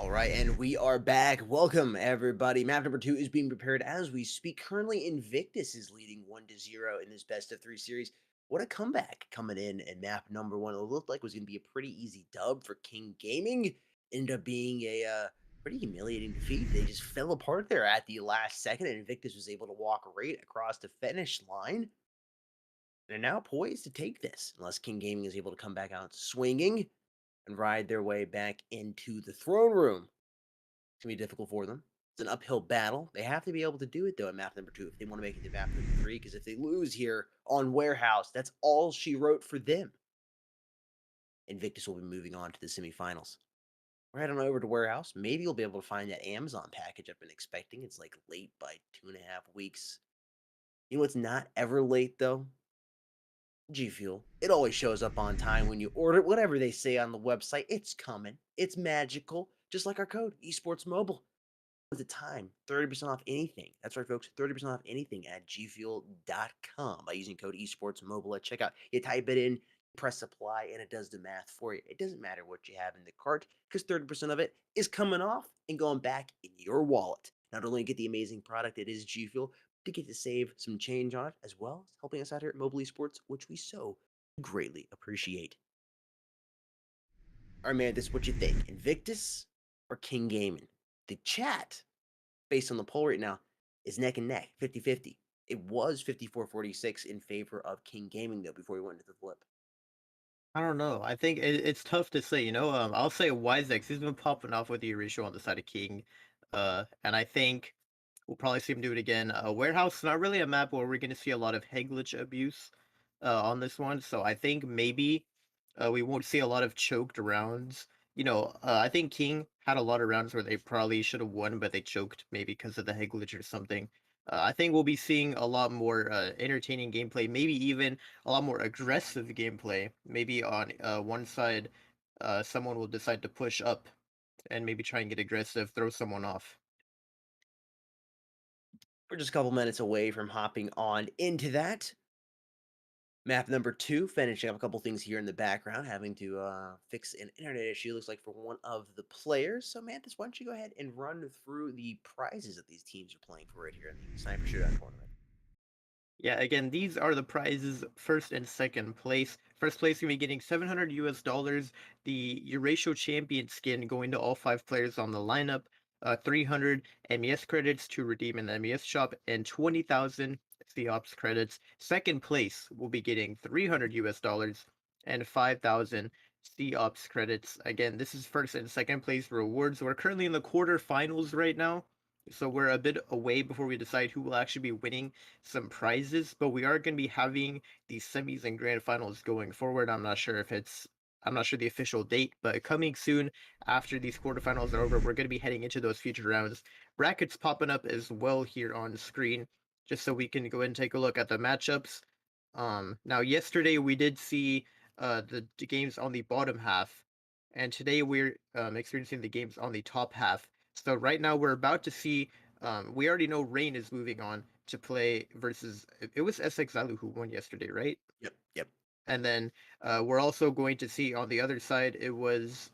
All right, and we are back. Welcome, everybody. Map number two is being prepared as we speak. Currently, Invictus is leading 1-0 in this best of three series. What a comeback coming in at map number one. It looked like it was going to be a pretty easy dub for King Gaming. Ended up being a pretty humiliating defeat. They just fell apart there at the last second, and Invictus was able to walk right across the finish line. They're now poised to take this, unless King Gaming is able to come back out swinging and ride their way back into the throne room. It's gonna be difficult for them. It's an uphill battle. They have to be able to do it though at map number two if they want to make it to map number three. Because if they lose here on Warehouse, that's all she wrote for them. Invictus will be moving on to the semifinals. We're heading over to Warehouse. Maybe you'll be able to find that Amazon package I've been expecting. It's like late by 2.5 weeks. You know what's not ever late though? G Fuel. It always shows up on time when you order it. Whatever they say on the website, it's coming. It's magical. Just like our code, Esports Mobile. At the time, 30% off anything. That's right, folks. 30% off anything at gfuel.com by using code esports mobile at checkout. You type it in, press apply, and it does the math for you. It doesn't matter what you have in the cart because 30% of it is coming off and going back in your wallet. Not only get the amazing product it is G Fuel, to get to save some change on it as well as helping us out here at Mobile Esports, which we so greatly appreciate. All right, man, this is what you think. Invictus or King Gaming? The chat based on the poll right now, is neck and neck, 50-50. It was 54-46 in favor of King Gaming, though, before we went into the flip. I don't know. I think it's tough to say. I'll say Wisex. He's been popping off with the ratio on the side of King, and I think we'll probably see him do it again. Warehouse, not really a map where we're going to see a lot of head glitch abuse on this one, so I think maybe we won't see a lot of choked rounds. I think King had a lot of rounds where they probably should have won, but they choked maybe because of the head glitch or something. I think we'll be seeing a lot more entertaining gameplay, maybe even a lot more aggressive gameplay. Maybe on one side, someone will decide to push up and maybe try and get aggressive, throw someone off. We're just a couple minutes away from hopping on into that. Map number two, finishing up a couple things here in the background, having to fix an internet issue, looks like for one of the players. So, Mantis, why don't you go ahead and run through the prizes that these teams are playing for right here in the Sniper Showdown tournament? Yeah, again, these are the prizes first and second place. First place gonna be getting $700 US, the Eurasia champion skin going to all five players on the lineup, 300 MES credits to redeem in the MES shop, and 20,000 COPS credits. Second place will be getting $300 US and 5,000 COPS credits. Again, this is first and second place rewards. We're currently in the quarterfinals right now. So we're a bit away before we decide who will actually be winning some prizes, but we are going to be having the semis and grand finals going forward. I'm not sure the official date, but coming soon after these quarterfinals are over, we're going to be heading into those future rounds. Brackets popping up as well here on screen, just so we can go ahead and take a look at the matchups. Now yesterday we did see the games on the bottom half, and today we're experiencing the games on the top half. So right now we're about to see. We already know Rain is moving on to play versus. It was SX Zalu who won yesterday, right? Yep, yep. And then we're also going to see on the other side. It was.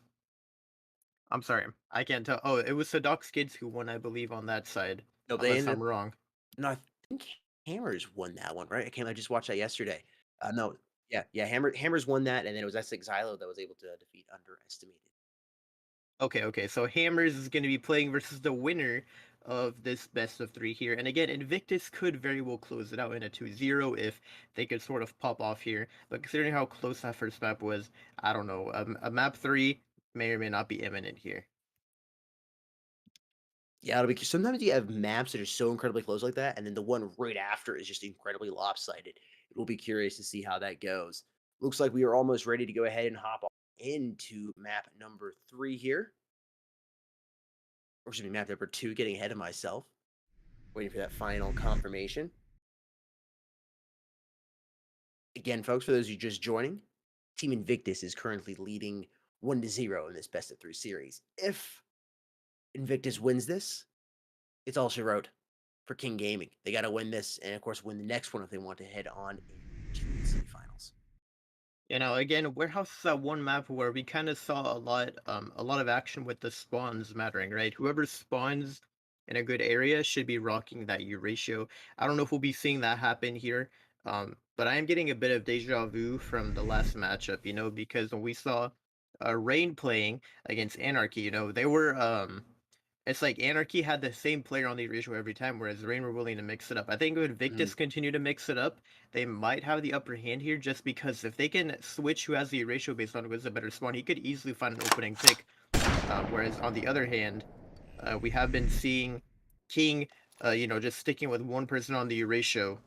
I'm sorry, I can't tell. Oh, it was Sadok Skids who won, I believe, on that side. No, they Unless ended I'm up. wrong. No, I think Hammers won that one, right? I just watched that yesterday. No, yeah, yeah. Hammers won that, and then it was Essex Xylo that was able to defeat Underestimated. Okay. So Hammers is going to be playing versus the winner of this best of three here. And again, Invictus could very well close it out in a 2-0 if they could sort of pop off here. But considering how close that first map was, I don't know. A map 3 may or may not be imminent here. Yeah, it'll be sometimes you have maps that are so incredibly close like that, and then the one right after is just incredibly lopsided. It will be curious to see how that goes. Looks like we are almost ready to go ahead and hop on into map number three here. Or excuse me, map number two, getting ahead of myself. Waiting for that final confirmation. Again, folks, for those of you just joining, Team Invictus is currently leading 1-0 in this best of three series. If Invictus wins this, it's all she wrote for King Gaming. They got to win this, and of course, win the next one if they want to head on into the semifinals. You know, again, Warehouse is that one map where we kind of saw a lot of action with the spawns mattering, right? Whoever spawns in a good area should be rocking that U ratio. I don't know if we'll be seeing that happen here, but I am getting a bit of deja vu from the last matchup, you know, because when we saw Rain playing against Anarchy, you know, they were it's like Anarchy had the same player on the ratio every time, whereas Rain were willing to mix it up. I think if Mhm. Invictus continue to mix it up, they might have the upper hand here just because if they can switch who has the ratio based on who has a better spawn, he could easily find an opening pick. Whereas on the other hand, we have been seeing King, you know, just sticking with one person on the ratio.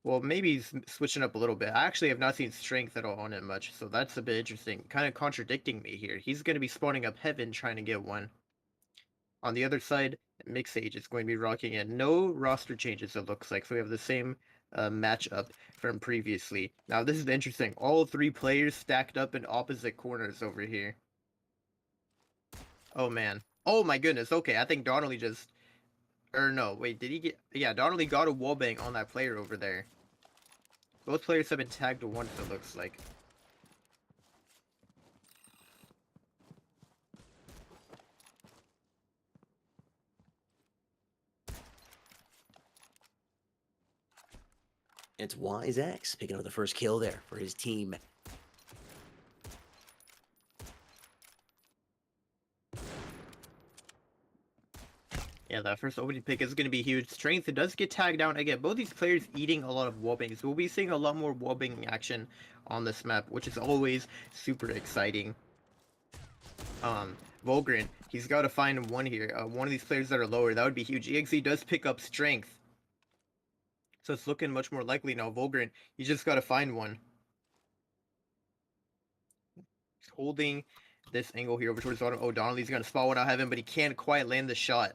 Well, maybe he's switching up a little bit. I actually have not seen strength at all on it much, so that's a bit interesting. Kind of contradicting me here. He's going to be spawning up heaven trying to get one. On the other side, Mixage is going to be rocking in. No roster changes, it looks like. So we have the same matchup from previously. Now, this is interesting. All three players stacked up in opposite corners over here. Oh, man. Oh, my goodness. Okay, I think Donnelly just... Or no, wait, did he get... Yeah, Donnelly got a wallbang on that player over there. Both players have been tagged once, it looks like. It's Wise X picking up the first kill there for his team. Yeah, that first opening pick is going to be huge. Strength, it does get tagged down. Again, both these players eating a lot of wallbangs. We'll be seeing a lot more wallbang action on this map, which is always super exciting. Volgren, he's got to find one here. One of these players that are lower. That would be huge. EXE does pick up strength. So it's looking much more likely now. Volgren, you just got to find one. He's holding this angle here over towards the bottom. Oh, Donnelly's going to spot one out heaven, but he can't quite land the shot.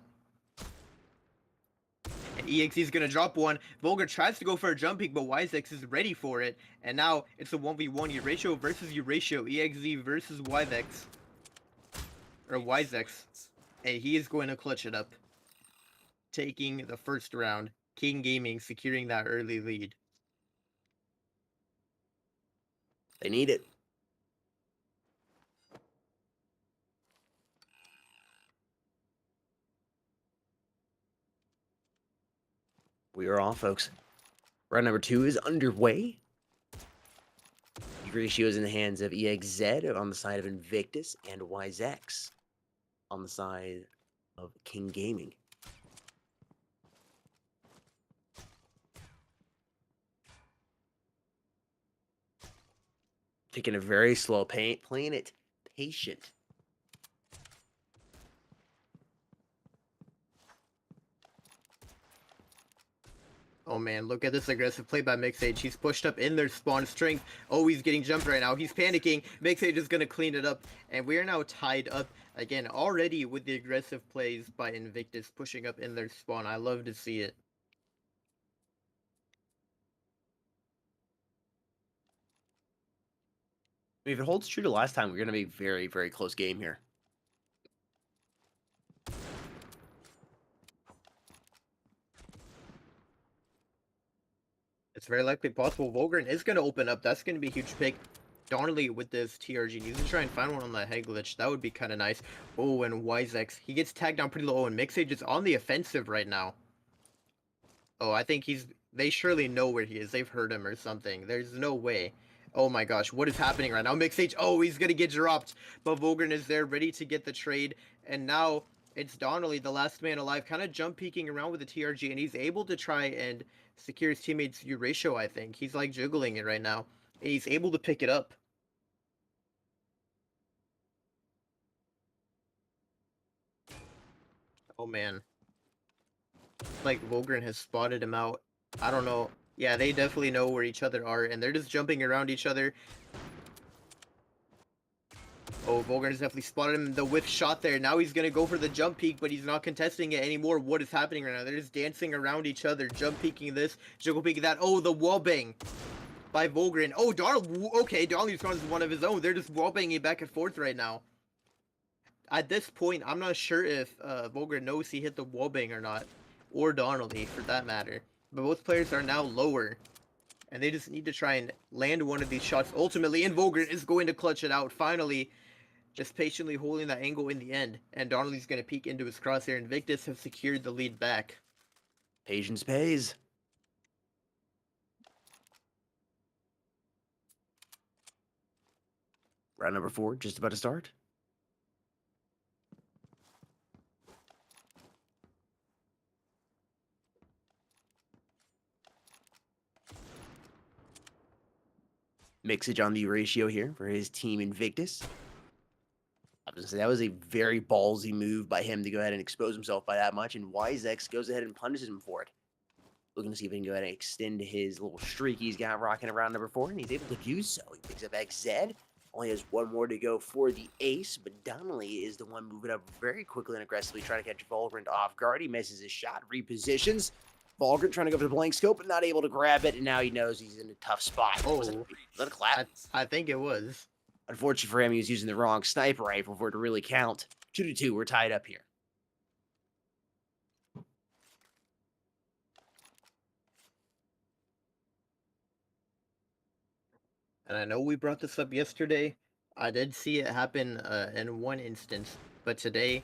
And EXE is going to drop one. Volgar tries to go for a jump peek, but Wisex is ready for it. And now it's a 1v1 Euratio versus Euratio. EXE versus Wisex. Or Wisex. And he is going to clutch it up. Taking the first round. King Gaming securing that early lead. They need it. We are off, folks. Round number 2 is underway. Ratio is in the hands of EXZ on the side of Invictus and WiseX on the side of King Gaming. Taking a very slow paint, playing it patient. Oh man, look at this aggressive play by Mixage. He's pushed up in their spawn strength. Oh, he's getting jumped right now. He's panicking. Mixage is going to clean it up. And we are now tied up again already with the aggressive plays by Invictus pushing up in their spawn. I love to see it. If it holds true to last time, we're going to be very, very close game here. It's very likely possible Volgren is going to open up. That's going to be a huge pick. Donnelly with this TRG needs to try and find one on that head glitch. That would be kind of nice. Oh, and Wisex. He gets tagged down pretty low, and Mixage is on the offensive right now. Oh, I think he's... They surely know where he is. They've heard him or something. There's no way. Oh my gosh, what is happening right now? Mixage, oh, he's going to get dropped. But Volgren is there, ready to get the trade. And now it's Donnelly, the last man alive, kind of jump peeking around with the TRG. And he's able to try and secure his teammate's Euratio, I think. He's like jiggling it right now. And he's able to pick it up. Oh man. Like Volgren has spotted him out. I don't know. Yeah, they definitely know where each other are, and they're just jumping around each other. Oh, Volgren's definitely spotted him. The whiff shot there. Now he's going to go for the jump peek, but he's not contesting it anymore. What is happening right now? They're just dancing around each other, jump peeking this, jiggle peeking that. Oh, the wallbang by Volgren. Oh, Darnell. Okay, Darnell's gone one of his own. They're just wallbanging back and forth right now. At this point, I'm not sure if Volgren knows he hit the wallbang or not. Or Donnelly, for that matter. But both players are now lower. and they just need to try and land one of these shots ultimately, and Vogren is going to clutch it out finally, just patiently holding that angle in the end, and Donnelly's going to peek into his crosshair, and Victus have secured the lead back. Patience pays. Round number 4, just about to start. Mixage on the ratio here for his team Invictus. I was gonna say that was a very ballsy move by him to go ahead and expose himself by that much, and Wisex goes ahead and punishes him for it. Looking to see if he can go ahead and extend his little streak he's got rocking around number 4, and he's able to do so. He picks up XZ. Only has one more to go for the ace, but Donnelly is the one moving up very quickly and aggressively, trying to catch Volgrant off guard. He misses his shot, repositions. Volgrant trying to go for the blank scope, but not able to grab it, and now he knows he's in a tough spot. Oh, was that a clap? I think it was. Unfortunately for him, he was using the wrong sniper rifle for it to really count. 2-2, we're tied up here. And I know we brought this up yesterday. I did see it happen in one instance, but today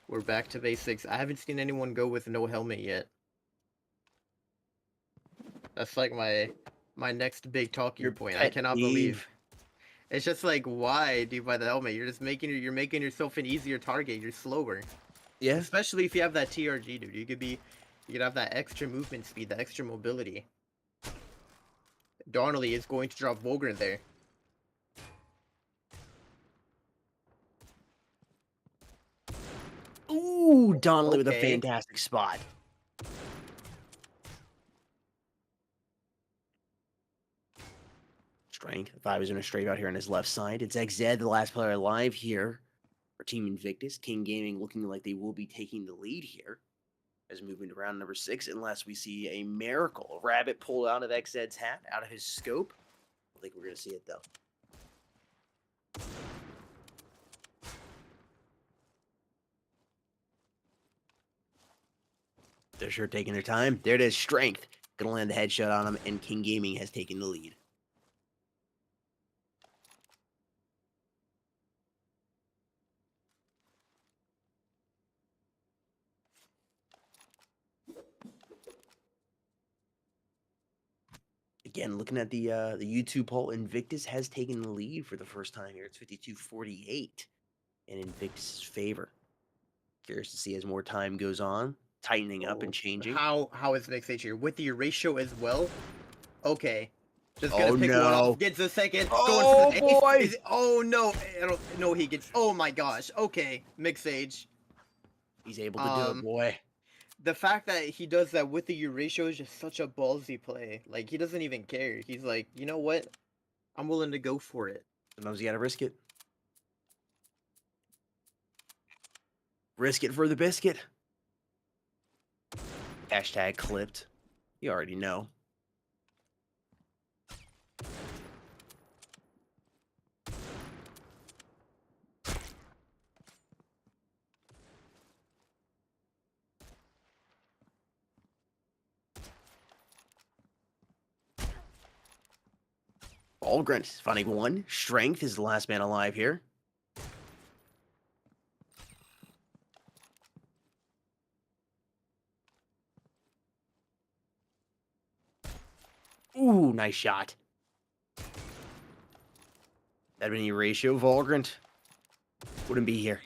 we're back to basics. I haven't seen anyone go with no helmet yet. That's like my next big talking point. I cannot believe. It's just like, why do you buy the helmet? You're just making yourself an easier target. You're slower. Yeah. Especially if you have that TRG, dude. You could have that extra movement speed, that extra mobility. Donnelly is going to drop Volgren there. Ooh, Donnelly with a fantastic spot. Strength. If I was in a straight out here on his left side, it's XZ, the last player alive here for Team Invictus. King Gaming looking like they will be taking the lead here as moving to round number 6, unless we see a miracle. A rabbit pulled out of XZ's hat, out of his scope. I think we're going to see it, though. They're sure taking their time. There it is, Strength. Going to land the headshot on him, and King Gaming has taken the lead. Again, looking at the YouTube poll, Invictus has taken the lead for the first time here. It's 52-48 in Invictus' favor. Curious to see as more time goes on, tightening up and changing. How is Mixage here? With the ratio as well? Okay. Just gonna pick one off. Gets a second. Oh, boy! Oh, no. No, he gets... Oh, my gosh. Okay. Mixage. He's able to do it, boy. The fact that he does that with the Euratio is just such a ballsy play. Like, he doesn't even care. He's like, you know what? I'm willing to go for it. Sometimes you gotta risk it. Risk it for the biscuit. Hashtag clipped. You already know. Volgrant finding one. Strength is the last man alive here. Ooh, nice shot. That'd been your ratio, Volgrant. Wouldn't be here.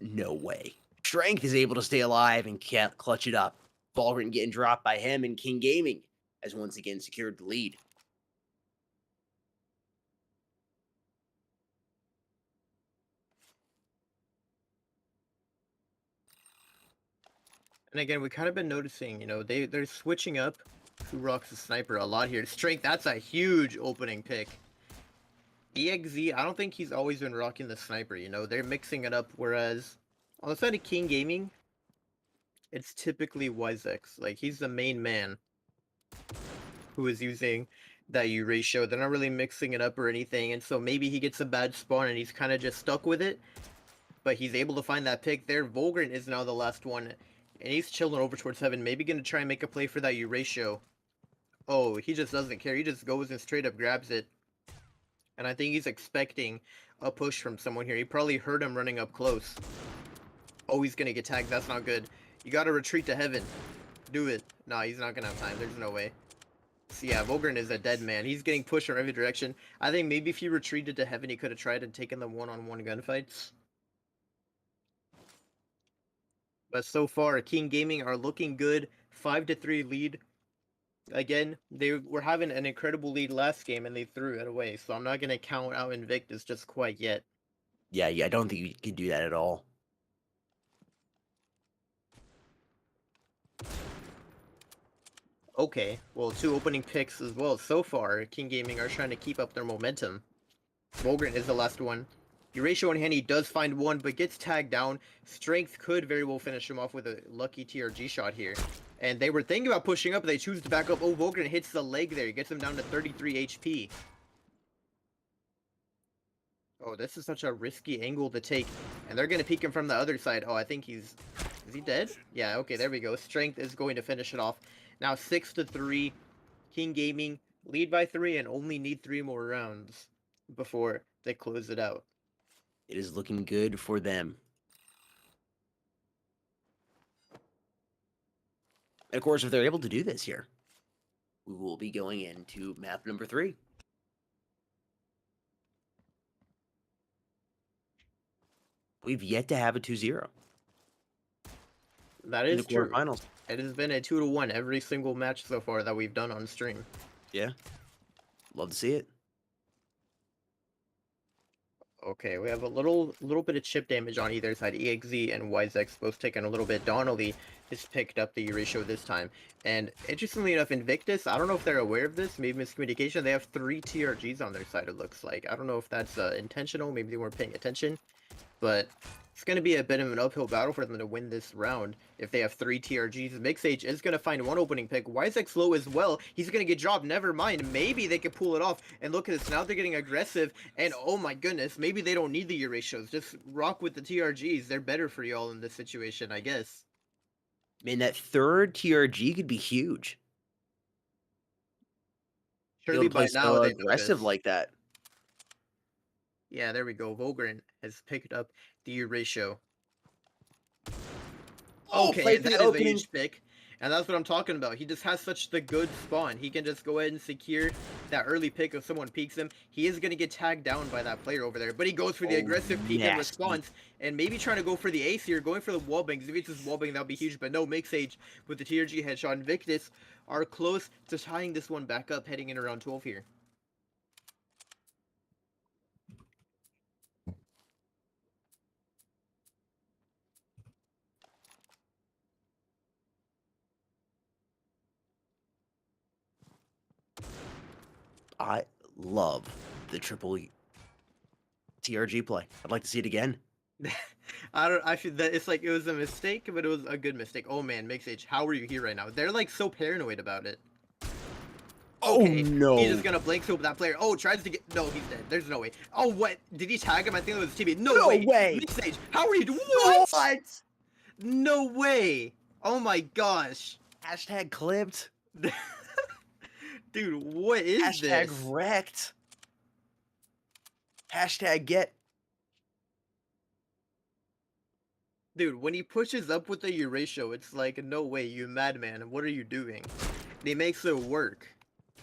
No way. Strength is able to stay alive and can't clutch it up. Volgrant getting dropped by him, and King Gaming has once again secured the lead. And again, we kind of been noticing, you know, they're switching up who rocks the sniper a lot here. Strength, that's a huge opening pick. EXZ, I don't think he's always been rocking the sniper, you know, they're mixing it up, whereas on the side of King Gaming, it's typically Wisex. Like, he's the main man who is using that ratio. They're not really mixing it up or anything, and so maybe he gets a bad spawn and he's kind of just stuck with it, but he's able to find that pick there. Volgren is now the last one, and he's chilling over towards heaven, maybe going to try and make a play for that ratio. Oh, he just doesn't care. He just goes and straight up grabs it. And I think he's expecting a push from someone here. He probably heard him running up close. Oh, he's gonna get tagged. That's not good. You gotta retreat to heaven. Do it. Nah, he's not gonna have time. There's no way. So yeah, Volgren is a dead man. He's getting pushed from every direction. I think maybe if he retreated to heaven, he could have tried and taken them one-on-one gunfights. But so far, King Gaming are looking good. 5-3 lead. Again, they were having an incredible lead last game and they threw it away. So I'm not gonna count out Invictus just quite yet. Yeah, I don't think you can do that at all. Okay, well, 2 opening picks as well. So far, King Gaming are trying to keep up their momentum. Volgren is the last one. Horatio in hand, he does find one, but gets tagged down. Strength could very well finish him off with a lucky TRG shot here. And they were thinking about pushing up, but they choose to back up. Oh, Volgren hits the leg there. He gets him down to 33 HP. Oh, this is such a risky angle to take. And they're going to peek him from the other side. Oh, I think he's... Is he dead? Yeah, okay, there we go. Strength is going to finish it off. Now 6-3. King Gaming lead by 3 and only need 3 more rounds before they close it out. It is looking good for them. And of course, if they're able to do this here, we will be going into map number 3. We've yet to have a 2-0 That in the is true. quarterfinals. It has been a 2-1 every single match so far that we've done on stream. Yeah. Love to see it. Okay, we have a little bit of chip damage on either side. EXZ and YZX both taking a little bit. Donnelly has picked up the ratio this time. And interestingly enough, Invictus, I don't know if they're aware of this, maybe miscommunication, they have 3 TRGs on their side, it looks like. I don't know if that's intentional, maybe they weren't paying attention. But it's going to be a bit of an uphill battle for them to win this round if they have 3 TRGs. Mixage is going to find one opening pick. YZX low as well. He's going to get dropped. Never mind. Maybe they could pull it off. And look at this. Now they're getting aggressive. And oh my goodness. Maybe they don't need the Eurasios. Just rock with the TRGs. They're better for y'all in this situation, I guess. Man, that 3rd TRG could be huge. Surely by So now they aggressive notice. like that. Yeah, there we go. Volgren has picked up the ratio. Okay, that is a huge pick. And that's what I'm talking about. He just has such the good spawn. He can just go ahead and secure that early pick if someone peeks him. He is going to get tagged down by that player over there. But he goes for the aggressive peek in response. And maybe trying to go for the ace here. Going for the wallbangs. If it's just wallbang, that would be huge. But no, Mixage with the TRG headshot. Invictus are close to tying this one back up heading in around 12 here. I love the triple TRG play. I'd like to see it again. I feel that it's like it was a mistake, but it was a good mistake. Oh man, Mixage, how are you here right now? They're like so paranoid about it. Okay, oh no! He's just gonna blank scope that player. Oh, tries to get. No, he's dead. There's no way. Oh, what? Did he tag him? I think it was his teammate. No way! Mixage, how are you doing? What? No way! Oh my gosh! Hashtag clipped. Dude, what is Hashtag this? wrecked. Hashtag get. Dude, when he pushes up with the Euratio, it's like, no way, you madman. What are you doing? And he makes it work.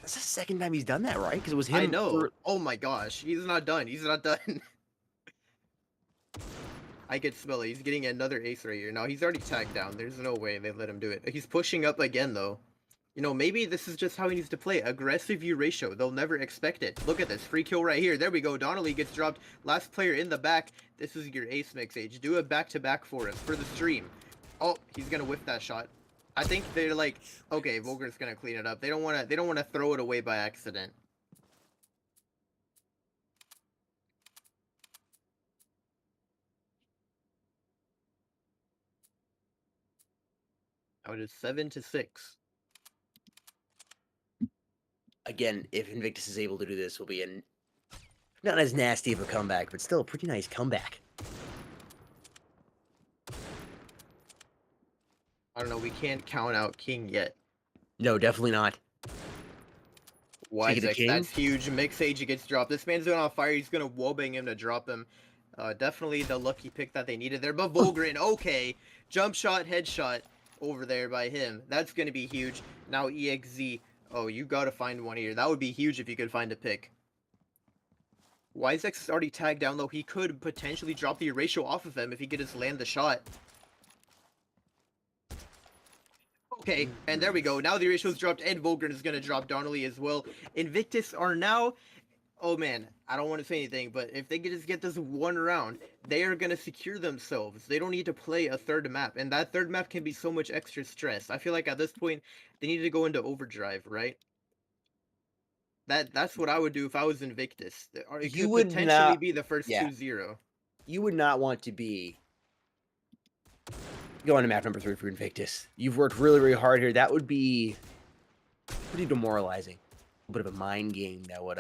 That's the second time he's done that, right? Because it was him. I know. Oh my gosh, he's not done. He's not done. I could smell it. He's getting another ace right here. Now, he's already tagged down. There's no way they let him do it. He's pushing up again, though. You know, maybe this is just how he needs to play. Aggressive Euratio. They'll never expect it. Look at this. Free kill right here. There we go. Donnelly gets dropped. Last player in the back. This is your ace, Mixage. Do a back-to-back for us for the stream. Oh, he's going to whiff that shot. I think they're like, okay, Volger's going to clean it up. They don't want to throw it away by accident. Now it is 7-6. Again, if Invictus is able to do this, will be not as nasty of a comeback, but still a pretty nice comeback. I don't know. We can't count out King yet. No, definitely not. Speaking of Wisex, King, that's huge. Mix Age gets dropped. This man's going on fire. He's gonna wallbang him to drop him. Definitely the lucky pick that they needed there. But Volgren, okay. Jump shot, headshot over there by him. That's gonna be huge. Now EXZ. Oh, you gotta find one here. That would be huge if you could find a pick. Wisex is already tagged down though. He could potentially drop the ratio off of him if he could just land the shot. Okay, and there we go. Now the ratio's dropped, and Volgren is gonna drop Donnelly as well. Invictus are now, oh man, I don't want to say anything, but if they could just get this one round, they are gonna secure themselves. They don't need to play a third map, and that third map can be so much extra stress. I feel like at this point, they need to go into overdrive, right? That's what I would do if I was Invictus. Or it you could would potentially not. be the first Yeah, 2-0. you would not want to be going to map number 3 for Invictus. You've worked really, really hard here. That would be pretty demoralizing. A bit of a mind game that would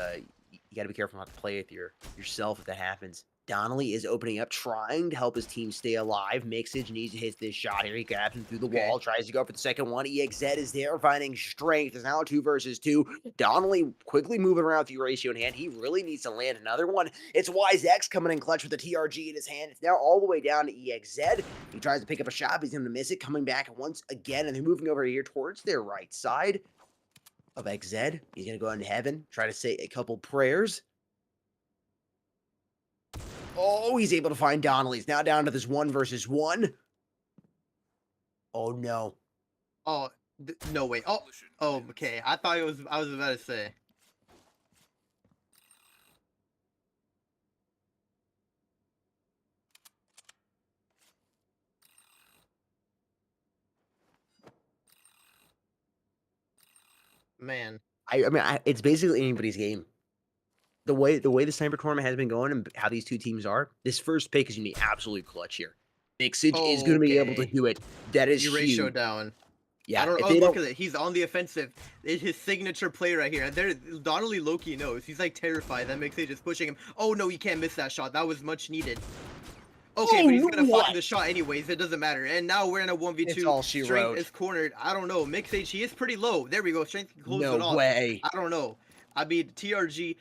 you got to be careful not to play with yourself if that happens. Donnelly is opening up, trying to help his team stay alive. Mixage needs to hit this shot here. He grabs him through the Okay. wall, tries to go for the second one. EXZ is there, finding strength. It's now 2 versus 2. Donnelly quickly moving around with the ratio in hand. He really needs to land another one. It's WiseX coming in clutch with the TRG in his hand. It's now all the way down to EXZ. He tries to pick up a shot, but he's going to miss it. Coming back once again, and they're moving over here towards their right side of XZ. He's going to go into heaven, try to say a couple prayers. Oh, he's able to find Donnelly. He's now down to this 1 versus 1. Oh, no. Oh, no way. Oh, okay. I was about to say. Man. It's basically anybody's game. The way the sniper tournament has been going and how these two teams are, this first pick is going to be absolutely clutch here. Mixage is going to be able to Okay. do it. That is Erase huge. Showdown. I Yeah, don't. if Oh, they look don't, at it. He's on the offensive. It's his signature play right here. There, Donnelly Loki knows. He's like terrified. That makes it just pushing him. Oh no, he can't miss that shot. That was much needed. Okay, oh, but he's gonna find what? the shot anyways. It doesn't matter. And now we're in a It's 1v2. all she Strength wrote. is cornered. I don't know. Mix H, he is pretty low. There we go. Strength can close No it off. way. I don't know. I mean, TRG.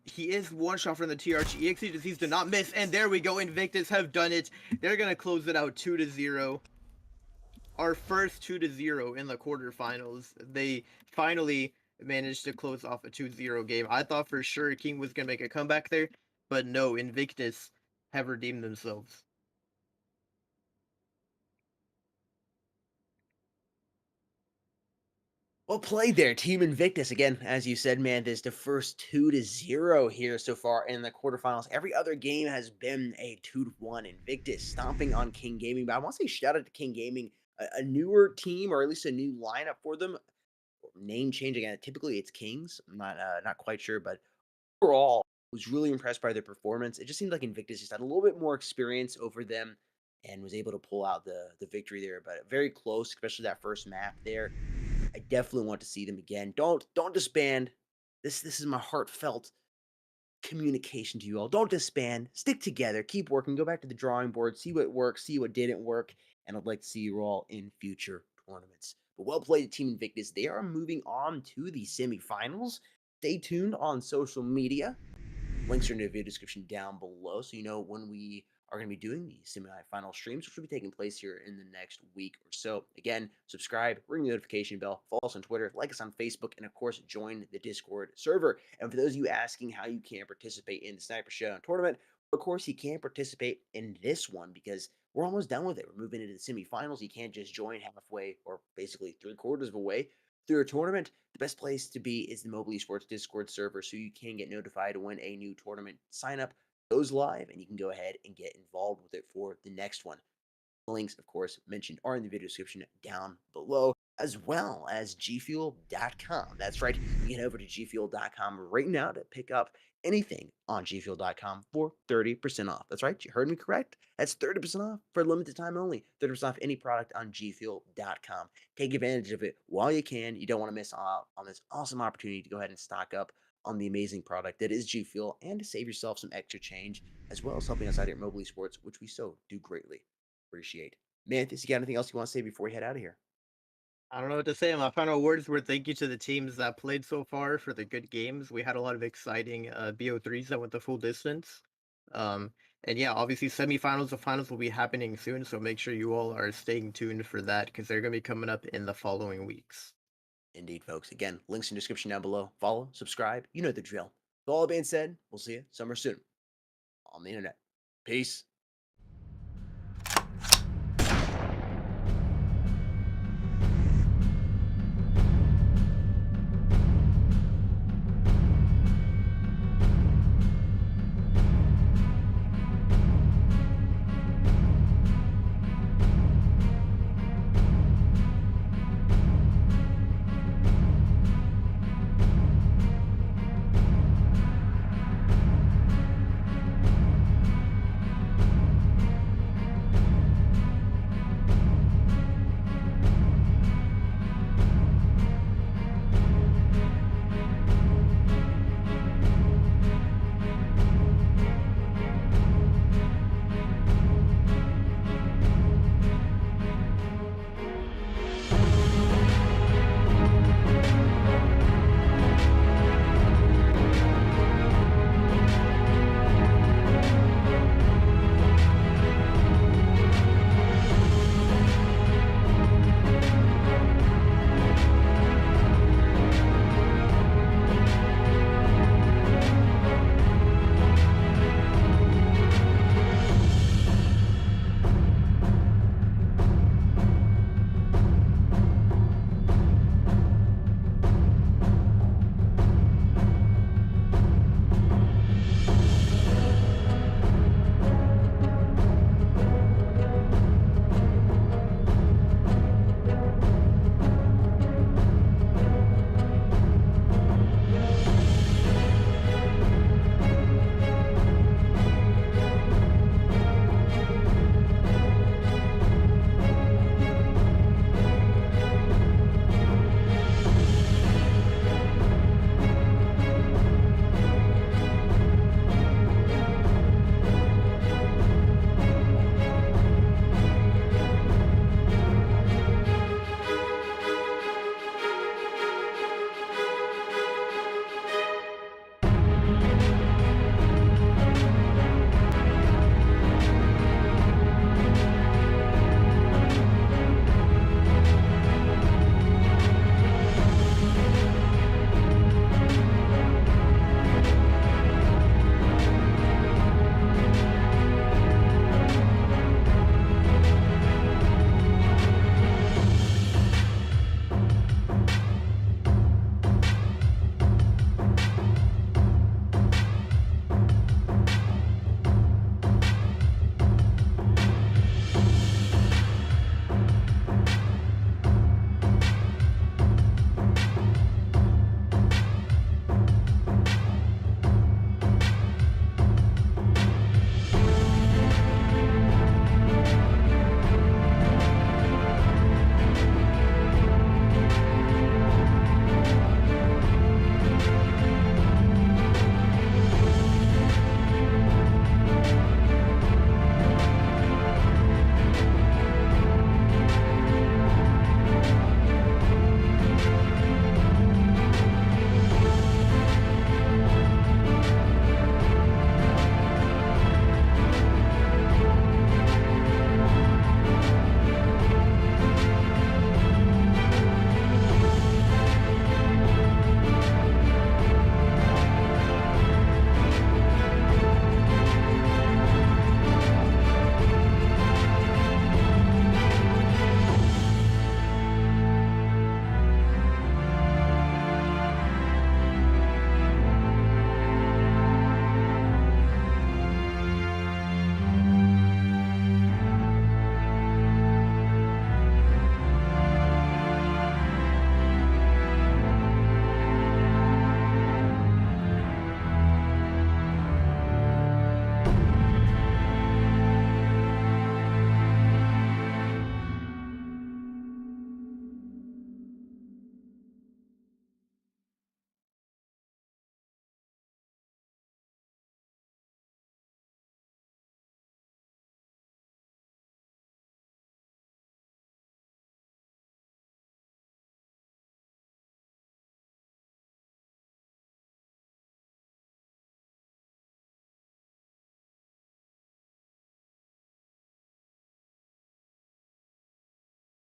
He is one shot from the TRG. EXE just to not miss. And there we go. Invictus have done it. They're gonna close it out 2-0. Our first 2-0 in the quarterfinals. They finally managed to close off a 2-0 game. I thought for sure King was going to make a comeback there, but no, Invictus have redeemed themselves. Well played there, Team Invictus. Again, as you said, man, this is the first 2-0 here so far in the quarterfinals. Every other game has been a 2-1. Invictus stomping on King Gaming. But I want to say shout out to King Gaming, a newer team, or at least a new lineup for them. Name change again. Typically it's Kings. I'm not quite sure, but overall, was really impressed by their performance. It just seemed like Invictus just had a little bit more experience over them and was able to pull out the victory there. But very close, especially that first map there. I definitely want to see them again. Don't disband. This is my heartfelt communication to you all. Don't disband. Stick together. Keep working. Go back to the drawing board. See what worked. See what didn't work. And I'd like to see you all in future tournaments. But well played, Team Invictus. They are moving on to the semifinals. Stay tuned on social media. Links are in the video description down below, so you know when we are going to be doing the semi-final streams, which will be taking place here in the next week or so. Again, subscribe, ring the notification bell, follow us on Twitter, like us on Facebook, and of course, join the Discord server. And for those of you asking how you can participate in the Sniper Showdown tournament, of course, you can participate in this one because we're almost done with it. We're moving into the semifinals. You can't just join halfway or basically 3/4 of a way through a tournament. The best place to be is the Mobile Esports Discord server so you can get notified when a new tournament sign up goes live and you can go ahead and get involved with it for the next one. The links, of course, mentioned are in the video description down below, as well as gfuel.com. That's right, you can head over to gfuel.com right now to pick up anything on gfuel.com for 30% off. That's right, you heard me correct. That's 30% off for a limited time only. 30% off any product on gfuel.com. Take advantage of it while you can. You don't want to miss out on this awesome opportunity to go ahead and stock up on the amazing product that is G Fuel and to save yourself some extra change, as well as helping us out here at Mobile Esports, which we so do greatly appreciate. Manthus, you got anything else you want to say before we head out of here? I don't know what to say. My final words were thank you to the teams that played so far for the good games. We had a lot of exciting BO3s that went the full distance. Um, and yeah, obviously semifinals and finals will be happening soon, so make sure you all are staying tuned for that because they're going to be coming up in the following weeks. Indeed, folks. Again, links in the description down below. Follow, subscribe. You know the drill. With all that being said, we'll see you somewhere soon on the internet. Peace.